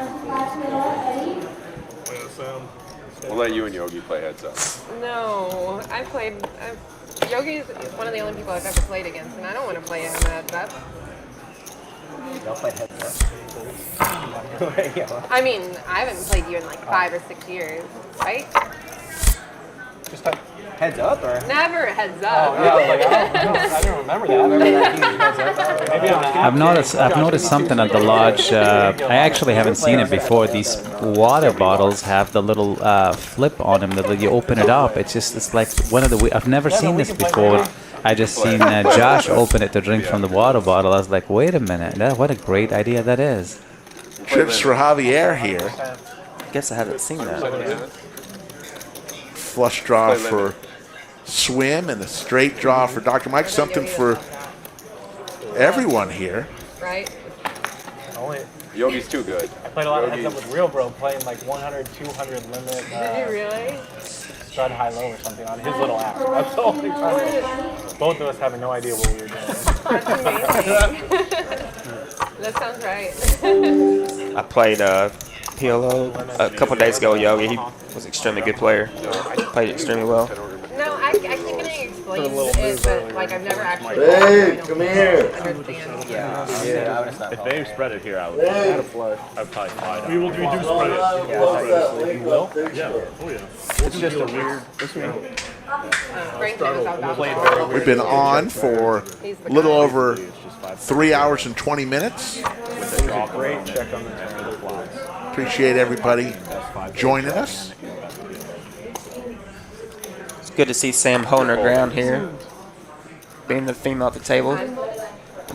We'll let you and Yogi play heads up. No, Yogi is one of the only people I've ever played against, and I don't want to play him heads up. Don't play heads up. I mean, I haven't played you in like 5 or 6 years, right? Just heads up, or? Never heads up. Yeah, I was like, I don't remember that. I've noticed something at the lodge. I actually haven't seen it before. These water bottles have the little flip on them that you open it up. It's like one of the. I've never seen this before. I just seen Josh open it to drink from the water bottle. I was like, wait a minute, what a great idea that is. Trips for Javier here. I guess I haven't seen that. Flush draw for Swim and a straight draw for Dr. Mike. Something for everyone here. Right? Yogi's too good. I played a lot of heads up with Real Bro, playing like 100, 200 limit. Did you really? Stud high low or something on his little app. That's the only time. Both of us having no idea what we were doing. That's amazing. That sounds right. I played PLO a couple days ago with Yogi. He was an extremely good player. Played extremely well. No, I keep getting explained it, but like I've never actually. Hey, come here. Understand. Yeah, I would have stopped. If they spread it here, I would. Hey. I'd probably fly down. We do spread it. You will? Yeah. Oh yeah. It's just a weird. Frank knows how to We've been on for a little over 3 hours and 20 minutes. Great check on the plots. Appreciate everybody joining us. It's good to see Sam Honer ground here, being the female at the table. And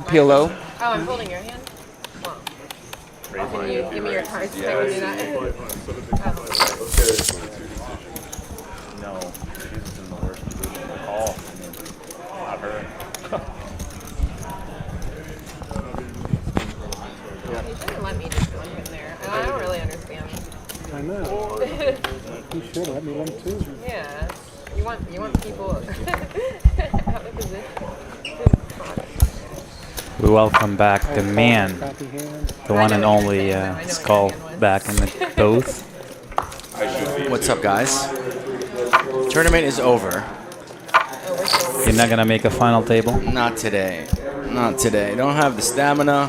PLO. Oh, I'm holding your hand. Well, can you give me your cards so I can do that? No, she's in the worst position to call. Not her. You shouldn't let me just go in there. I don't really understand. I know. You should let me in too. Yeah. You want people out of position. We welcome back the man, the one and only Skull, back in the booth. What's up, guys? Tournament is over. You're not gonna make a final table? Not today. Not today. Don't have the stamina.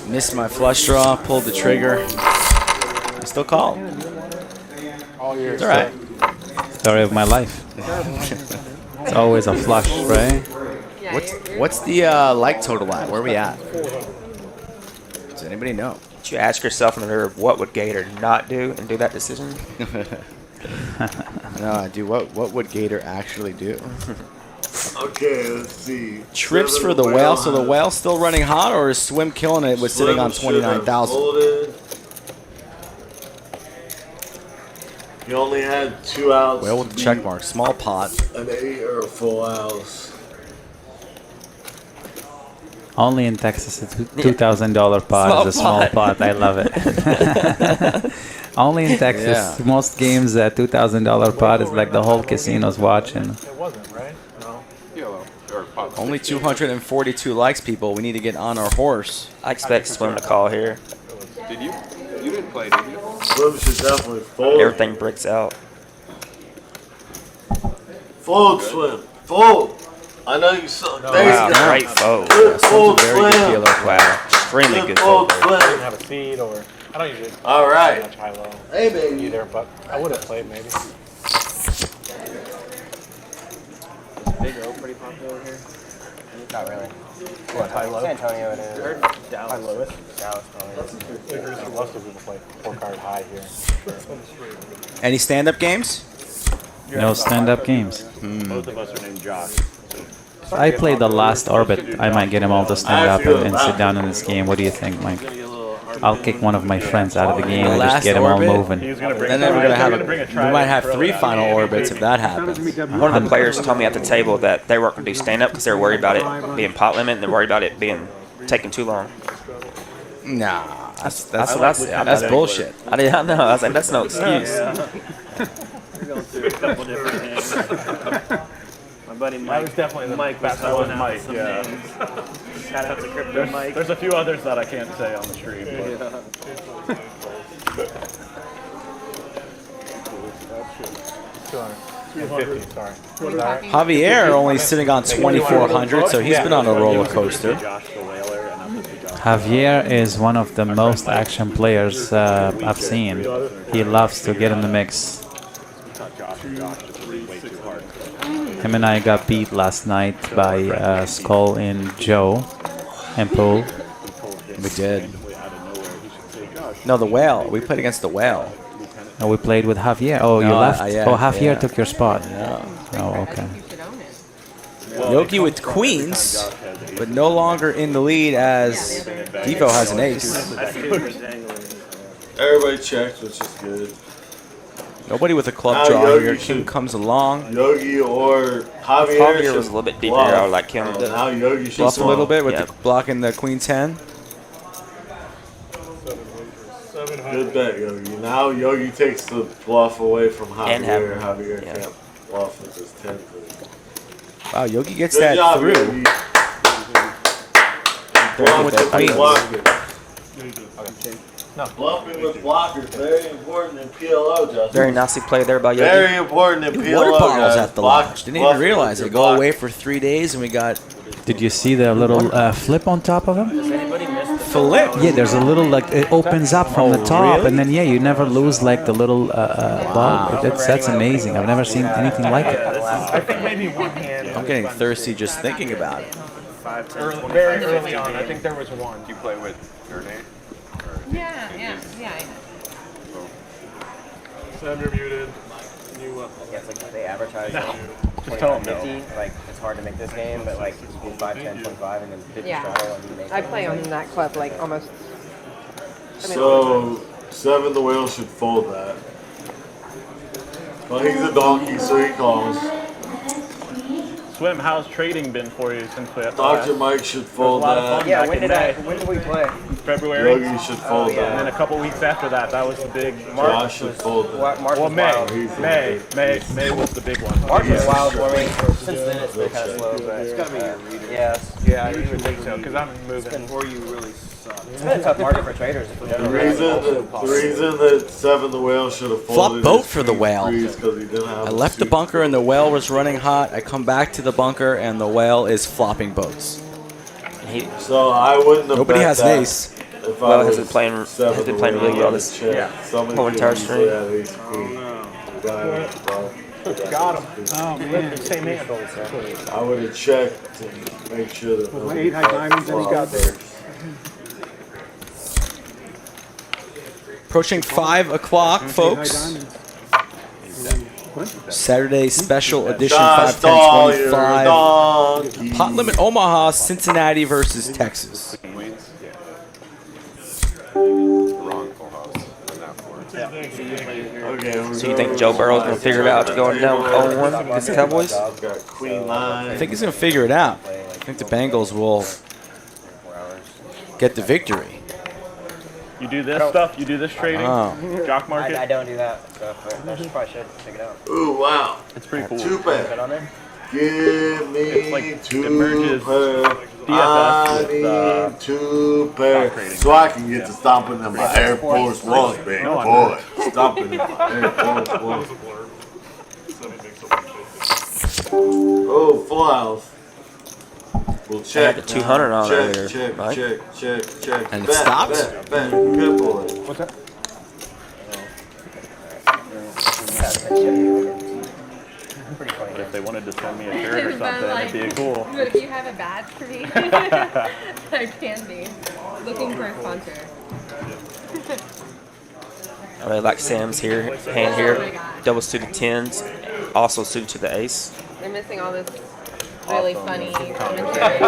Missed my flush draw. Pulled the trigger. I still call. It's all right. Story of my life. It's always a flush, right? What's the like total at? Where are we at? Does anybody know? Did you ask yourself in the mirror what would Gator not do and do that decision? No, I do. What would Gator actually do? Okay, let's see. Trips for the whale. So the whale's still running hot, or is Swim killing it with sitting on 29,000? You only had 2 outs. Whale with the check mark. Small pot. An 8 or a full house. Only in Texas, a $2,000 pot is a small pot. I love it. Only in Texas. Yeah. Most games, that $2,000 pot is like the whole casino's watching. It wasn't, right? No. Only 242 likes, people. We need to get on our horse. I expect Swim to call here. Did you? You didn't play, did you? Swim should definitely fold. Everything breaks out. Fold, Swim. Fold. I know you saw. Wow, There great fold. Good fold, Very good Swim. dealer. Wow, extremely Good good fold, fold. I didn't Swim. have a seed, or I don't usually All right. play much high low Hey, baby. either, but I would have played maybe. Big O pretty popular here. Not really. What, high-low? San Antonio it is. High-lowest? Dallas probably is. Most of people play 4-card high here. Any stand-up games? No stand-up games. Both of us are named Josh. If I play the last orbit, I might get them all to stand up and sit down in this game. What do you think, Mike? I'll kick one of my friends out of the game and just get them all moving. Then we're gonna have we might have 3 final orbits if that happens. One of the players told me at the table that they weren't going to do stand up because they were worried about it being pot limit and they're worried about it being taking too long. Nah, that's bullshit. I didn't know. I was like, that's no excuse. My buddy Mike. That was definitely the Mike best was one. Mike. Yeah. Shout out to Crypto Mike. There's a few others that I can't say on the stream. Javier only sitting on 2,400, so he's been on a roller coaster. Javier is one of the most action players I've seen. He loves to get in the mix. Him and I got beat last night by Skull and Joe and Pool. We did. No, the whale. We played against the whale. Oh, we played with Javier. Oh, you No, left? yeah, Oh, Javier yeah. took your spot. Yeah. Oh, okay. Yogi with queens, but no longer in the lead as Devo has an ace. Everybody checked, which is good. Nobody with a club Now draw Yogi here. should- King comes along. Yogi or Javier, Javier should was a little bit deeper. bluff. I would like him. Then now Yogi should Bluff a little bit with Yeah. the blocking the queen 10. Good bet, Yogi. Now Yogi takes the bluff away from And Javier. Javier. Javier Yeah. can't bluff with his 10. Wow, Yogi gets Good that job, through. Yogi. Bluff with the Queen. blockers. Bluffing with blockers, very important in PLO, Justin. Very nicely played there by Yogi. Very important in PLO, Water bottles guys. at the lodge. Didn't even realize it. Go away for 3 days and we got Did you see the little flip on top of him? flip. Yeah, there's a little like it opens up from the top, and then you never lose like the little ball. That's amazing. I've never seen anything like it. I think maybe one hand. I'm getting thirsty just thinking about it. Very early on, I think there was one. Do you play with your name? Yeah. Sam, you're muted. Yeah, it's like they advertise No. like Just tell 25, 50. Like it's hard to make this game, but like you do 5, 10, 25, and then 50 Yeah. straddle and you make I it. play on that club like almost. So, 7 the whale should fold that. Well, he's a donkey, so he calls. Swim, how's trading been for you since we have Dr. Mike should fold that. Yeah, when did we play? February? Yogi should fold And then that. a couple weeks after that, that was the big Josh should fold that. March Well, was wild. May was the big one. March was wild for me. Since then it's been kind of slow, but It's got to be your reader. yes. Yeah, you would think so, because I'm moving. Before you really suck. It's been a tough market for traders. If we The don't reason that 7 the whale should have Flop folded boat is for the whale. because he didn't have I a left the suit. bunker and the whale was running hot. I come back to the bunker and the whale is flopping boats. So I wouldn't have Nobody bet has that an ace. if Well, I has was been playing- 7 has been the playing whale really well on the this check. Somebody whole could entire easily stream. have ace queen. The guy with the ball. Got him. Oh, man. Same hand. I would have checked and make sure that With my nobody 8 high diamonds, and he got there. Approaching 5 o'clock, folks. Saturday special edition Josh 5, 10, Dahl, you're a 25. donkey. Pot Limit Omaha, Cincinnati versus Texas. Wrong full house on that floor. Okay, So you think Joe Burrow's going to figure it out to going down 0-1 against the Cowboys? Got queen 9. I think he's going to figure it out. I think the Bengals will get the victory. You do this stuff, you do this trading, Oh. jock market. I don't do that stuff, but I probably should check it out. Ooh, wow. It's pretty cool. Two Bet bet. on there? Give me It's like two it merges pair. DFS I with, need 2 pair. trading. So I can get to stomping in my Air Force Ones, big No, I'm boy. Stomping in my Air Force Ones. Oh, full house. We'll check. the 200 on check, earlier, check, right? check. And it Bet, stops? Bet. Good boy. What's that? Pretty funny. they wanted to send me a shirt or But, something, like, it'd be cool. But if you have a badge for me, I can be. Looking for a sponsor. I really like Sam's here, hand here, double suited 10s, also suited to the ace. They're missing all this really funny commentary.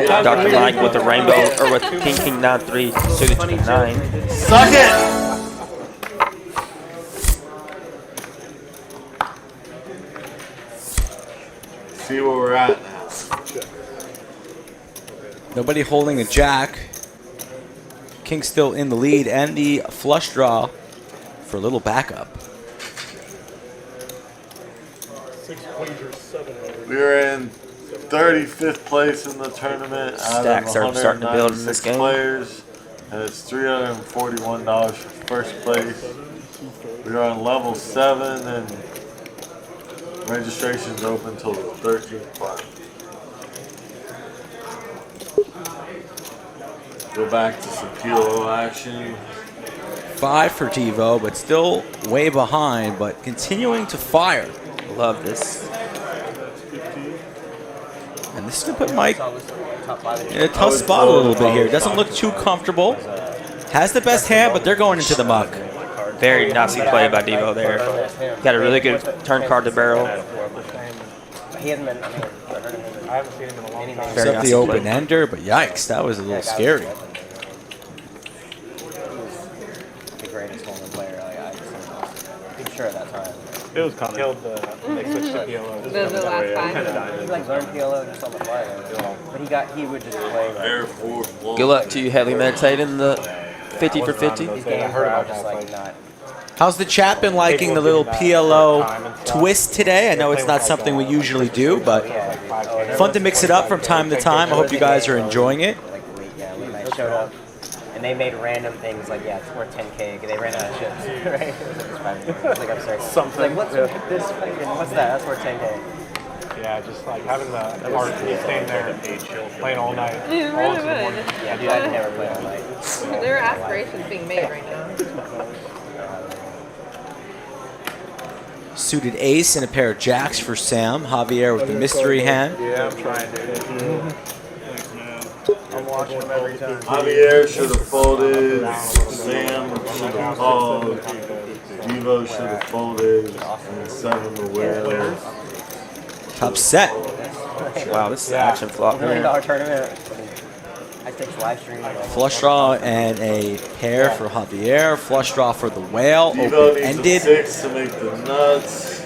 Dr. Mike with the rainbow, or with King King 9-3 suited to the 9. Suck it! See where we're at now. Nobody holding a jack. King still in the lead, and the flush draw for a little backup. We're in 35th place in the tournament Stacks are starting to build in this game. players, and it's $341 for first place. We're on level 7, and registration's open until the 13th part. Go back to some PLO action. 5 for Devo, but still way behind, but continuing to fire. Love this. And this is going to put Mike in a tough spot a little bit here. Doesn't look too comfortable. Has the best hand, but they're going into the muck. Very nicely played by Devo there. Got a really good turn card to barrel. He hasn't been, I haven't seen him in a long time. Except the open ender, but yikes, that was a little scary. The greatest holdem player I've seen. I'm sure at that time. It was kind of Killed the they switched to PLO. The last five. He like learned PLO just on the fly. But he would just play like. Good luck to you heavily meditating the 50 for 50. These games where I'm just like not. How's the chat been liking the little PLO twist today? I know it's not something we usually do, but fun to mix it up from time to time. I hope you guys are enjoying it. Late night showed up, and they made random things like, yeah, it's worth 10K. They ran out of chips, right? It's like, I'm sorry. Something. Like, this fucking, what's that? That's worth 10K. Yeah, just like having the RP staying there, playing all night. It all really into the morning. would. Yeah, dude, I'd never play all night. There are aspirations being made right now. Suited ace and a pair of jacks for Sam. Javier with the mystery hand. Yeah, I'm trying, dude. I'm watching them every time. Javier should have folded. Sam should have called. Devo should have folded. And 7 to whale. Top set. Wow, this is action flop $1 million here. tournament. I think live stream. Flush draw and a pair for Javier. Flush draw for the whale. Devo needs Open-ended. a 6 to make the nuts.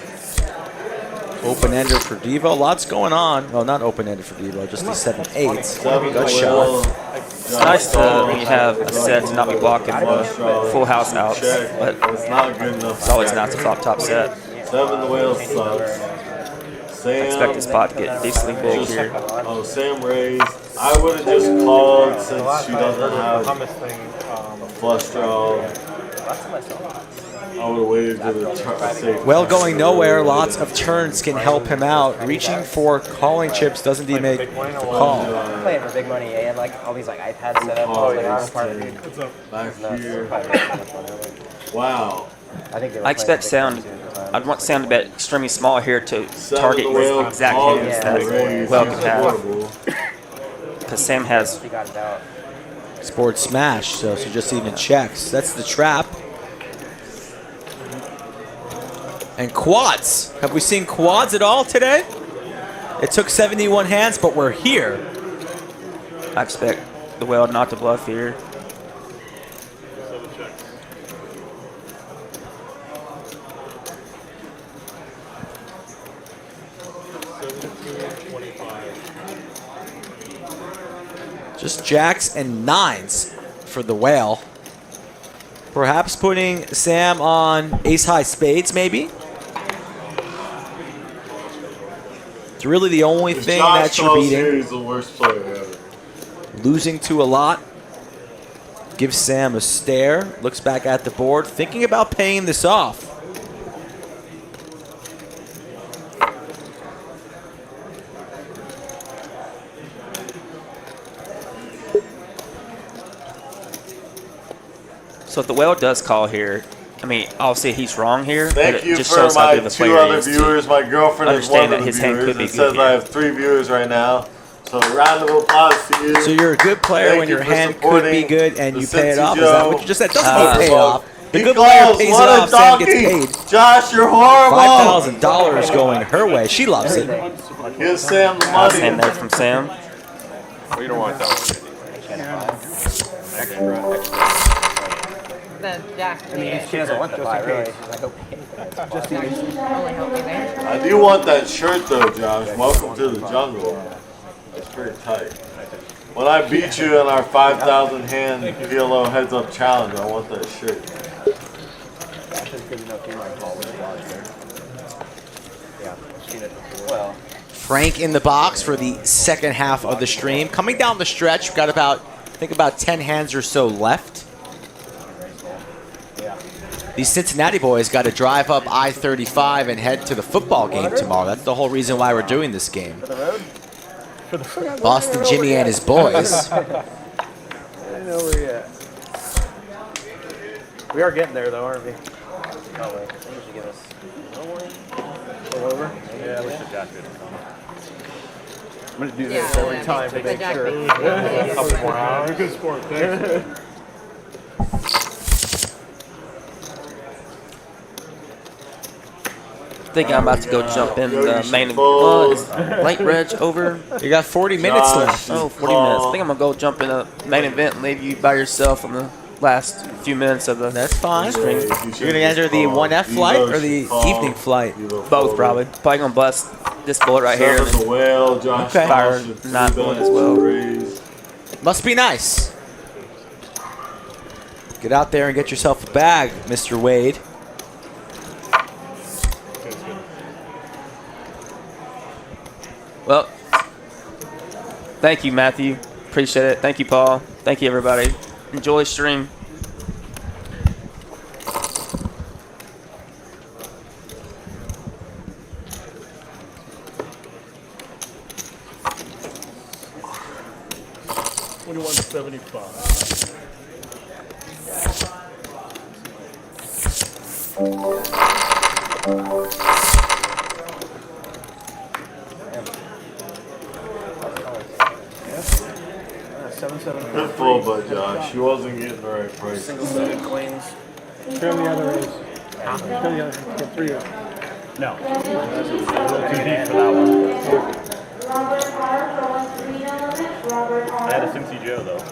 Open-ender for Devo. Lots going on. Well, not open-ended for Devo, just the 7-8. 7 Good to shot. whale. It's nice to when you have a set to not be blocking the full house outs, but It's not good enough. it's always nice to flop top set. 7 to whale sucks. Sam. I expect this pot to get decently big here. Oh, Sam raised. I would have just called since she doesn't have a flush draw. I would have waited to the safe. Well, going nowhere. Lots of turns can help him out. Reaching for calling chips doesn't he make the call. I'm playing for big money. He had like all these like iPads set up. I was like, I'm part of it. Back here. Wow. I expect Sound. I'd want Sound to bet extremely small here to target the exact hands that Well can have. Because Sam has Sport smash, so she just even checks. That's the trap. And quads. Have we seen quads at all today? It took 71 hands, but we're here. I expect the Whale not to bluff here. Just jacks and 9s for the whale. Perhaps putting Sam on ace-high spades, maybe? It's really the only thing that you're beating. He's the worst player ever. Losing to a lot. Gives Sam a stare. Looks back at the board. Thinking about paying this off. So if the Whale does call here, I mean, obviously he's wrong here, but Thank it you just for shows how my good of a 2 player he other is to viewers. My girlfriend is one understand of that the his hand viewers. could be It good says here. I have 3 viewers right now. So a round of applause to you. So you're a good player Thank when you your for hand could be supporting good and the you pay it Cincy off. Is that Joe. what you just said? Doesn't get paid off. The He good player calls, pays it what a off. Sam gets donkey. paid. Josh, you're horrible. $5,000 going her way. She loves it. Give Sam the Nice money. hand there from Sam. Well, you don't want that one anyway. The jack. She doesn't want the buy, really. She's like, okay. Only help me there. I do want that shirt though, Josh. Welcome to the jungle. It's pretty tight. When I beat you in our 5,000 hand PLO heads up challenge, I want that shirt. Well, Frank in the box for the second half of the stream. Coming down the stretch, we've got about, I think about 10 hands or so left. These Cincinnati boys got to drive up I-35 and head to the football game tomorrow. That's the whole reason why we're doing this game. Boston Jimmy and his boys. I know where you at. We are getting there, though, aren't we? oh, wait. I think you should give us Pull over? Yeah, I wish the jack didn't come. I'm going to do this Yeah, every time to the make jack sure. beat. A couple more hours. Good sport, thanks. I think I'm about to go jump in the main late reg over. You got 40 minutes left. Oh, 40 minutes. I think I'm going to go jump in the main event and leave you by yourself in the last few minutes of the That's fine. stream. You're going to enter the 1F flight or the evening flight? Both, probably. Probably going to bust this bullet right here. The whale, Josh. Okay. Fire not one as well. Must be nice. Get out there and get yourself a bag, Mr. Wade. Well, thank you, Matthew. Appreciate it. Thank you, Paul. Thank you, everybody. Enjoy the stream. $21.75. Good full, but Josh, she wasn't getting the right price. single-seated queens. Turn the other is. Turn the other. Get 3 of them. No. That's a little too deep for that one. Robert R. for 1 3 element. Robert R. I had a Cincy Joe, though.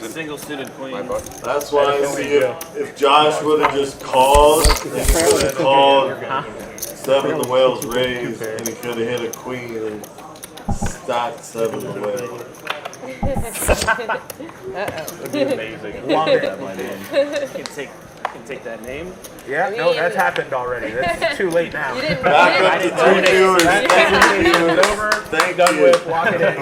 Single-suited queen. That's why I see if Josh would have just called, he could have called 7 the whales raised, and he could have hit a queen and stacked 7 the whales. It'd be amazing. Longer than my name. You can take that name. Yeah, no, that's happened already. That's too late now. Back up to 2 viewers. Thank you. Thank you. Lock it in.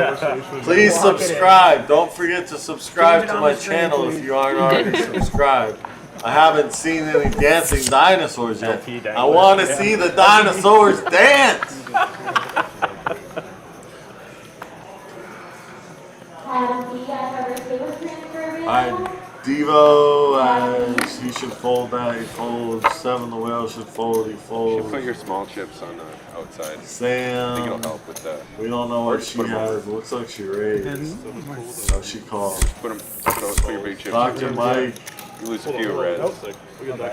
Please subscribe. Don't forget to subscribe to my channel if you aren't already subscribed. I haven't seen any dancing dinosaurs yet. I want to see the dinosaurs dance. Adam B. I have a table transfer available. Alright, Devo, he should fold that. He folds. 7 the whale should fold. He You should folds. put your small chips on the outside. I think Sam. it'll help with that. We don't know what she has. Looks like she raised. Oh, she called. Put your big chips. Dr. Mike You lose a few reds.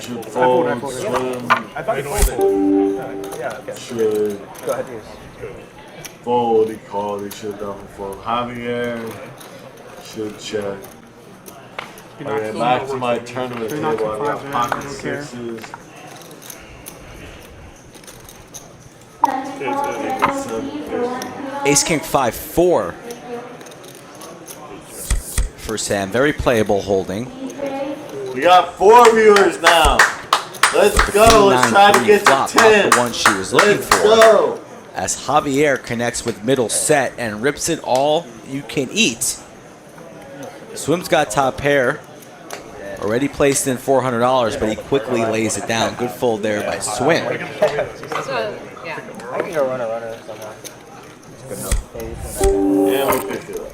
should fold. Swim I thought you folded. Yeah, okay. should Go ahead, use. fold. He called. He should definitely fold. Javier should check. Okay, back to my tournament table. I got pocket 6s. Ace King 5-4 for Sam. Very playable holding. We got 4 viewers now. Let's go. Let's try to get to 10. The one she was looking Let's for. go. As Javier connects with middle set and rips it all you can eat. Swim's got top pair. Already placed in $400, but he quickly lays it down. Good fold there by Swim. So, yeah. I can go runner somehow. And we picked it up.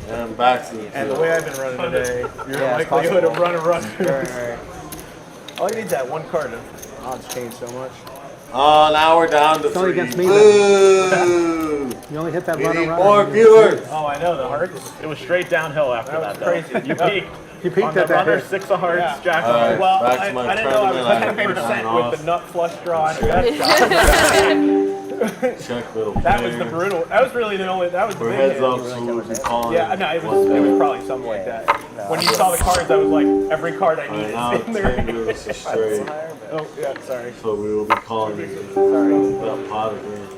And back to the And the way I've been running today, you're Yeah, it's likelihood of possible. run a run. Right. All you need is that one card. Odds change so much. Oh, now we're down to It's only 3. against me, Boo! You only hit that We runner need right. more viewers. Oh, I know, the hearts. It was straight downhill after that, though. Crazy. You peaked. You peaked On the at that runner, hit. 6 of hearts, Yeah. jack of All right, hearts. Well, back to my I didn't know I was tournament. 100% with the nut flush draw and a gut shot. Check little That was the pair. brutal. That was really the only. That was the We're big heads hit. up, so we'll be calling. Yeah, no, it was probably something like that. When you saw the cards, I was like, every card I All right, needed now is in there. 10 viewers is straight. Oh, yeah, sorry. So we will be calling that pot again.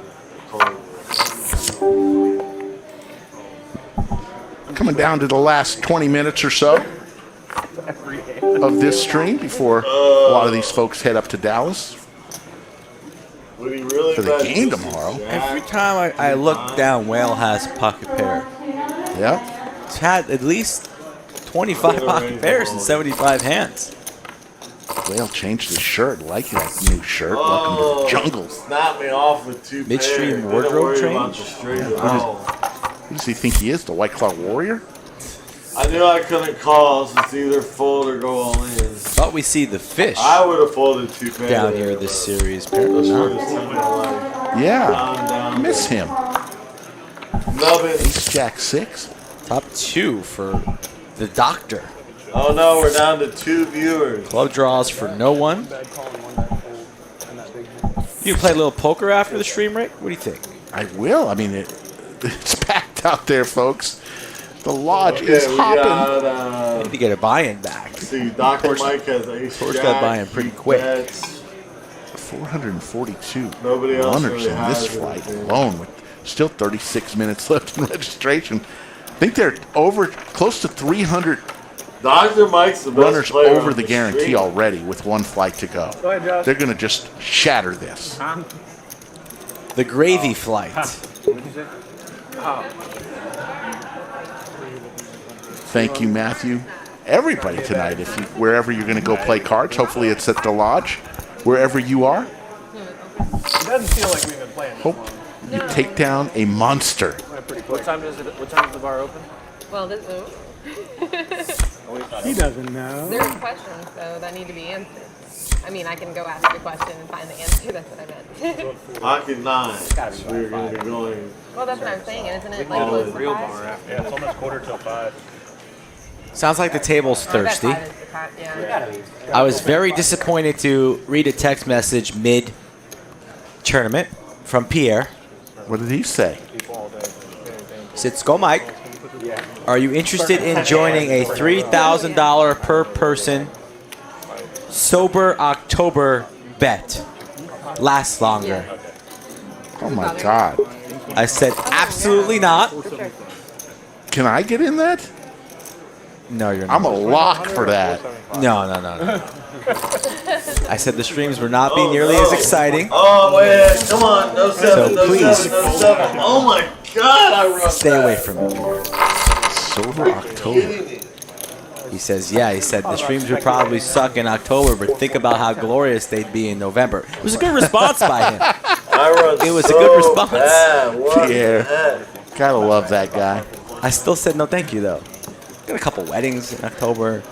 Coming down to the last 20 minutes or so of this stream before a lot of these folks head up to Dallas Would he really for the bet game this tomorrow. Every time I look down, Whale has pocket pair. Yeah. It's had at least 25 pocket pairs in 75 hands. Whale changed his shirt. Like that new shirt. Oh, Welcome to the jungle. Snap me off with 2 Midstream pairs. wardrobe Didn't worry change? about the straight at Yeah. all. Who does he think he is? The White Claw Warrior? I knew I couldn't call, so it's either fold or go all in. Thought we see the fish I would have folded 2 pairs down here this series. Apparently Those not. first 10 in life. Yeah. Down. Miss him. Nubbin. Ace Jack 6. Top 2 for the doctor. Oh no, we're down to 2 viewers. Club draws for no one. You play a little poker after the stream, Rick? What do you think? I will. I mean, it's packed out there, folks. The lodge Okay, is we hopping. got, Need to get a buy-in back. see, Dr. Mike has Ace Course Jack. got buy-in pretty he quick. bets. 442 Nobody else runners really in this has flight anything. alone, with still 36 minutes left in registration. I think they're over close to 300 Dr. Mike's the best runners player over on the guarantee stream. already with one flight to go. Go ahead, Josh. They're going to just shatter this. The gravy flight. Thank you, Matthew. Everybody tonight, if you, wherever you're going to go play cards, hopefully it's at the lodge, wherever you are. It doesn't feel like we've been playing this Hope long. you take down a monster. What time is the bar open? Well, this. He doesn't know. There are questions, though, that need to be answered. I mean, I can go ask the question and find the answer. That's what I meant. Pocket 9. We're going to be going. Well, that's what I'm saying, isn't it? All Like close in. to Real 5? bar after. Yeah, it's almost 4:45. Sounds like the table's Oh, that thirsty. 5 is the cut, yeah. I was very disappointed to read a text message mid-tournament from Pierre. What did he say? Said, "Go, Mike. Are you interested in joining a $3,000 per person sober October bet? Lasts longer." Oh my God. I said, absolutely not. Can I get in that? No, you're not. I'm a lock for that. No. I said the streams were not being nearly as exciting. Oh, wait, come on. No 7, So no please. 7, no 7. Oh my God, I run Stay away from me, Pierre. Sober October. He says, yeah, he said the streams would probably suck in October, but think about how glorious they'd be in November. It was a good response by him. I run It was a so good response. bad. What Pierre. the heck? Gotta love that guy. I still said no thank you, though. Got a couple weddings in October.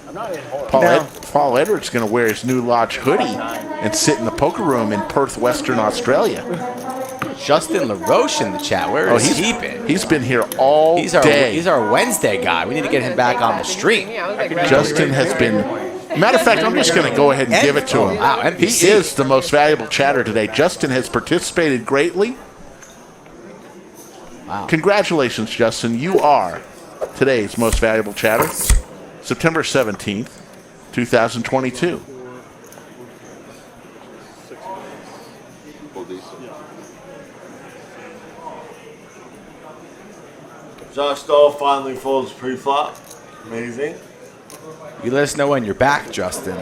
I'm not in horror. Paul Edwards going to wear his new lodge hoodie and sit in the poker room in Perth, Western Australia. Justin LaRoche in the chat. Where is he been? He's been here all day. He's our Wednesday guy. We need to get him back on the stream. Justin has been. Matter of fact, I'm just going to go ahead and give it to him. Wow, He NBC. is the most valuable chatter today. Justin has participated greatly. Wow. Congratulations, Justin. You are today's most valuable chatter. September 17th, 2022. Josh Dahl finally folds pre-flop. Amazing. You let us know when you're back, Justin.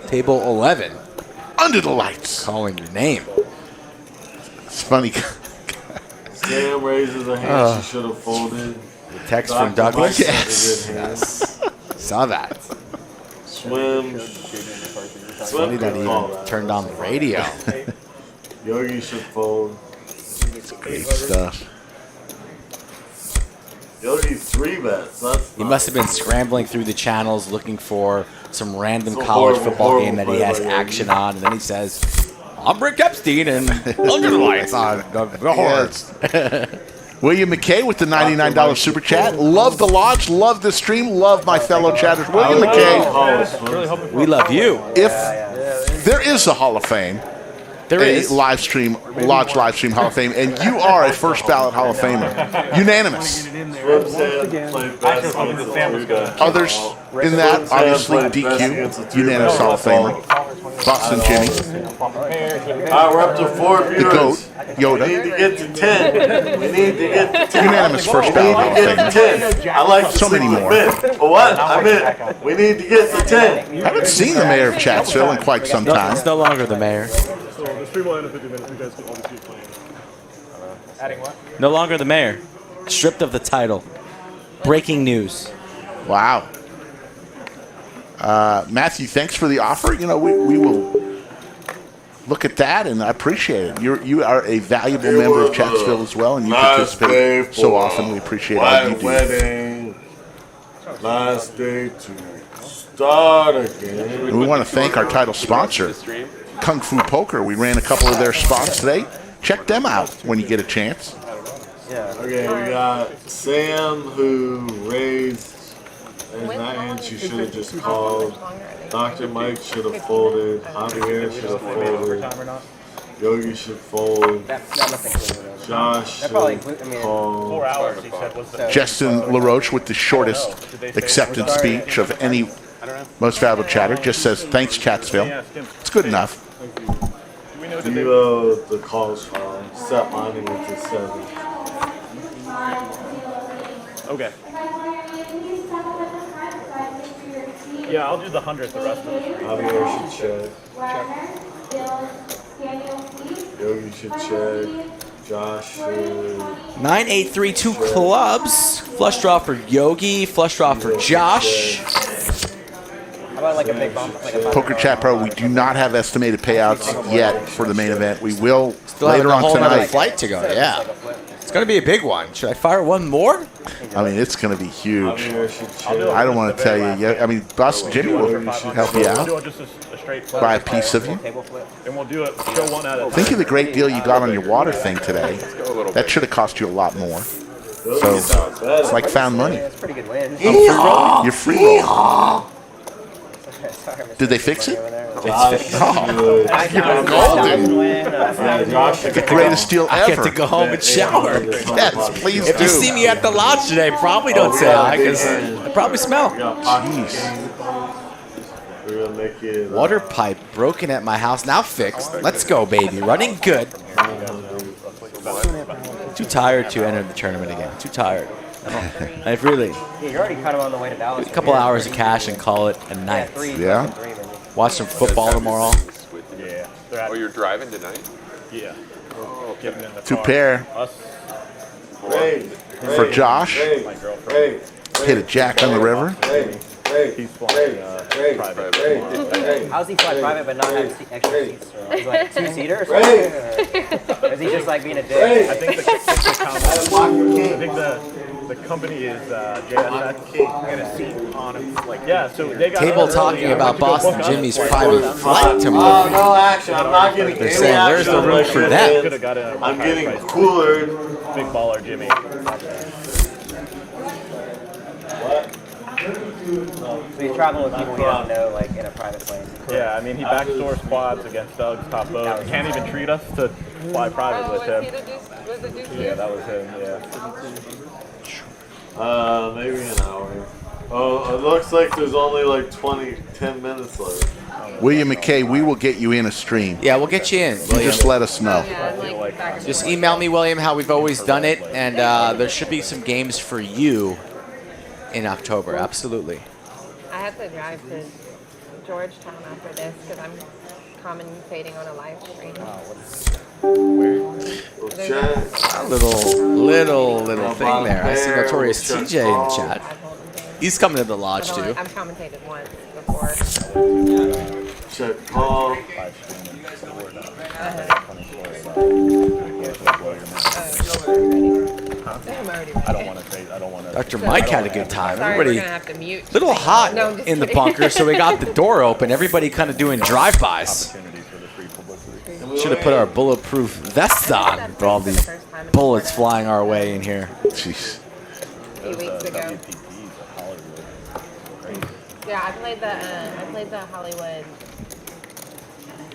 Table 11. Under the lights. Calling your name. It's funny. Sam raises a hand. She should have folded. The text Dr. from Douglas. Mike has a good hand. Yes. Saw that. Swim. It's funny that he even turned on the radio. Yogi should fold. Great stuff. Yogi 3 bets. That's He must have been scrambling through the channels looking for some random It's a college horrible, football game that horrible he has play by action on, and then he says, I'm Rick Epstein, and under the lights on the horse. William McKay with the $99 super chat. Love the lodge, love the stream, love my fellow chatters. William McKay, We love you. if there is a Hall of Fame, There is. live stream, Lodge live stream Hall of Fame, and you are a first ballot Hall of Famer. Unanimous. Others in that, obviously, DQ, unanimous Hall of Famer. Boston Jimmy. We're up to 4 viewers. The GOAT, Yoda. We need to get to 10. We need to get to 10. Unanimous first ballot Hall of We need to get to 10. I like to So many sleep more. with men. What? I'm in. We need to get to 10. I haven't seen the mayor of Chatsville in quite some time. It's no longer the mayor. So the stream will end in 50 minutes. You guys can obviously play. Adding what? No longer the mayor. Stripped of the title. Breaking news. Wow. Matthew, thanks for the offer. You know, we will look at that, and I appreciate it. You are a valuable member of Chatsville as well, and you participate so often. We appreciate all you do. Wedding. Last day to start again. And we want to thank our title sponsor, Kung Fu Poker. We ran a couple of their spots today. Check them out when you get a chance. Okay, we got Sam who raised his hand. She should have just called. Dr. Mike should have folded. Javier should have folded. Yogi should fold. Josh should call. 4 hours, he said, was the Justin LaRoche with the shortest acceptance speech of any most valuable chatter just says, thanks, Chatsville. It's good enough. Devo, the call's fine. Set mining with the 7. Okay. Yeah, I'll do the 100 the rest of it. Javier should check. Yogi should check. Josh should. 9832 clubs. Flush draw for Yogi. Flush draw for Josh. How about like a big bump? Like a Poker Chat Pro, we do not have estimated payouts yet for the main event. We will Still have later a on whole other tonight. flight to go. Yeah. It's going to be a big one. Should I fire one more? I mean, it's going to be huge. I don't want to tell you yet. I mean, Boss Jimmy will help you out, buy a piece of you. And we'll do it. Show one out of Think of the great deal you got on your water thing today. That should have cost you a lot more. So it's like found money. That's a pretty good win. You're free roll. Did they fix it? You're golden. The greatest deal ever. I get to go home and shower. Yes, please If do. you see me at the lodge today, probably don't say hi because I probably smell. We're gonna make it. Water pipe broken at my house, now fixed. Let's go, baby. Running good. Too tired to enter the tournament again. Too tired. I've really Yeah, you already cut him on the way to Dallas. a couple hours of cash and call it a night. Yeah. Watch some football tomorrow. Yeah. Oh, you're driving tonight? Yeah. Getting in the Two car. pair for Josh. Hit a jack on the river. He's flying private. How's he fly private but not have extra seats? Is he like a 2-seater or something? Or is he just like being a dick? I think the company is JSX. I got a seat on it. Like, yeah, so they got Table early. talking I about went to go Boston book Jimmy's us. private flight tomorrow. No action. I'm not getting They're any saying, where's action the room right for here, that? man. Could've got a I'm getting price. cooler. Big baller Jimmy. So he's traveling with people he don't know, like in a private plane. Yeah, I mean, he backdoor squads against Doug's top boat. Can't even treat us to fly private with him. Yeah, that was him, yeah. Maybe an hour. Oh, it looks like there's only like 10 minutes left. William McKay, we will get you in a stream. Yeah, we'll get you in. You William. just let us know. Just email me, William, how we've always done it, and there should be some games for you in October. Absolutely. I have to drive to Georgetown after this because I'm commentating on a live stream. A little thing there. I see Notorious TJ in the chat. He's coming to the lodge No, too. I've commentated once before. Check call. I'm already I don't want to trade. I don't want to. Dr. Mike had a good time. Sorry, Everybody we're gonna have to mute. little hot No, I'm just in the kidding. bunker, so we got the door open. Everybody kind of doing drive-bys. Should have put our bulletproof vests on with all these bullets flying our way in here. Jeez. A few weeks ago. Yeah, I played the Hollywood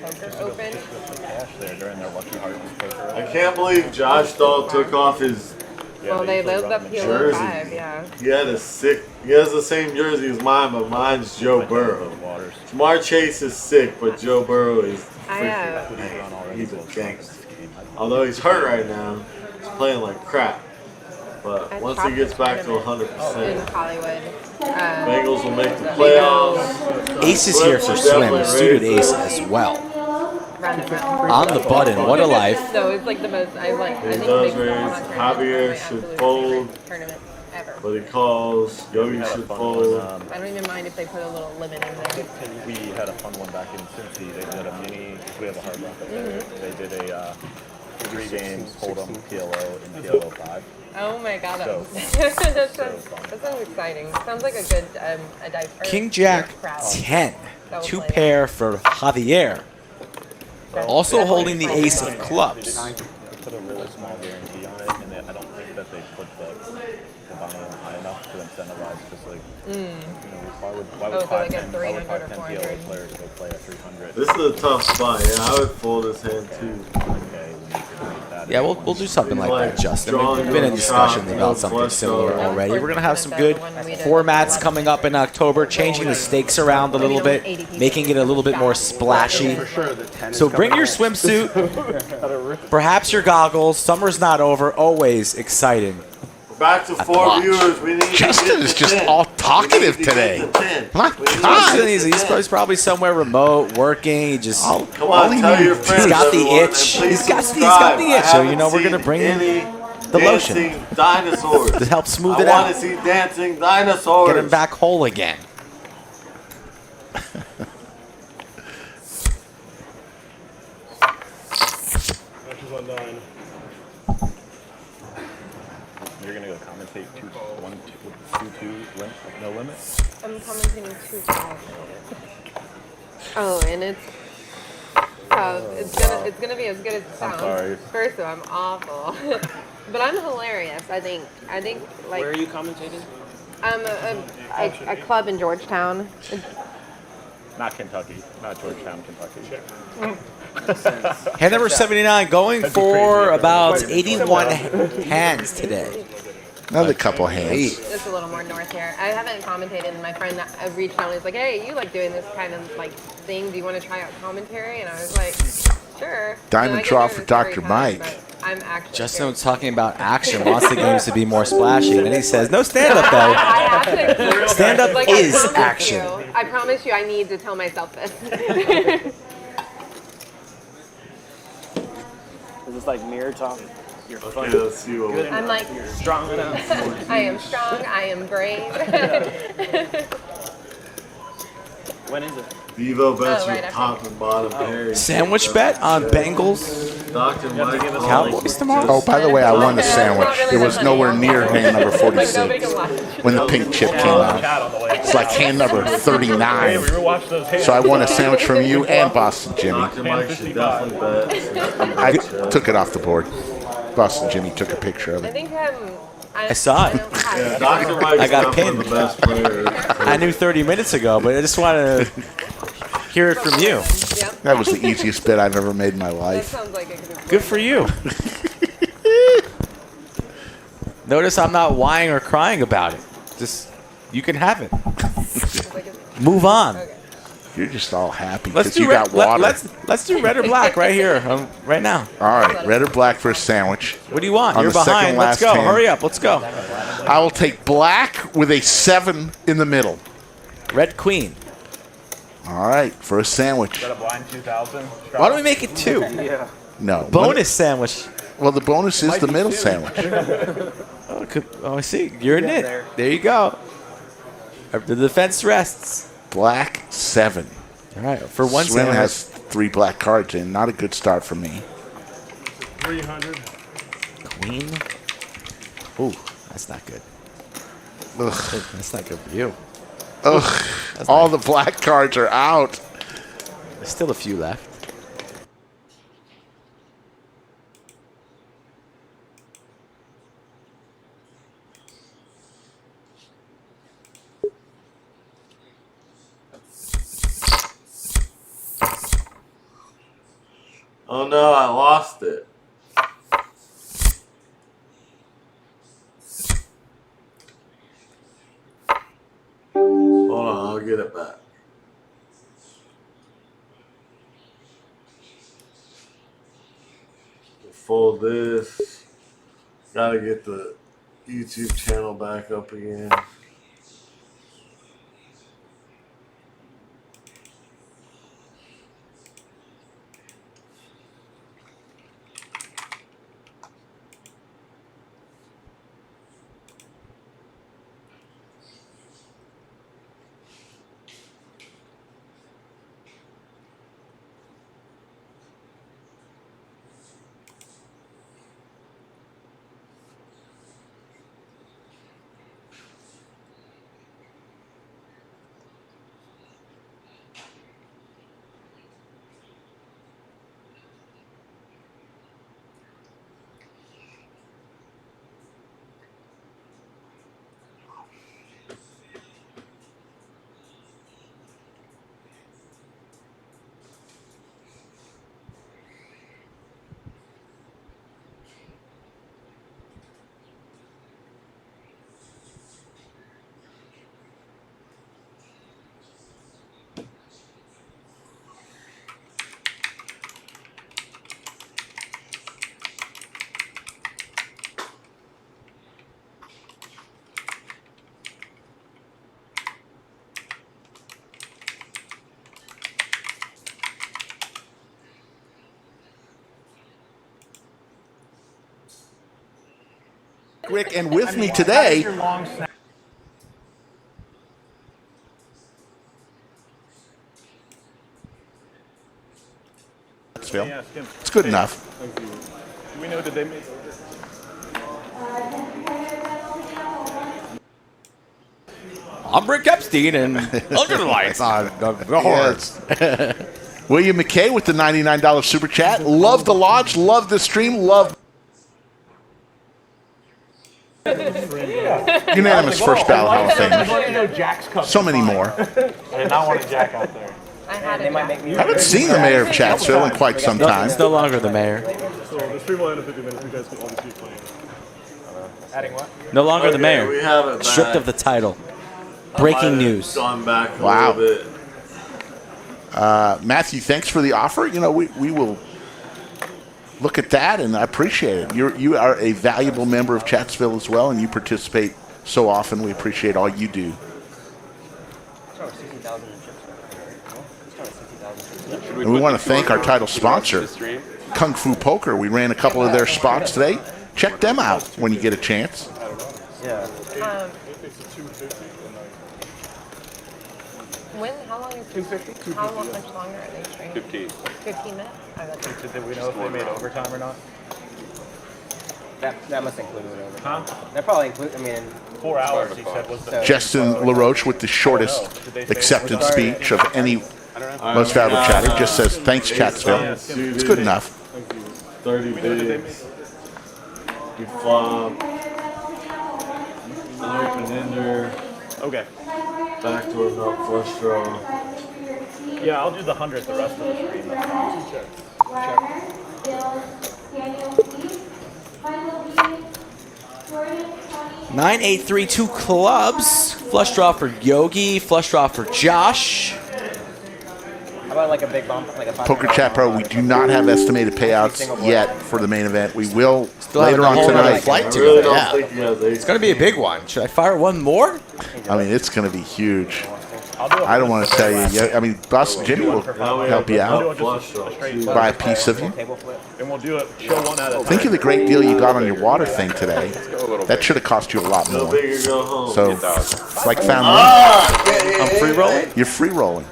Poker Open. I can't believe Josh Dahl took off his Well, they lived up here jersey. 5, yeah. He has the same jersey as mine, but mine's Joe Burrow. Jamar Chase is sick, but Joe Burrow is he's a gangster. Although he's hurt right now, he's playing like crap. But once he gets back to 100%, In Hollywood. Bengals will make the playoffs. Ace is here for swim, suited Ace as well. On the button, what a life. So it's like the most, I He think does it makes raise. Javier should fold, tournament ever. but he calls. Yogi should fold. I don't even mind if they put a little limit in there. We had a fun one back in Cincy. They did a mini. We have a hard rock up there. They did a 3 games holdem PLO and PLO 5. Oh my god, So- that sounds exciting. Sounds like a good a diverse King Jack crowd. 10. That will 2 play pair for Javier. Also holding the ace of clubs. They put a really small guarantee on it, and I don't think that they put the buy-in high enough to incentivize. Just like, you know, why would so like a 510 300 or PLO 400. players go play at 300? This is a tough spot. Yeah, I would fold this hand too. Yeah, we'll do something like that, Justin. We've been in discussions about something similar already. We're going to have some good formats coming up in October, changing the stakes around a little bit, making it a little bit more splashy. So bring your swimsuit, perhaps your goggles. Summer's not over. Always exciting. Back to 4 viewers. We need Justin is just all talkative today. My God. He's probably somewhere remote, working. He just Come on, tell your friends. he's got the everyone, and itch. please He's got subscribe. the itch. So you know we're gonna bring in the lotion Dancing dinosaurs to help smooth it I want out. to see dancing dinosaurs. Get him back whole again. You're gonna go commentate 2-2 no limit. I'm commenting 2-5. Oh, and it's gonna be as good as it sounds. sorry. First of all, I'm awful, but I'm hilarious. I think like. Where are you commentating? A club in Georgetown. Not Kentucky, not Georgetown, Kentucky. Hand number 79 going for about 81 hands today. Another couple hands. Just a little more north here. I haven't commentated, and my friend reached out and was like, "Hey, you like doing this kind of like thing? Do you want to try out commentary?" And I was like, "Sure." Diamond draw for Dr. Mike. I'm actually. Justin was talking about action, wants the games to be more splashy. And then he says, no stand-up, though. I have to. Stand-up Like, is I promise action. you, I promise you, I need to tell myself this. Is this like mirror talk? You're Okay, let's see what we I'm like You're strong enough. I am strong. I am brave. When is it? Vivo bets right with after. top and bottom pairs. Sandwich bet on Bengals Dr. Mike Cowboys tomorrow? Oh, by the way, I won the sandwich. It was nowhere near hand number 46 when the pink chip came out. It's like hand number 39. So I won a sandwich from you and Boston Jimmy. Dr. Mike should definitely bet. I took it off the board. Boston Jimmy took a picture of I it. think I saw it. Yeah, Dr. Mike's I got definitely pinned. the best player. I knew 30 minutes ago, but I just want to hear it from you. That was the easiest bet I've ever made in my That life. sounds like a good. Good for you. Notice I'm not whining or crying about it. Just, you can have it. Move on. You're just all happy Let's because do you red, got water. let's do red or black right here, right now. All right, red or black for a sandwich. What do you want? On You're the second behind. Let's last go. hand. Hurry up. Let's go. I will take black with a 7 in the middle. Red queen. All right, for a sandwich. Got a blind 2000. Why don't we make it 2? Yeah. No. Bonus sandwich. Well, the bonus is the middle sandwich. Oh, I see. You're in it. There you go. The defense rests. Black 7. All right, for one Swim sandwich. has 3 black cards in. Not a good start for me. 300. Queen. Ooh, that's not good. Ugh. That's not good for you. Ugh. All the black cards are out. There's still a few left. Oh no, I lost it. Hold on, I'll get it back. Fold this. Gotta get the YouTube channel back up again. Rick, and with me today, it's good enough. Thank you. Do we know that they made? I'm Rick Epstein, and under the lights on the horse. William McKay with the $99 super chat. Love the lodge, love the stream, love. Unanimous first ballot Hall of Fame. So many more. I did not want a jack out there. I had I haven't seen the mayor of Chatsville in quite some time. It's no longer the mayor. So the stream will end in 50 minutes. You guys can all just keep playing. Adding what? No longer the mayor. We have it Stripped back. of the title. Breaking news. Gone back a Wow. little bit. Matthew, thanks for the offer. You know, we will look at that, and I appreciate it. You are a valuable member of Chatsville as well, and you participate so often. We appreciate all you do. And we want to thank our title sponsor, Kung Fu Poker. We ran a couple of their spots today. Check them out when you get a chance. Yeah. How long is 250? How much longer are they training? 15. 15 minutes? Did we know if they made overtime or not? That must include overtime. That probably include. I mean, 4 hours. He said was the. Justin LaRoche with the shortest acceptance speech of any most valuable chatter. Just says, thanks, Chatsville. It's good enough. 30 bigs. You flop. Open ender. Okay. Backdoor nut flush draw. Yeah, I'll do the 100 the rest of the stream. That's fine. 9832 clubs. Flush draw for Yogi. Flush draw for Josh. how about like a big bump, like a Poker Chat Pro, we do not have estimated payouts yet for the main event. We will Still have later a on whole other tonight. flight to really go. don't Yeah. think he has It's going to be a big one. Should I fire one more? I mean, it's going to be huge. I don't want to tell you yet. I mean, Boss Jimmy will help you out, buy a piece of you. And we'll do it. Show one at a time. Think of the great deal you got on your water thing today. That should have cost you a lot Go more. big or go home. So, it's like found money. I'm free rolling. You're free rolling.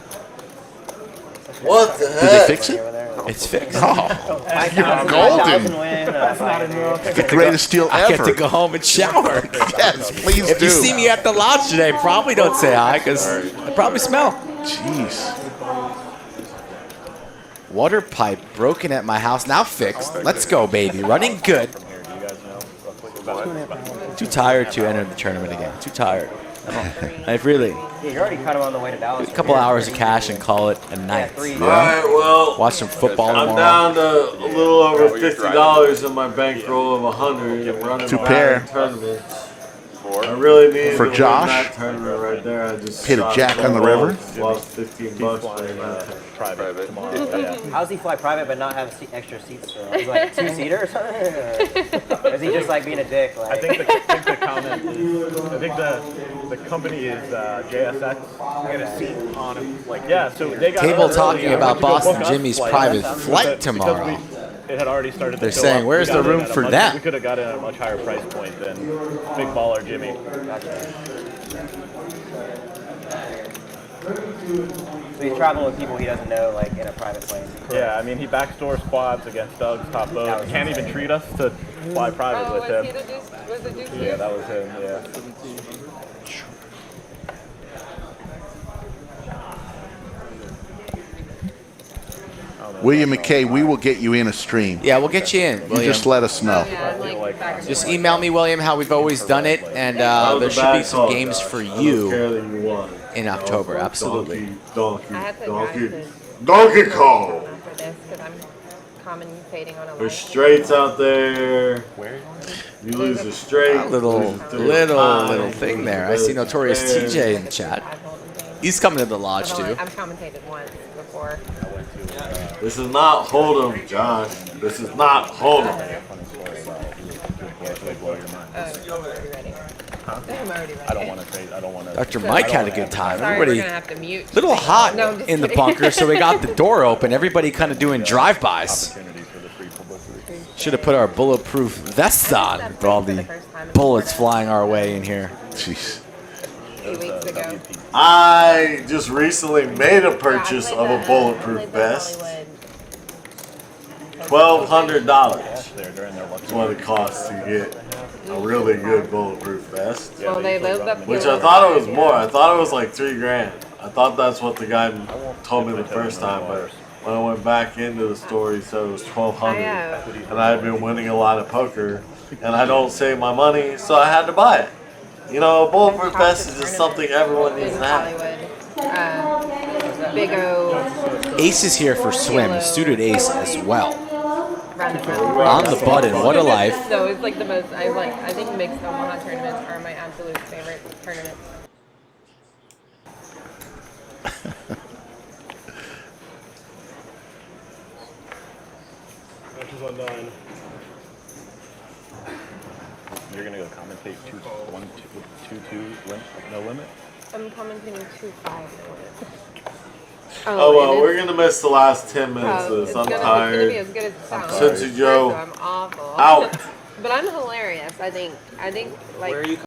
What the Did they heck? fix it? It's fixed. Oh, you're golden. That's not enough. The greatest deal I get ever. to go home and shower. Yes, please If do. you see me at the lodge today, probably don't say hi because I probably smell. Jeez. Water pipe broken at my house, now fixed. Let's go, baby. Running good. Too tired to enter the tournament again. Too tired. I've really Yeah, you're already kind of on the way to Dallas. a couple hours of cash and call it a night. All right, well, Watch some football I'm tomorrow. down to a little over $50 in my bankroll of 100 and running To back pair. in tournaments. I really needed For to win Josh? that tournament right there. I just Hit a shot jack on the low, river? Lost 15 bucks playing that. Private tomorrow. Yeah. How does he fly private but not have extra seats? Though? He's like two-seater or something? Or is he just like being a dick? Like? I think the comment is, I think the company is JSX. Get a seat on him. Like, yeah, so they got Table early. talking I about went to go Boston book us Jimmy's flights private because flight tomorrow. It had already started to They're fill saying, up. where's We the got in room at a for much- them? We could have got in at a much higher price point than Big Baller Jimmy. So he's traveling with people he doesn't know, like in a private plane. Yeah, I mean, he backdoor squads against Doug's top boat. He can't even treat us to fly private with him. Was it Duke? Yeah, that was him, yeah. William McKay, we will get you in a stream. Yeah, we'll get you in, You William. just let us know. Just email me, William, how we've always done it, and there should be some games for you in October. Absolutely. Donkey I had to drive to Donkey Kong. for this because I'm commentating on a There's live straights out there. Where? You lose a straight. A little lose a three-of-a-kind, thing there. I see Notorious TJ in the chat. He's coming to the lodge I've too. commentated once before. This is not holdem, Josh. This is not holdem. I'm already ready. I don't want to say. I don't want to. Dr. Mike had a good time. Sorry, Everybody, we're gonna have to mute. little hot No, I'm just in the kidding. bunker, so we got the door open. Everybody kind of doing drive-bys. Should have put our bulletproof vests on with all the bullets flying our way in here. Jeez. 8 weeks ago. I just recently made a purchase of a bulletproof vest. $1,200 is what it costs to get a really good bulletproof vest. Well, they lived up Which here. I thought it was more. I thought it was like $3,000. I thought that's what the guy told me the first time, but when I went back into the store, he said it was $1,200, and I had been winning a lot of poker, and I don't save my money, so I had to buy it. You know, a bulletproof vest is just something everyone needs to have. Big O. Ace is here for swim. Suited Ace as well. On the button. What a life. So it's like the most. I think mixed Omaha tournaments are my absolute favorite tournaments. Matches on 9. You're gonna go commentate 2-2 no limit. I'm commenting 2-5. Oh, well, we're going to miss the last 10 minutes of this. I'm tired. It's gonna be as good as it sounds. Cincy Joe, I'm awful. out. But I'm hilarious. I think like.